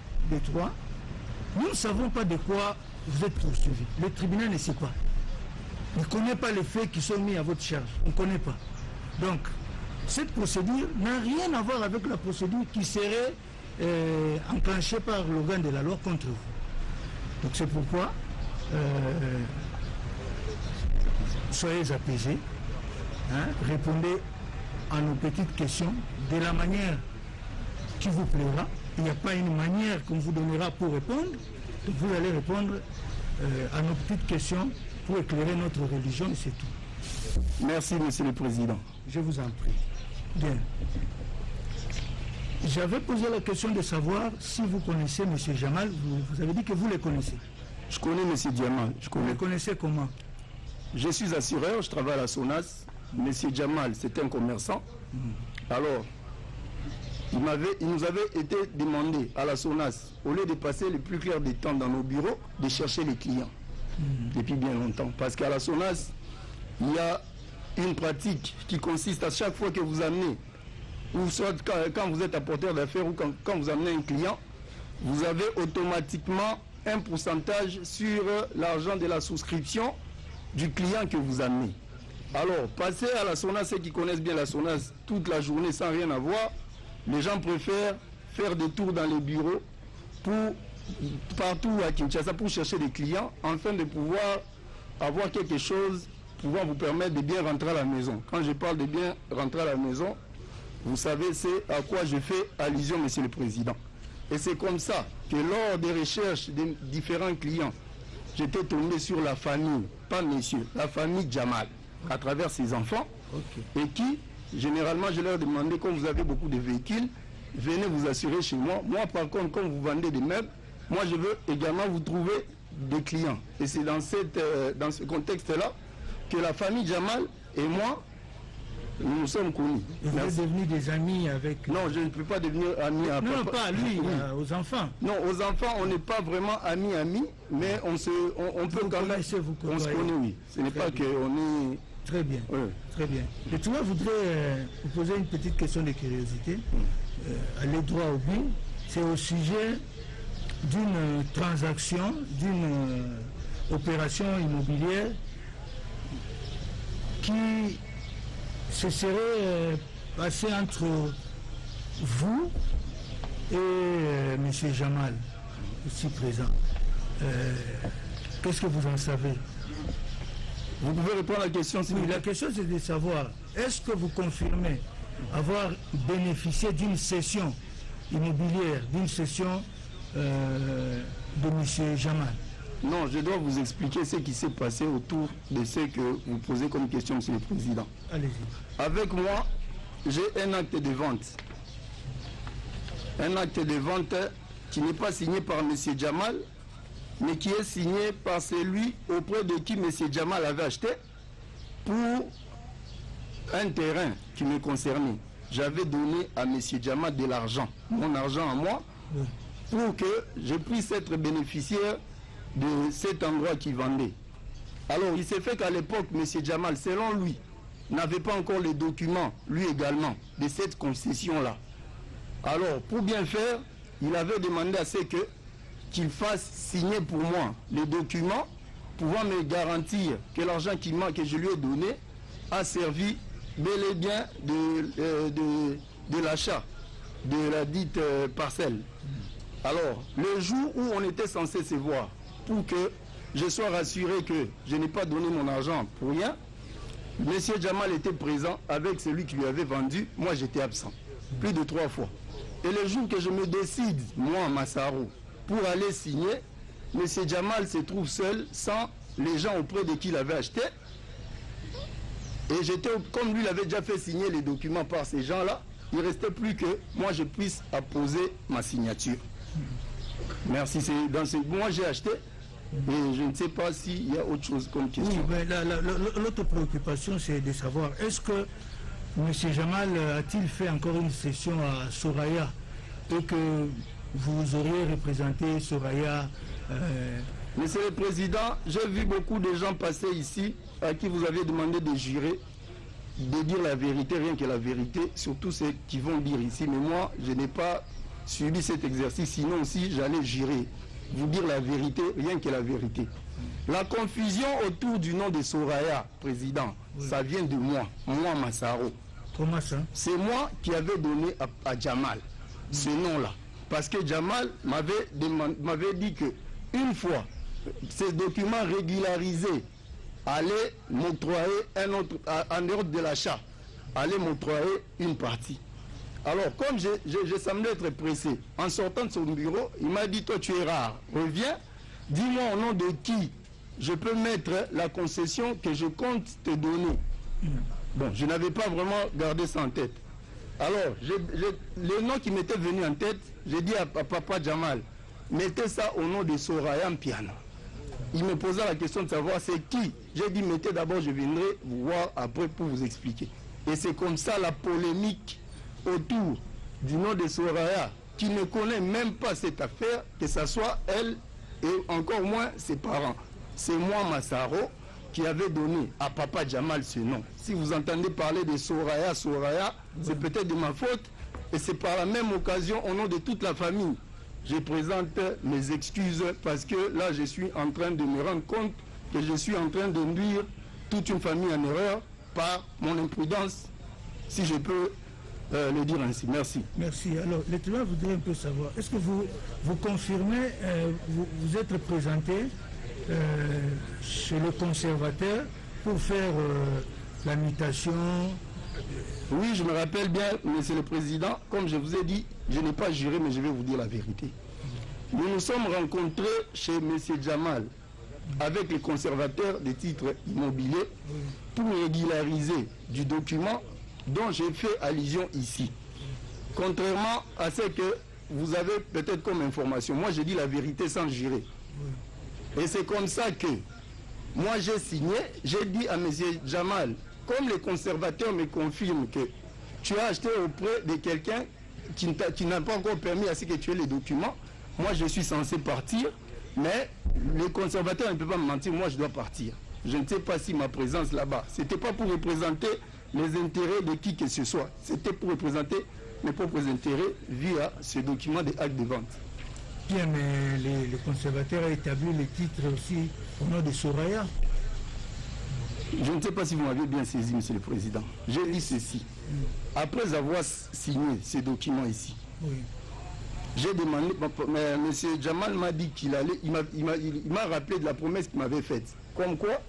nous ne savons pas de quoi vous êtes poursuivi. Le tribunal ne sait pas. Il ne connaît pas les faits qui sont mis à votre charge. On ne connaît pas. Donc, cette procédure n'a rien à voir avec la procédure qui serait enclenchée par l'organe de la loi contre vous. Donc c'est pourquoi soyez apaisés, répondez à nos petites questions de la manière qui vous plaira. Il n'y a pas une manière qu'on vous donnera pour répondre. Donc vous allez répondre à nos petites questions pour éclairer notre religion et c'est tout. Merci, Monsieur le Président. Je vous en prie. Bien. J'avais posé la question de savoir si vous connaissez M. Jamal. Vous avez dit que vous le connaissez. Je connais M. Jamal. Vous le connaissez comment? Je suis assureur, je travaille à la SONAS. M. Jamal, c'est un commerçant. Alors, il nous avait été demandé à la SONAS, au lieu de passer le plus clair des temps dans nos bureaux, de chercher les clients. Depuis bien longtemps. Parce qu'à la SONAS, il y a une pratique qui consiste à chaque fois que vous amenez, ou soit quand vous êtes apporteur d'affaires ou quand vous amenez un client, vous avez automatiquement un pourcentage sur l'argent de la souscription du client que vous amenez. Alors, passer à la SONAS, ceux qui connaissent bien la SONAS, toute la journée sans rien avoir, les gens préfèrent faire des tours dans les bureaux partout à Kinshasa pour chercher des clients, afin de pouvoir avoir quelque chose, pouvoir vous permettre de bien rentrer à la maison. Quand je parle de bien rentrer à la maison, vous savez, c'est à quoi je fais allusion, Monsieur le Président. Et c'est comme ça que lors des recherches des différents clients, j'étais tombé sur la famille, pas monsieur, la famille Jamal, à travers ses enfants, et qui, généralement, je leur demandais, comme vous avez beaucoup de véhicules, venez vous assurer chez moi. Moi, par contre, quand vous vendez des meubles, moi, je veux également vous trouver des clients. Et c'est dans ce contexte-là que la famille Jamal et moi, nous sommes connus. Vous êtes devenus des amis avec... Non, je ne peux pas devenir ami à Non, papa. pas à lui, aux enfants. Non, aux enfants, on n'est pas vraiment amis, mais on peut quand même... On se connaît, oui. Ce n'est pas qu'on est... Très bien, très bien. Et tu vois, je voudrais vous poser une petite question de curiosité. Aller droit au but, c'est au sujet d'une transaction, d'une opération immobilière qui se serait passée entre vous et M. Jamal, ici présent. Qu'est-ce que vous en savez? Vous pouvez répondre à la question. Oui, la question c'est de savoir, est-ce que vous confirmez avoir bénéficié d'une cession immobilière, d'une cession de M. Jamal? Non, je dois vous expliquer ce qui s'est passé autour de ce que vous posez comme question, Monsieur le Président. Allez-y. Avec moi, j'ai un acte de vente. Un acte de vente qui n'est pas signé par M. Jamal, mais qui est signé par celui auprès de qui M. Jamal avait acheté pour un terrain qui me concernait. J'avais donné à M. Jamal de l'argent, mon argent à moi, pour que je puisse être bénéficiaire de cet endroit qui vendait. Alors, il s'est fait qu'à l'époque, M. Jamal, selon lui, n'avait pas encore les documents, lui également, de cette concession-là. Alors, pour bien faire, il avait demandé à ce qu'il fasse signer pour moi les documents pouvant me garantir que l'argent que je lui ai donné a servi bel et bien de l'achat de la dite parcelle. Alors, le jour où on était censé se voir, pour que je sois rassuré que je n'ai pas donné mon argent pour rien, M. Jamal était présent avec celui qui lui avait vendu, moi j'étais absent, plus de 3 fois. Et le jour que je me décide, moi, Massaro, pour aller signer, M. Jamal se trouve seul, sans les gens auprès de qui il avait acheté. Et j'étais, comme lui, il avait déjà fait signer les documents par ces gens-là, il ne restait plus que moi je puisse apposer ma signature. Merci. Moi j'ai acheté et je ne sais pas s'il y a autre chose comme question. Oui, mais l'autre préoccupation c'est de savoir, est-ce que M. Jamal a-t-il fait encore une session à Soraya et que vous auriez représenté Soraya Monsieur le Président, j'ai vu beaucoup de gens passer ici à qui vous avez demandé de jurer, de dire la vérité, rien que la vérité, surtout ceux qui vont dire ici. Mais moi, je n'ai pas subi cet exercice, sinon aussi j'allais jurer, vous dire la vérité, rien que la vérité. La confusion autour du nom de Soraya, Président, ça vient de moi Massaro. Comment ça? C'est moi qui avais donné à Jamal ce nom-là. Parce que Jamal m'avait dit que une fois ces documents régularisés allaient m'octroyer un autre, en dehors de l'achat, allaient m'octroyer une partie. Alors, comme je semblais être pressé, en sortant de son bureau, il m'a dit, toi tu es rare, reviens, dis-moi au nom de qui je peux mettre la concession que je compte te donner. Bon, je n'avais pas vraiment gardé ça en tête. Alors, le nom qui m'était venu en tête, j'ai dit à Papa Jamal, mettez ça au nom de Soraya Mpiana. Il me posa la question de savoir c'est qui. J'ai dit, mettez d'abord, je viendrai vous voir après pour vous expliquer. Et c'est comme ça la polémique autour du nom de Soraya, qui ne connaît même pas cette affaire, que ce soit elle et encore moins ses parents. C'est moi, Massaro, qui avait donné à Papa Jamal ce nom. Si vous entendez parler de Soraya, c'est peut-être de ma faute, et c'est par la même occasion, au nom de toute la famille, je présente mes excuses parce que là, je suis en train de me rendre compte que je suis en train d'induire toute une famille en erreur par mon imprudence, si je peux le dire ainsi. Merci. Merci. Alors, le tribunal voudrait un peu savoir, est-ce que vous confirmez, vous êtes présenté chez le conservateur pour faire la mutation? Oui, je me rappelle bien, Monsieur le Président, comme je vous ai dit, je n'ai pas juré, mais je vais vous dire la vérité. Nous nous sommes rencontrés chez M. Jamal avec les conservateurs des titres immobiliers pour régulariser du document dont j'ai fait allusion ici. Contrairement à ce que vous avez peut-être comme information, moi j'ai dit la vérité sans jurer. Et c'est comme ça que moi j'ai signé, j'ai dit à M. Jamal, comme les conservateurs me confirment que tu as acheté auprès de quelqu'un qui n'a pas encore permis à ce que tu aies les documents, moi je suis censé partir, mais les conservateurs ne peuvent pas me mentir, moi je dois partir. Je ne sais pas si ma présence là-bas, c'était pas pour représenter les intérêts de qui que ce soit, c'était pour représenter mes propres intérêts via ce document des actes de vente. Bien, mais les conservateurs ont établi les titres aussi au nom de Soraya. Je ne sais pas si vous m'avez bien saisi, Monsieur le Président. J'ai dit ceci. Après avoir signé ces documents ici, j'ai demandé, M. Jamal m'a dit qu'il allait, il m'a rappelé de la promesse qu'il m'avait faite. Comme quoi,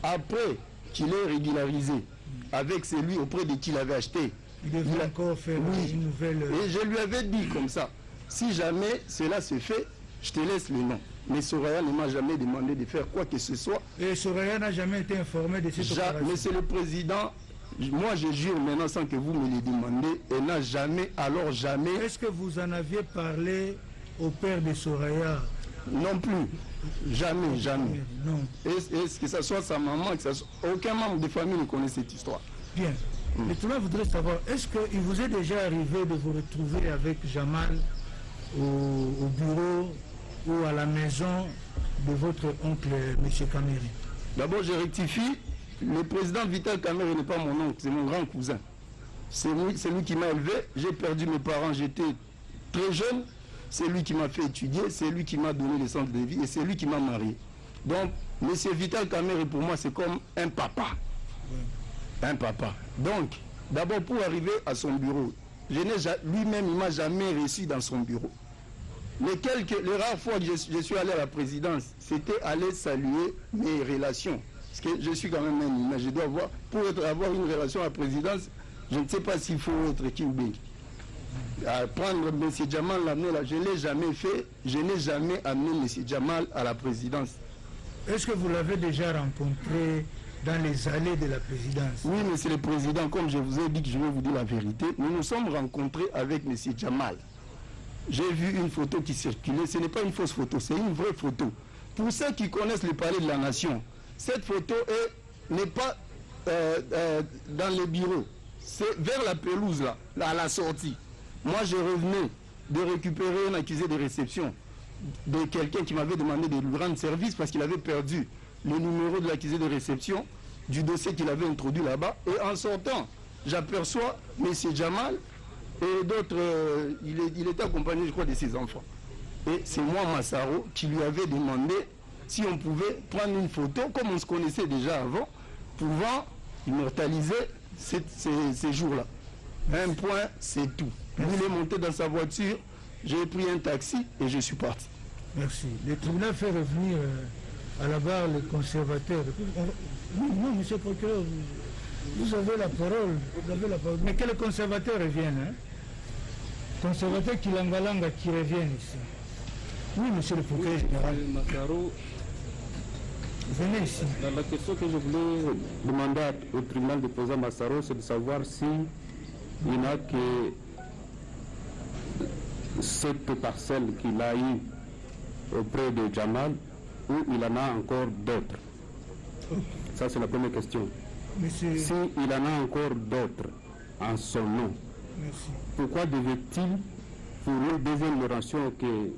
après qu'il ait régularisé avec celui auprès de qui il avait acheté, il devait encore faire une nouvelle... Et je lui avais dit comme ça, si jamais cela se fait, je te laisse le nom. mais Soraya ne m'a jamais demandé de faire quoi que ce soit. Et Soraya n'a jamais été informé de cette opération. Monsieur le Président, moi je jure maintenant sans que vous me le demandez, elle n'a jamais, alors jamais... Est-ce que vous en aviez parlé au père de Soraya? Non plus. Jamais, jamais. Non. Est-ce que ce soit sa maman, que ça soit... aucun membre de famille ne connaît cette histoire. Bien. Mais tout le monde voudrait savoir, est-ce qu'il vous est déjà arrivé de vous retrouver avec Jamal au bureau ou à la maison de votre oncle, M. Kamere? D'abord, je rectifie, le président Vital Kamere n'est pas mon oncle, c'est mon grand cousin. C'est lui qui m'a élevé, j'ai perdu mes parents, j'étais très jeune, c'est lui qui m'a fait étudier, c'est lui qui m'a donné le centre de vie et c'est lui qui m'a marié. Donc, M. Vital Kamere pour moi c'est comme un papa. Un papa. Donc, d'abord pour arriver à son bureau, lui-même il ne m'a jamais reçu dans son bureau. Les rares fois que je suis allé à la présidence, c'était aller saluer mes relations. Parce que je suis quand même un humain, je dois avoir, pour avoir une relation à la présidence, je ne sais pas s'il faut être Kimbing. Prendre M. Jamal, l'amener là, je ne l'ai jamais fait, je n'ai jamais amené M. Jamal à la présidence. Est-ce que vous l'avez déjà rencontré dans les allées de la présidence? Oui, monsieur le président, comme je vous ai dit que je vais vous dire la vérité, nous nous sommes rencontrés avec M. Jamal. J'ai vu une photo qui circulait, ce n'est pas une fausse photo, c'est une vraie photo. Pour ceux qui connaissent le palais de la nation, cette photo n'est pas dans le bureau, c'est vers la pelouse là, à la sortie. Moi je revenais de récupérer un accusé de réception de quelqu'un qui m'avait demandé de lui rendre service parce qu'il avait perdu le numéro de l'accusé de réception du dossier qu'il avait introduit là-bas. Et en sortant, j'aperçois M. Jamal et d'autres, il était accompagné, je crois, de ses enfants. Et c'est moi, Massaro, qui lui avait demandé si on pouvait prendre une photo, comme on se connaissait déjà avant, pouvant immortaliser ces jours-là. Un point, c'est tout. Lui, il est monté dans sa voiture, j'ai pris un taxi et je suis parti. Merci. Le tribunal fait revenir à la barre les conservateurs. Non, monsieur le procureur, vous avez la parole. Mais que les conservateurs reviennent. Hein? Conservateurs qui langalanga qui reviennent ici. Oui, monsieur le procureur général. Venez ici. La question que je voulais demander au tribunal de président Massaro, c'est de savoir si il n'y a que cette parcelle qu'il a eue auprès de Jamal ou il en a encore d'autres. Ça, c'est la première question. Monsieur... Si il en a encore d'autres en son nom, merci. Pourquoi devait-il, pour une deuxième narration que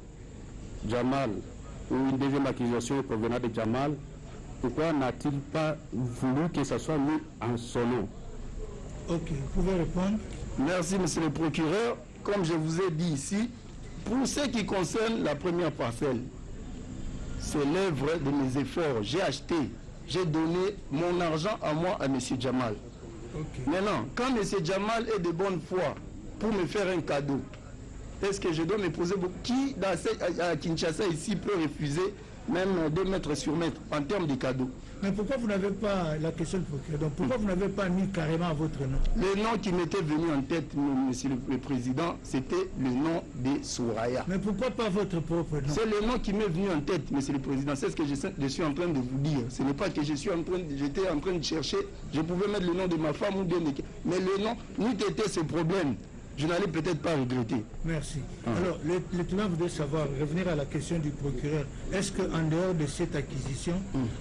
Jamal, ou une deuxième accusation provenant de Jamal, pourquoi n'a-t-il pas voulu que ça soit mis en son nom? Ok, vous pouvez répondre. Merci, monsieur le procureur. Comme je vous ai dit ici, pour ce qui concerne la première parcelle, c'est l'œuvre de mes efforts. J'ai acheté, j'ai donné mon argent à moi, à M. Jamal. Okay. Maintenant, quand M. Jamal est de bonne foi pour me faire un cadeau, est-ce que je dois me poser beaucoup? Qui à Kinshasa ici peut refuser même 2 mètres sur mètre en termes de cadeaux? Mais pourquoi vous n'avez pas, la question du procureur, donc pourquoi vous n'avez pas mis carrément votre nom? Le nom qui m'était venu en tête, monsieur le président, c'était le nom de Soraya. Mais pourquoi pas votre propre nom? C'est le nom qui m'est venu en tête, monsieur le président. C'est ce que je suis en train de vous dire. Ce n'est pas que j'étais en train de chercher, je pouvais mettre le nom de ma femme ou bien de... Mais le nom, n'eût été ce problème, je n'allais peut-être pas regretter. Merci. Alors, le tribunal voudrait savoir, revenir à la question du procureur. Est-ce qu'en dehors de cette acquisition,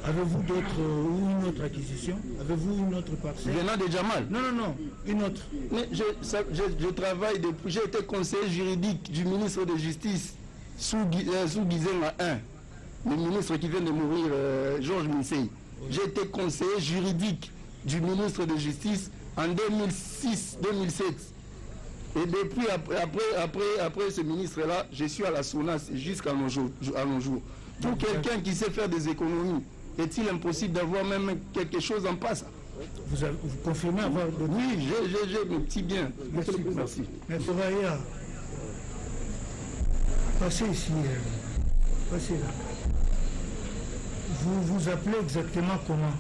avez-vous d'autres ou une autre acquisition? Avez-vous une autre parcelle? Venant de Jamal? Non, une autre. Mais je travaille depuis... J'ai été conseiller juridique du ministre de Justice sous Guizema 1. Le ministre qui vient de mourir, Georges Minsei. Oui. J'ai été conseiller juridique du ministre de Justice en 2006-2007. Et depuis, après ce ministre-là, je suis à la SONAS jusqu'à nos jours. Pour quelqu'un qui sait faire des économies, est-il impossible d'avoir même quelque chose en passe? Vous confirmez avoir d'autres? Oui, j'ai mes petits biens. Merci. Mais Soraya, passez ici. Passez là. Vous vous appelez exactement comment?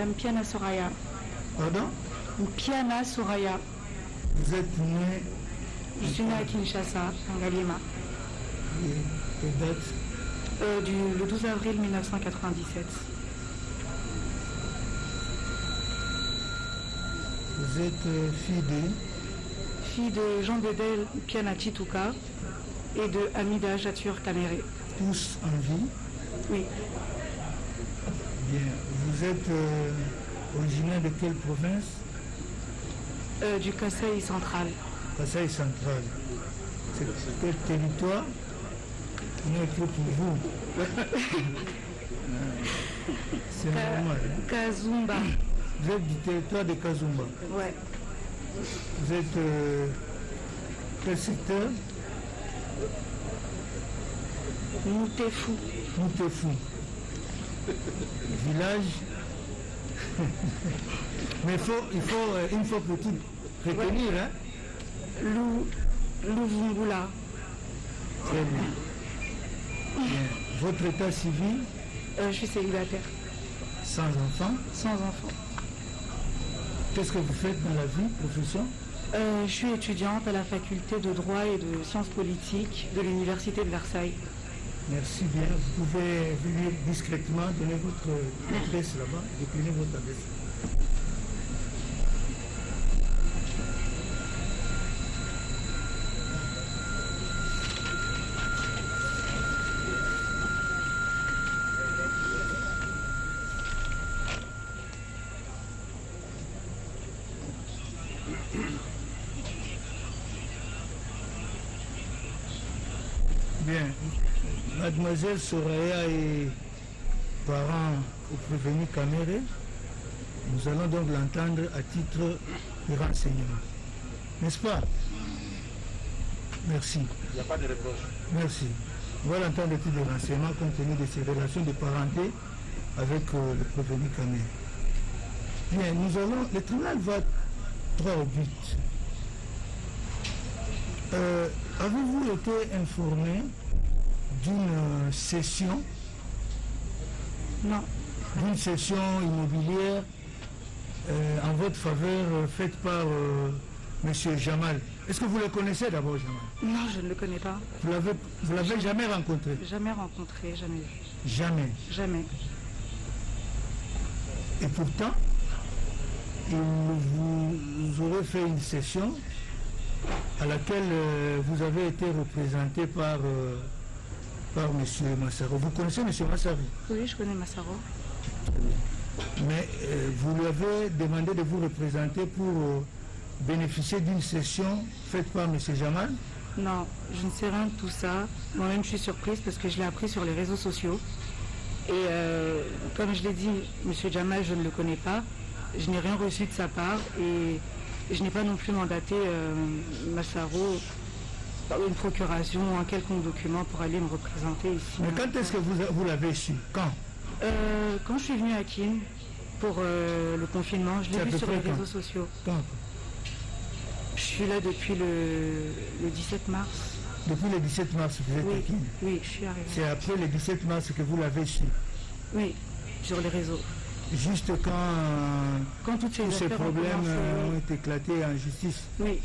Mpiana Soraya. Pardon? Mpiana Soraya. Vous êtes né? Je suis né à Kinshasa, en Galima. Et date? Le 12 avril 1997. Vous êtes fille de Jean Bedel Pianati Touka et de Amida Jatur Kamere. Tous en vie? Oui. Bien. Vous êtes originaire de quelle province? Du Kasaï central. Kasaï central. C'est quel territoire? Non, que pour vous. C'est normal. Kazumba. Vous êtes du territoire de Kazumba? Ouais. Vous êtes quel secteur? Moutefou. Moutefou. Village. Mais il faut une fois pour toutes retenir, hein? Louvungula. Très bien. Bien. Votre état civil? Je suis célibataire. Sans enfant? Sans enfant. Qu'est-ce que vous faites dans la vie, profession? Je suis étudiante à la faculté de droit et de sciences politiques de l'université de Versailles. Merci bien. Vous pouvez venir discrètement donner votre adresse là-bas, décliner votre adresse. Bien. Mademoiselle Soraya est parent au prévenu Kamere. Nous allons donc l'entendre à titre de renseignement. N'est-ce pas? Merci. Il n'y a pas de reproche. Merci. On va l'entendre à titre de renseignement compte tenu de ses relations de parenté avec le prévenu Kamere. Bien, nous allons... Le tribunal va droit au but. Avez-vous été informé d'une cession? Non. D'une cession immobilière en votre faveur faite par M. Jamal. Est-ce que vous le connaissez d'abord, Jamal? Non, je ne le connais pas. Vous l'avez jamais rencontré? Jamais rencontré, jamais vu. Jamais? Jamais. Et pourtant, vous aurez fait une session à laquelle vous avez été représenté par M. Massaro. Vous connaissez M. Massaro? Oui, je connais Massaro. Mais vous lui avez demandé de vous représenter pour bénéficier d'une session faite par M. Jamal? Non, je ne sais rien de tout ça. Moi-même, je suis surprise parce que je l'ai appris sur les réseaux sociaux. Et comme je l'ai dit, M. Jamal, je ne le connais pas. Je n'ai rien reçu de sa part et je n'ai pas non plus mandaté Massaro par une procuration ou un quelconque document pour aller me représenter ici. Mais quand est-ce que vous l'avez su? Quand? Quand je suis venue à Kin pour le confinement, je l'ai vu sur les réseaux sociaux. Quand? Je suis là depuis le 17 mars. Depuis le 17 mars, vous êtes à Kin? Oui, je suis arrivée. C'est après le 17 mars que vous l'avez su? Oui, sur les réseaux. Juste quand tous ces problèmes ont éclaté en justice? Oui.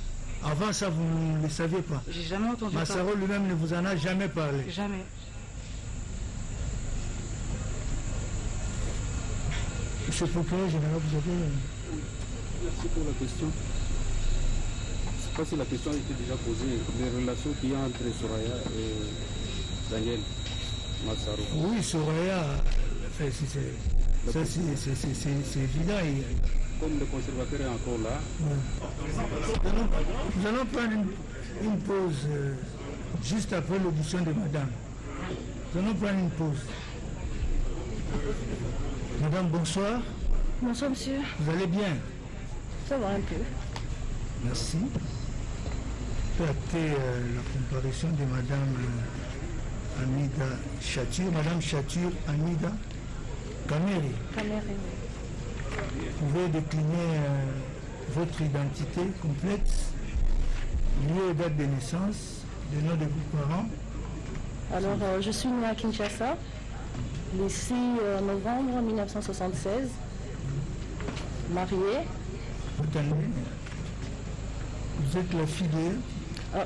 Avant ça, vous ne le saviez pas? J'ai jamais entendu parler. Massaro lui-même ne vous en a jamais parlé? Jamais. Monsieur le procureur général, vous avez... Merci pour la question. Je ne sais pas si la question a été déjà posée. Les relations qu'il y a entre Soraya et Daniel Massaro. Oui, Soraya, enfin, ça c'est évident. Comme le conservateur est encore là. Ouais. Nous allons prendre une pause juste après l'audition de madame. Nous allons prendre une pause. Madame, bonsoir. Bonsoir, monsieur. Vous allez bien? Ça va un peu. Merci. Je peux acter la comparution de madame Amida Chatur. Madame Chatur Amida Kamere. Kamere. Vous pouvez décliner votre identité complète, lieu et date de naissance, le nom de vos parents. Alors, je suis née à Kinshasa, le 6 novembre 1976, mariée. Vous êtes la fille de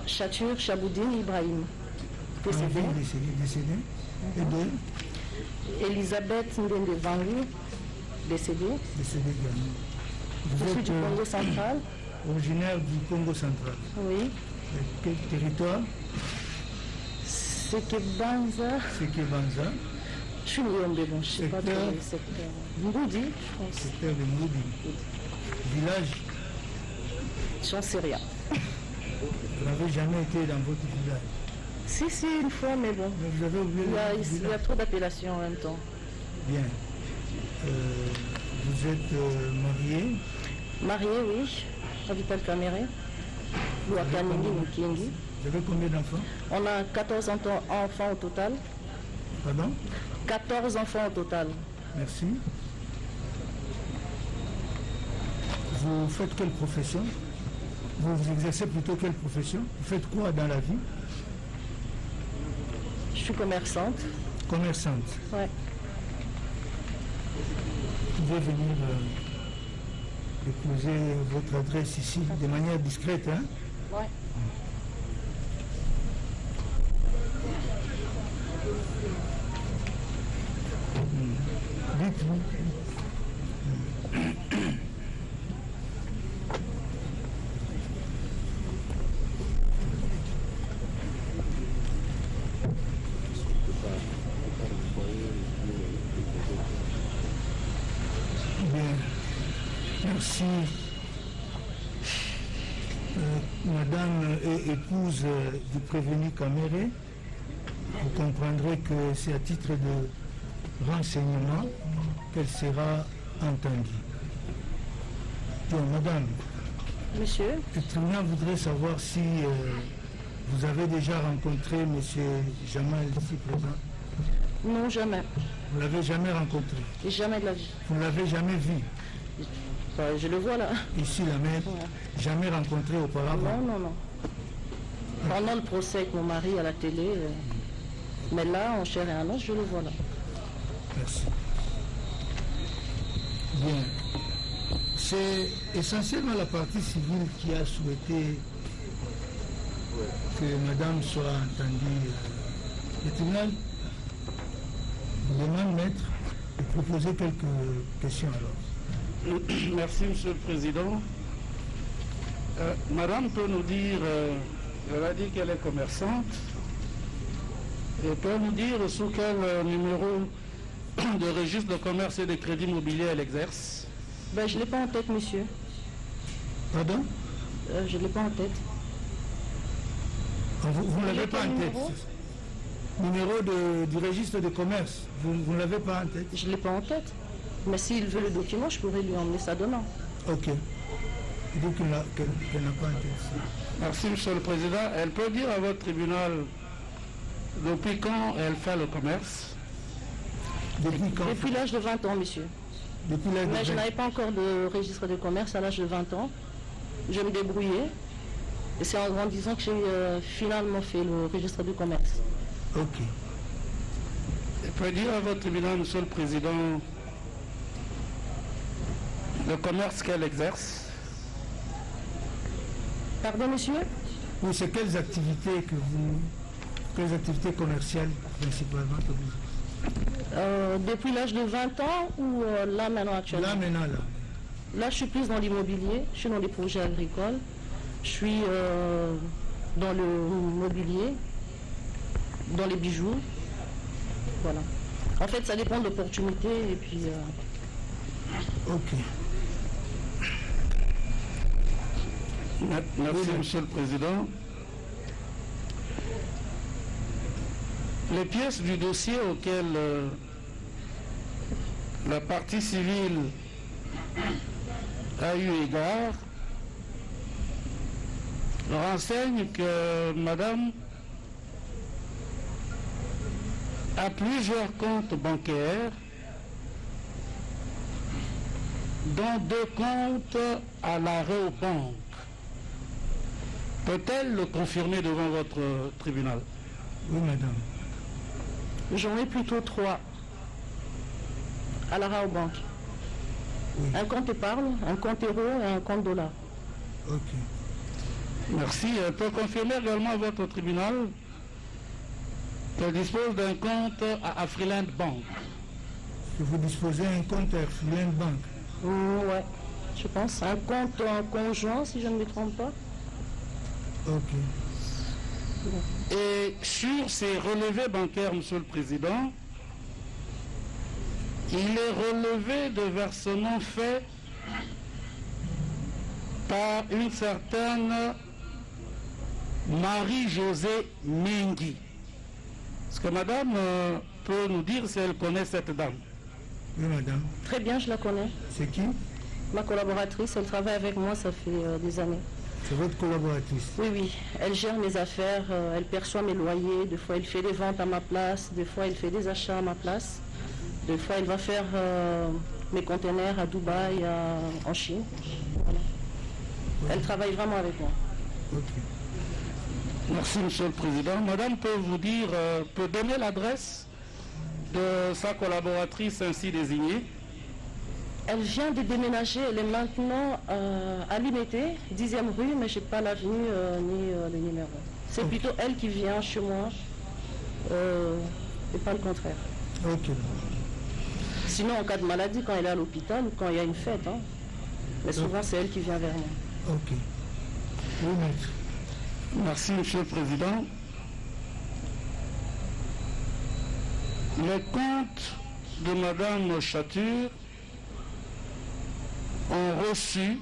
Chatur Chaboudine Ibrahim, décédé. Décédé. Et de Elisabeth Ndende Vangu, décédée. Décédée également. Je suis du Congo central. Originaire du Congo central. Oui. De quel territoire? Sekebanza. Sekebanza. Je suis Nyombe, bon, je ne sais pas trop le secteur. Mboudi, je pense. Secteur de Mboudi. Village? J'en sais rien. Vous n'avez jamais été dans votre village? Si, une fois, mais bon. Mais vous avez oublié il y a trop d'appellations en même temps. Bien. Vous êtes marié? Marié, oui. Ravital Kamere. Louakanini Mukingi. Vous avez combien d'enfants? On a 14 enfants au total. Pardon? 14 enfants au total. Merci. Vous faites quelle profession? Vous exercez plutôt quelle profession? Vous faites quoi dans la vie? Je suis commerçante. Commerçante? Ouais. Vous pouvez venir déposer votre adresse ici de manière discrète, hein? Ouais. Dites-vous. Bien. Merci. Madame est épouse du prévenu Kamere. Vous comprendrez que c'est à titre de renseignement qu'elle sera entendue. Bien, madame. Monsieur. Le tribunal voudrait savoir si vous avez déjà rencontré M. Jamal ici présent. Non, jamais. Vous ne l'avez jamais rencontré? Jamais de la vie. Vous ne l'avez jamais vu? Je le vois là. Ici, la mère, jamais rencontré auparavant? Non. Pendant le procès avec mon mari à la télé, mais là, en chair et en os, je le vois là. Merci. Bien. C'est essentiellement la partie civile qui a souhaité que madame soit entendue. Le tribunal demande, maître, de proposer quelques questions alors. Merci, Monsieur le Président. Madame peut nous dire, elle a dit qu'elle est commerçante, et peut nous dire sous quel numéro de registre de commerce et de crédit immobilier elle exerce? Ben, je ne l'ai pas en tête, monsieur. Pardon? Je ne l'ai pas en tête. Vous ne l'avez pas en tête? Numéro du registre de commerce, vous ne l'avez pas en tête? Je ne l'ai pas en tête. Mais s'il veut le document, je pourrais lui emmener ça demain. Ok. Il dit qu'elle n'a pas en tête. Merci, Monsieur le Président. Elle peut dire à votre tribunal depuis quand elle fait le commerce? Depuis quand? Depuis l'âge de 20 ans, monsieur. Depuis l'âge de 20 ans. Mais je n'avais pas encore de registre de commerce à l'âge de 20 ans. Je me débrouillais. Et c'est en grandissant que j'ai finalement fait le registre du commerce. Ok. Elle peut dire à votre tribunal, Monsieur le Président, le commerce qu'elle exerce? Pardon, monsieur? Oui, c'est quelles activités commerciales principalement que vous... Depuis l'âge de 20 ans ou là maintenant actuellement? Là maintenant, là. Là, je suis plus dans l'immobilier, je suis dans les projets agricoles, je suis dans le mobilier, dans les bijoux. Voilà. En fait, ça dépend de l'opportunité et puis... Ok. Merci, Monsieur le Président. Les pièces du dossier auxquelles la partie civile a eu égard renseignent que Madame a plusieurs comptes bancaires, dont 2 comptes à la Rabobank. Peut-elle le confirmer devant votre tribunal? Oui, madame. J'en ai plutôt 3 à la Rabobank. Oui. Un compte épargne, un compte euro et un compte dollar. Ok. Merci. Elle peut confirmer également à votre tribunal Elle dispose d'un compte à Afriland Bank. Que vous disposez d'un compte à Afriland Bank? Ouais, je pense. Un compte en conjoint, si je ne me trompe pas. Ok. Et sur ces relevés bancaires, Monsieur le Président, il est relevé de versements faits par une certaine Marie-Josée Mengi. Est-ce que madame peut nous dire si elle connaît cette dame? Oui, madame. Très bien, je la connais. C'est qui? Ma collaboratrice, elle travaille avec moi, ça fait des années. C'est votre collaboratrice? Oui, oui. Elle gère mes affaires, elle perçoit mes loyers, des fois elle fait des ventes à ma place, des fois elle fait des achats à ma place, des fois elle va faire mes conteneurs à Dubaï, en Chine. Voilà. Elle travaille vraiment avec moi. Ok. Merci, Monsieur le Président. Madame peut vous dire, peut donner l'adresse de sa collaboratrice ainsi désignée? Elle vient de déménager, elle est maintenant à Limété, 10e rue, mais je n'ai pas l'avenue ni le numéro. C'est plutôt elle qui vient chez moi, et pas le contraire. Ok. Sinon, en cas de maladie, quand elle est à l'hôpital ou quand il y a une fête, hein. Mais souvent c'est elle qui vient vers moi. Ok. Oui, maître. Merci, Monsieur le Président. Les comptes de Madame Chature ont reçu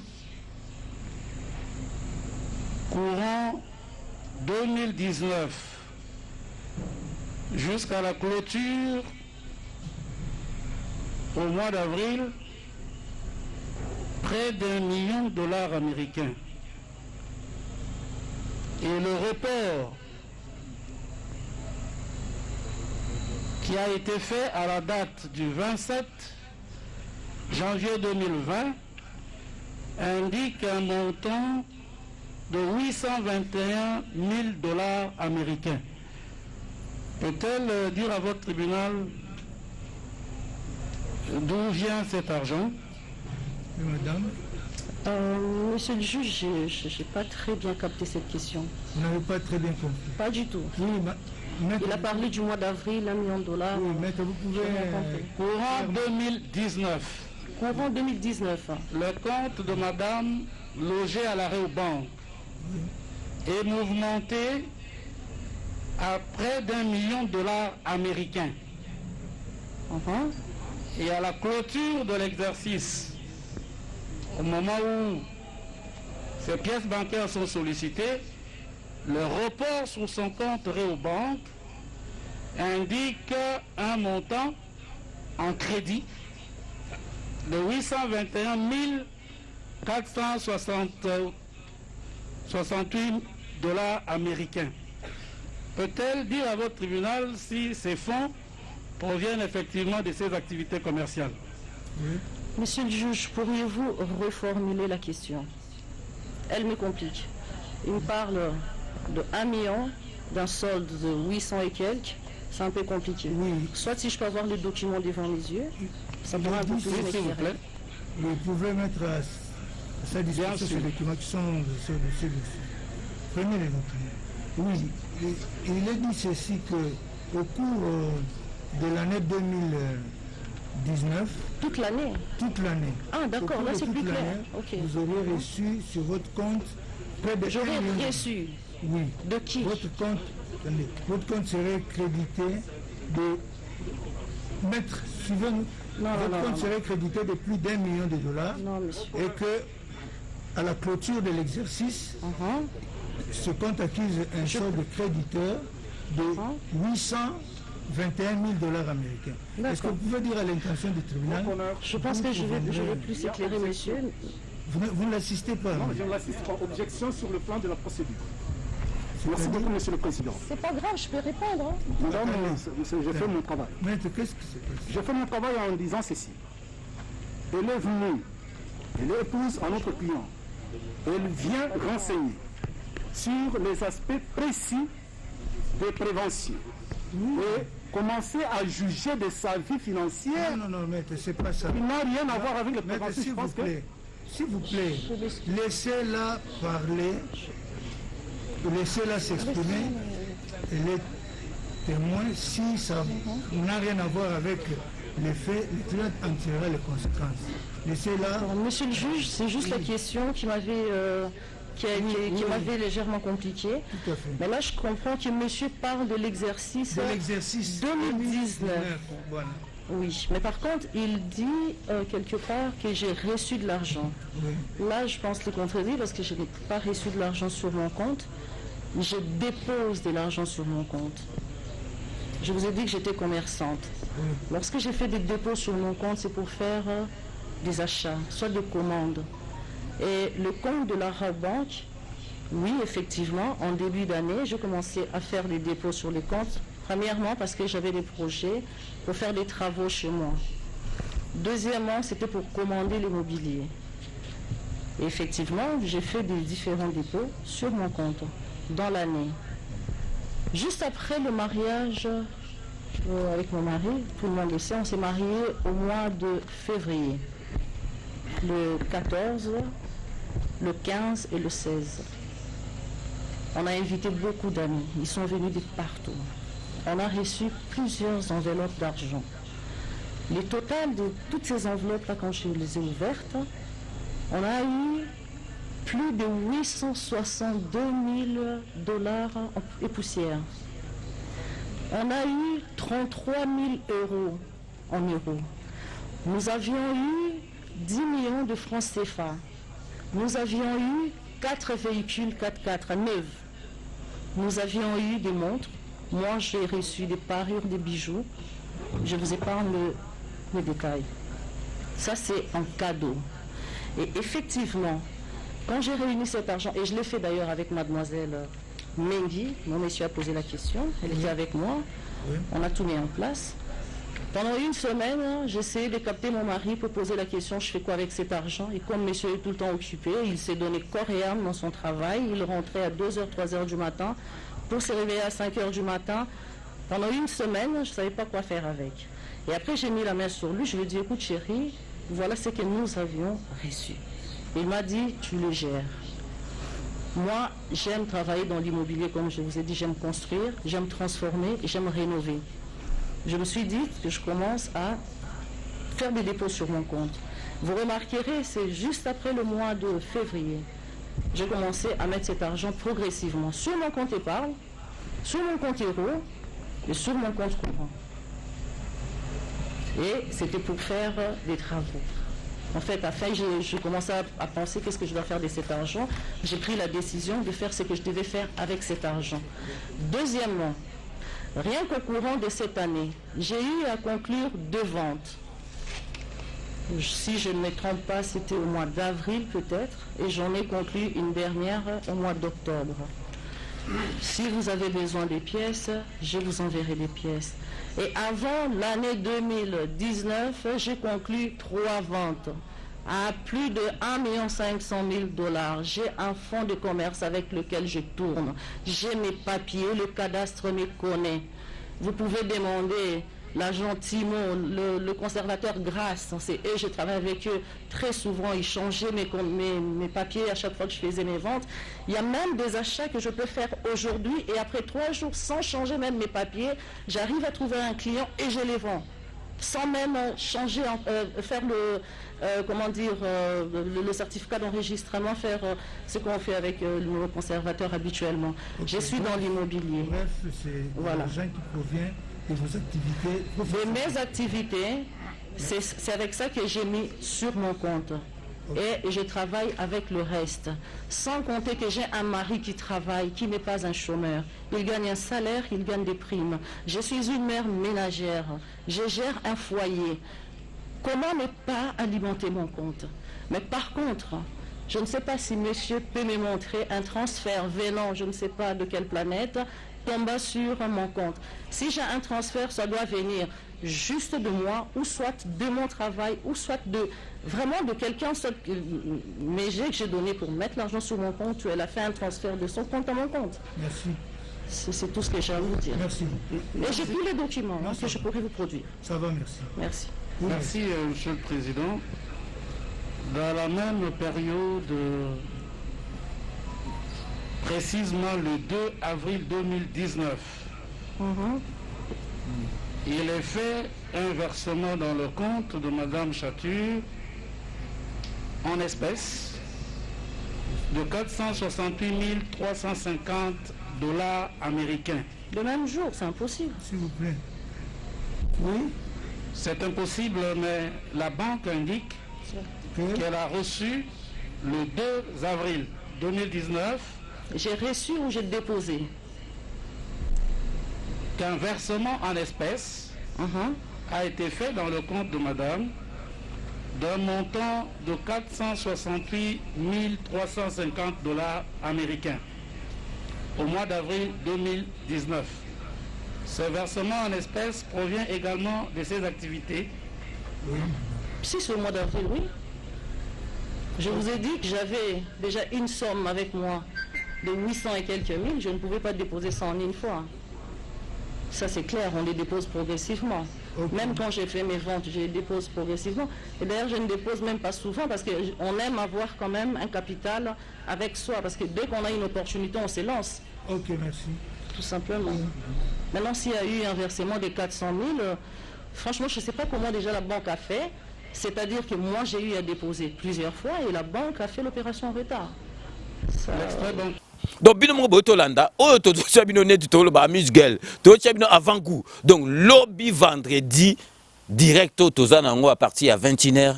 courant 2019 jusqu'à la clôture au mois d'avril près d'1 million de dollars américains. Et le report qui a été fait à la date du 27 janvier 2020 indique un montant de 821 000 dollars américains. Peut-elle dire à votre tribunal d'où vient cet argent? Madame? Monsieur le juge, je n'ai pas très bien capté cette question. Vous n'avez pas très bien compris? Pas du tout. Oui, maître, il a parlé du mois d'avril, 1 million de dollars. Oui, maître, vous pouvez... Courant 2019. Courant 2019. Le compte de madame logée à l'arrêt aux banques est mouvementé à près d'1 million de dollars américains. Et à la clôture de l'exercice, au moment où ces pièces bancaires sont sollicitées, le report sur son compte Réobank indique un montant en crédit de 821 468 dollars américains. Peut-elle dire à votre tribunal si ces fonds proviennent effectivement de ces activités commerciales? Oui. Monsieur le juge, pourriez-vous reformuler la question? Elle me complique. Il me parle de 1 million, d'un solde de 800 et quelques. C'est un peu compliqué. Oui. Soit si je peux avoir le document devant mes yeux, ça pourra un peu plus m'éclairer. Vous pouvez mettre à sa disposition ces documents qui sont sur le dessus. Prenez les documents. Oui, il est dit ceci que au cours de l'année 2019... Toute l'année? Toute l'année. Ah d'accord, là c'est plus clair. Okay. Vous aurez reçu sur votre compte près de... J'aurais reçu? Oui. De qui? Votre compte serait crédité de... Maître, suivez-nous. Votre compte serait crédité de plus d'1 million de dollars. Non, monsieur. Et que, à la clôture de l'exercice, ce compte accuse un solde de créditeur de 821 000 dollars américains. Est-ce que vous pouvez dire à l'intention du tribunal? Je pense que je vais plus éclairer, monsieur. Vous ne l'assistez pas? Non, je ne l'assiste pas. Objection sur le plan de la procédure. Merci beaucoup, Monsieur le Président. C'est pas grave, je peux répondre. Madame, j'ai fait mon travail. Maître, qu'est-ce qui s'est passé? J'ai fait mon travail en disant ceci. Elle est venue, elle est épouse à notre client. Elle vient renseigner sur les aspects précis de prévention. Et commencer à juger de sa vie financière. Non, non, non, maître, c'est pas ça. Il n'a rien à voir avec le maître, s'il vous plaît. S'il vous plaît, laissez-la parler. Laissez-la s'exprimer. Elle est témoin, si ça n'a rien à voir avec les faits, le tribunal en tirera les conséquences. Laissez-là. Monsieur le juge, c'est juste la question qui m'avait légèrement compliqué. Tout à fait. Mais là, je comprends que monsieur parle de l'exercice 2019. Voilà. Oui, mais par contre, il dit quelque part que j'ai reçu de l'argent. Oui. Là, je pense le contredire parce que je n'ai pas reçu de l'argent sur mon compte. Je dépose de l'argent sur mon compte. Je vous ai dit que j'étais commerçante. Oui. Lorsque j'ai fait des dépôts sur mon compte, c'est pour faire des achats, soit de commandes. Et le compte de la Rabobank, oui, effectivement, en début d'année, je commençais à faire des dépôts sur les comptes. Premièrement, parce que j'avais des projets pour faire des travaux chez moi. Deuxièmement, c'était pour commander l'immobilier. Et effectivement, j'ai fait des différents dépôts sur mon compte dans l'année. Juste après le mariage avec mon mari, tout le monde le sait, on s'est marié au mois de février. Le 14, le 15 et le 16. On a invité beaucoup d'amis. Ils sont venus de partout. On a reçu plusieurs enveloppes d'argent. Le total de toutes ces enveloppes-là, quand je les ai ouvertes, on a eu plus de 862 000 dollars et poussière. On a eu 33 000 euros en euros. Nous avions eu 10 millions de francs CFA. Nous avions eu 4 véhicules 4x4 neufs. Nous avions eu des montres. Moi, j'ai reçu des parures, des bijoux. Je vous épargne les détails. Ça, c'est un cadeau. Et effectivement, quand j'ai réuni cet argent, et je l'ai fait d'ailleurs avec mademoiselle Mendy, mon monsieur a posé la question, elle était avec moi, on a tout mis en place. Pendant une semaine, j'essayais de capter mon mari pour poser la question, je fais quoi avec cet argent? Et comme monsieur est tout le temps occupé, il s'est donné corps et âme dans son travail, il rentrait à 2h, 3h du matin, pour se réveiller à 5h du matin. Pendant une semaine, je ne savais pas quoi faire avec. Et après, j'ai mis la main sur lui, je lui ai dit, écoute chérie, voilà ce que nous avions reçu. Il m'a dit, tu le gères. Moi, j'aime travailler dans l'immobilier, comme je vous ai dit, j'aime construire, j'aime transformer, j'aime rénover. Je me suis dit que je commence à faire des dépôts sur mon compte. Vous remarquerez, c'est juste après le mois de février. J'ai commencé à mettre cet argent progressivement sur mon compte épargne, sur mon compte euro et sur mon compte courant. Et c'était pour faire des travaux. En fait, afin, je commençais à penser qu'est-ce que je dois faire de cet argent. J'ai pris la décision de faire ce que je devais faire avec cet argent. Deuxièmement, rien qu'au courant de cette année, j'ai eu à conclure 2 ventes. Si je ne me trompe pas, c'était au mois d'avril peut-être, et j'en ai conclu une dernière au mois d'octobre. Si vous avez besoin des pièces, je vous enverrai des pièces. Et avant l'année 2019, j'ai conclu 3 ventes à plus de 1 500 000 dollars. J'ai un fonds de commerce avec lequel je tourne. J'ai mes papiers, le cadastre me connaît. Vous pouvez demander l'agent Timon, le conservateur Grasse, c'est eux, je travaille avec eux très souvent, ils changeaient mes papiers à chaque fois que je faisais mes ventes. Il y a même des achats que je peux faire aujourd'hui et après 3 jours, sans changer même mes papiers, j'arrive à trouver un client et je les vends. Sans même changer, faire le certificat d'enregistrement, faire ce qu'on fait avec le conservateur habituellement. Okay. Je suis dans l'immobilier. Bref, c'est l'argent qui provient de vos activités. De mes activités, c'est avec ça que j'ai mis sur mon compte. Okay. Et je travaille avec le reste. Sans compter que j'ai un mari qui travaille, qui n'est pas un chômeur. Il gagne un salaire, il gagne des primes. Je suis une mère ménagère. Je gère un foyer. Comment ne pas alimenter mon compte? Mais par contre, je ne sais pas si monsieur peut me montrer un transfert venant, je ne sais pas de quelle planète, tombe sur mon compte. Si j'ai un transfert, ça doit venir juste de moi, ou soit de mon travail, ou soit vraiment de quelqu'un, mais que j'ai donné pour mettre l'argent sur mon compte, elle a fait un transfert de son compte à mon compte. Merci. C'est tout ce que j'ai à vous dire. Merci. Et j'ai tous les documents que je pourrais vous produire. Ça va, merci. Merci. Merci, Monsieur le Président. Dans la même période, précisément le 2 avril 2019, il est fait un versement dans le compte de Madame Chatur en espèces de 468 350 $ américains. Le même jour, c'est impossible. S'il vous plaît. Oui, c'est impossible, mais la banque indique qu'elle a reçu le 2 avril 2019. J'ai reçu ou j'ai déposé? Qu'un versement en espèces a été fait dans le compte de madame d'un montant de 468 350 $ américains au mois d'avril 2019. Ce versement en espèces provient également de ses activités. Oui. Si c'est au mois d'avril, oui. Je vous ai dit que j'avais déjà une somme avec moi de 800 et quelques mille. Je ne pouvais pas déposer ça en une fois. Ça c'est clair, on les dépose progressivement. Okay. Même quand j'ai fait mes ventes, je les dépose progressivement. Et d'ailleurs, je ne dépose même pas souvent parce qu'on aime avoir quand même un capital avec soi. Parce que dès qu'on a une opportunité, on se lance. Ok, merci. Tout simplement. Maintenant, s'il y a eu un versement de 400 000, franchement, je ne sais pas comment déjà la banque a fait. C'est-à-dire que moi, j'ai eu à déposer plusieurs fois et la banque a fait l'opération en retard. Ça... Donc bino mo boto landa o to bino net to lo ba Miss Girl to bino avant goût. Donc lobby vendredi direct to zanango à partir à 21h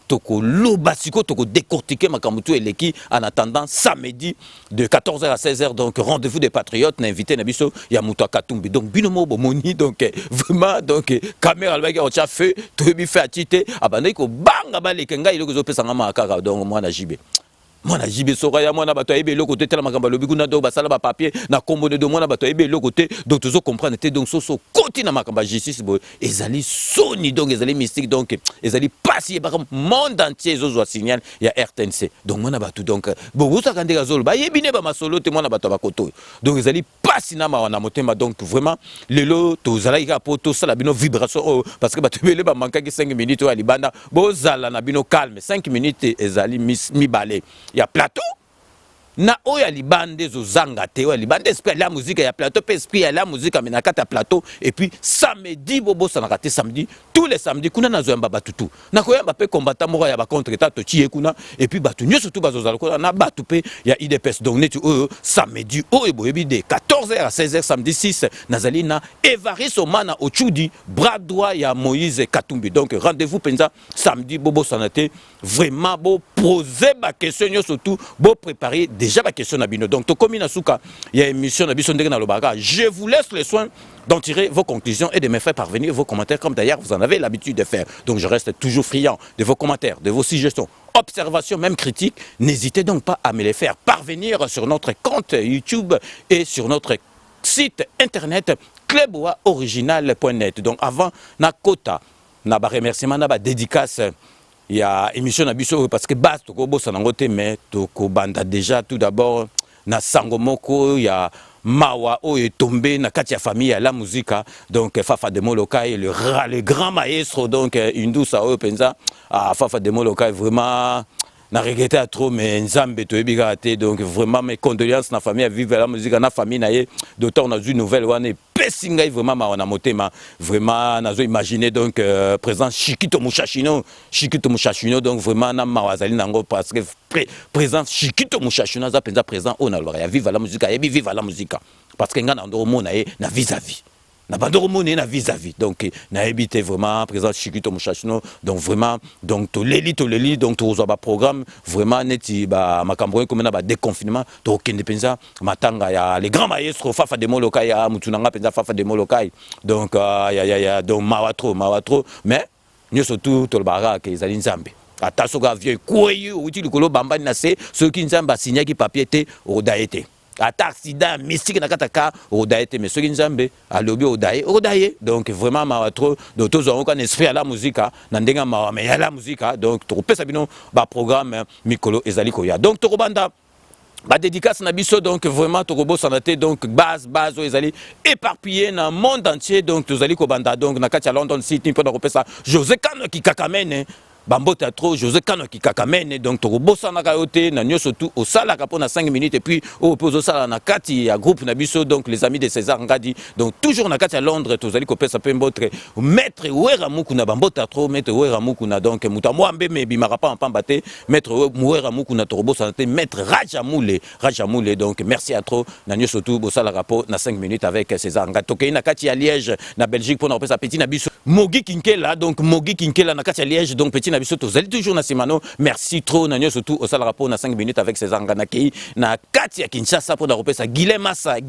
toko loba siko toko décortiquer makamutu eleki en attendant samedi de 14h à 16h. Donc rendez-vous des patriotes na invité na biso ya muto Katumbi. Donc bino mo bomoni donc vraiment donc caméra le au cha feu to bi fait atité abandai ko banga baleke ngai lo ko pesa ngama kaka donc moi na jibe. Mwana jibe soraya mwana bato ayebe lo côté tela makamba lobi kuna do basala ba papier na kombo de mwana bato ayebe lo côté donc toujours comprendre te donc soso koti na makamba justice bo ezali soni donc ezali mystique donc ezali passer ba monde entier zo zo signal ya RTNC donc mwana bato donc bo bosa kandeka zolo ba yebine ba masolo te mwana bato ba koto donc ezali passer na mawana motema donc vraiment lelo to zala ika poto sala bino vibration parce que bato bele ba manka ki 5 minutes wa libanda bo zala na bino calme 5 minutes ezali mi balé. Il y a plateau na oya libande zo zanga te oya libande esprit la musique ya plateau pe esprit ya la musique amena kata plateau et puis samedi bobo ça na raté samedi tous les samedis kuna na zo yamba batutu na koyamba pe combattant moko ya ba contre état to tie kuna et puis batu nyo surtout bazo zala ko na batu pe ya IDPS donc netu samedi boyebi de 14h à 16h samedi 6 nazali na Evaristo Mana Ochudi bras droit ya Moïse Katumbi. Donc rendez-vous penza samedi bobo sanate vraiment beau poser ba question surtout beau préparer déjà la question Nabino. Donc, il y a une émission je vous laisse le soin d'en tirer vos conclusions et de me faire parvenir vos commentaires comme d'ailleurs vous en avez l'habitude de faire. Donc, je reste toujours friand de vos commentaires, de vos suggestions, observations, même critiques. N'hésitez donc pas à me les faire parvenir sur notre compte YouTube et sur notre site internet kleboaoriginal.net. Donc, avant, na kota, na ba remerciement, na ba dédicace. Il y a émission na biso parce que base to ko bossa nangote mais to ko banda déjà tout d'abord na sangomoko il y a mawa o est tombé na katia famille ya la musique donc Fafa de Molokai le grand maestro donc Indousa o penza Fafa de Molokai vraiment na regretté à trop mais nzambe to ebika te donc vraiment mes condoléances na famille à vivre la musique na famille na ye d'autant on a une nouvelle one pesingai vraiment ma na motema vraiment nazo imaginer donc présent Chikito Mushashino donc vraiment na mawazali nango parce que présent Chikito Mushashino za penza présent on a ya vivre la musique ya vivre la musique parce que ngana ndo mona na vis-à-vis na bandoro moné na vis-à-vis donc na habité vraiment présent Chikito Mushashino donc vraiment donc to leli donc to zo ba programme vraiment neti ba makambo comme na ba déconfinement to kende penza matanga ya les grands maestros Fafa de Molokai ya mutunanga penza Fafa de Molokai donc ya donc mawatro mais nous surtout to le bara ke ezali nzambe ata soka vieux koyi uti likolo bamba na se ceux qui nzamba signé ki papier te odaete ata accident mystique na kataka odaete mais ceux qui nzambe alobi odaye donc vraiment mawatro donc tous on connaît esprit à la musique na ndenga mawa mais ya la musique donc to pesa bino ba programme mikolo ezali ko ya donc to banda ba dédicace na biso donc vraiment to robo sanate donc base ezali éparpillé dans monde entier donc to zali ko banda donc na katia London City pour na pesa José Kano ki kakamene bambota trop José Kano qui kakamene donc to bossa na kayote na nyo surtout au sala ka na 5 minutes et puis au pozo sala na kati ya groupe na biso donc les amis de César Ngadi donc toujours na kati à Londres tozali ko pesa pe mbotre maître Wera Mukuna bambota trop maître Wera Mukuna donc mutamwambe me bimara pa pambate maître Wera Mukuna to bossa na maître Rajamoule donc merci à trop na nyo surtout bossa la rapport na 5 minutes avec César Ngadi tokei na kati ya Liège na Belgique pour na pesa petit na biso Mogi Kinkela donc Mogi Kinkela na kati ya Liège donc petit na biso tozali toujours na simano merci trop na nyo surtout au sala rapport na 5 minutes avec César Ngadi na kati ya Kinshasa pour na repesa Guilhem Massa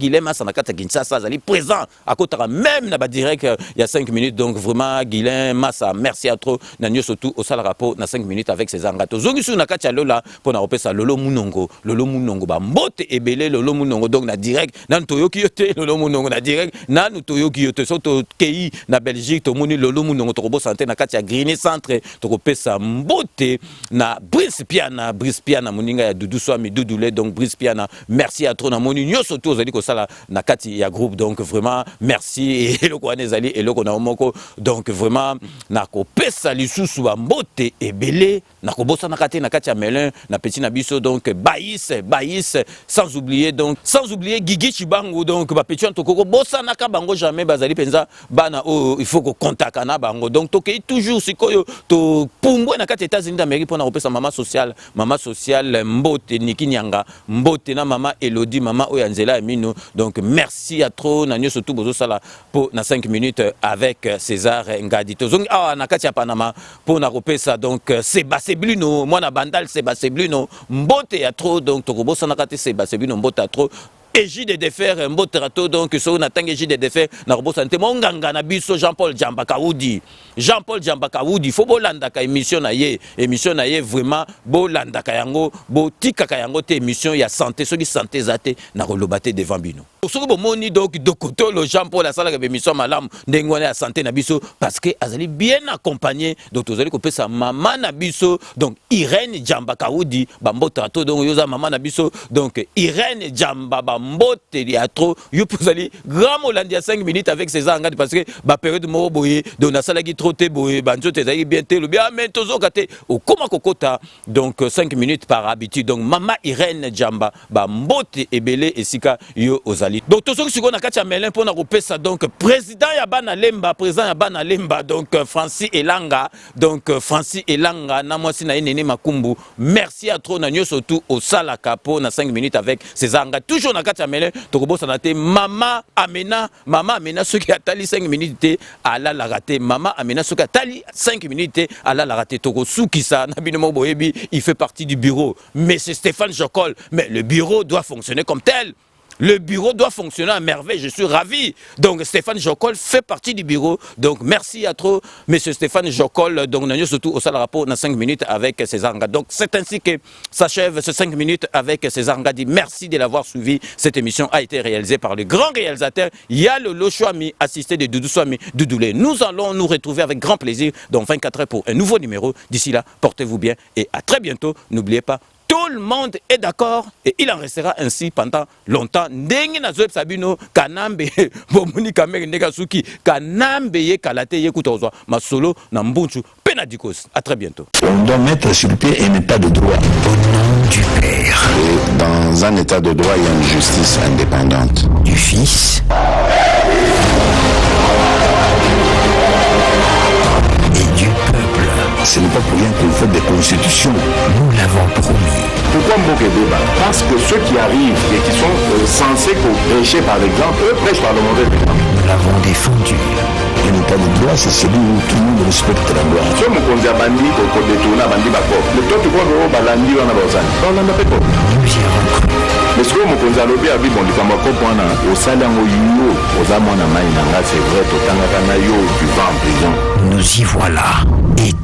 na kati ya Kinshasa zali présent à côté même na ba direct il y a 5 minutes donc vraiment Guilhem Massa merci à trop na nyo surtout au sala rapport na 5 minutes avec César Ngadi zongi su na kati ya Lola pour na repesa Lolo Munongo ba mbote ebele Lolo Munongo donc na direct na toyoki yote Lolo Munongo na direct na toyoki yote soto kei na Belgique to moni Lolo Munongo to robo santé na kati ya Green Centre to repesa mbote na Brice Piana moninga ya Doudou Swami Doudoulé donc Brice Piana merci à trop na moni nyoso to zali ko sala na kati ya groupe donc vraiment merci et le kwane zali et le kona moko donc vraiment na ko pesa lisusu ba mbote ebele na ko bossa na kati ya Melun na petit na biso donc Baïs sans oublier Guigui Chibango donc ba petit to ko bossa na ka bango jamais bazali penza bana il faut ko contacter na bango donc to kei toujours sikoyo to pumbwe na kati États-Unis d'Amérique pour na repesa mama sociale mbote Niki Nyanga mbote na mama Elodie mama Oyanzela Amino donc merci à trop na nyo surtout bozo sala pour na 5 minutes avec César Ngadi tozongi na kati ya Panama pour na repesa donc Sébastien Bluno moi na bandal Sébastien Bluno mbote ya trop donc to bossa na kati Sébastien Bluno mbote ya trop Égide de défaire mboterato donc so na tanga égide de défaire na robo santé monganga na biso Jean-Paul Djambakaoudi faut bolanda ka émission na ye vraiment bolanda ka yango bo tika ka yango te émission ya santé soki santé zate na rolobate devant bino soki bomoni donc dokotolo Jean-Paul asala ka émission malamu ndengwana ya santé na biso parce que azali bien accompagné donc tozali ko pesa mama na biso donc Irène Djambakaoudi bamboterato donc yoza mama na biso donc Irène Djamba mbote ya trop yo pozali grand molandi ya 5 minutes avec César Ngadi parce que ba période mo boye donc na sala ki trop te boye banjo te zali bien te le bien mais tozo kate o koma kokota donc 5 minutes par habitude donc mama Irène Djamba ba mbote ebele esika yo ozali donc tozo siko na kati ya Melun pour na kopesa donc président ya bana lemba donc Francis Elanga na mwasi na Nene Makumbu merci à trop na nyo surtout au sala capo na 5 minutes avec César Ngadi toujours na kati ya Melun tokobosa na te mama Amena soki atali 5 minutes te ala la raté mama Amena soki atali 5 minutes te ala la raté toko sukisa na bino mo boyebi il fait partie du bureau mais c'est Stéphane Jocol mais le bureau doit fonctionner comme tel. Le bureau doit fonctionner à merveille, je suis ravi. Donc Stéphane Jocol fait partie du bureau. Donc merci à trop, monsieur Stéphane Jocol. Donc nous surtout au salle rapport dans 5 minutes avec César Ngadi. Donc c'est ainsi que s'achève ce 5 minutes avec César Ngadi. Merci de l'avoir suivi. Cette émission a été réalisée par le grand réalisateur Yalo Chouami, assisté de Doudou Swami Doudoulé. Nous allons nous retrouver avec grand plaisir dans 24 heures pour un nouveau numéro. D'ici là, portez-vous bien et à très bientôt. N'oubliez pas, tout le monde est d'accord et il en restera ainsi pendant longtemps. Ndenge na zoeb sabino kanambe bomuni kamere ndeka suki kanambe ye kalate ye kutozwa masolo na mbunchu penadikos. À très bientôt. On doit mettre sur pied un état de droit au nom du Père. Et dans un état de droit, il y a une justice indépendante. Du Fils et du peuple. Ce n'est pas pour rien qu'on fait des constitutions. Nous l'avons promis. Pourquoi Mboké débat? Parce que ceux qui arrivent et qui sont censés prêcher par exemple, eux prêchent par le mauvais exemple. Nous l'avons défendu. Un état de droit, c'est celui où tout le monde respecte la loi. Si on me bandi, on détourne bandi bako. Le temps tu vois que balandi on a besoin. On en a pas. Nous y avons cru. Mais ce que mon konzalobi a vu bon likamako pona au salango yo, aux amona maïnanga c'est vrai to tangaka na yo tu vas en prison. Nous y voilà. Et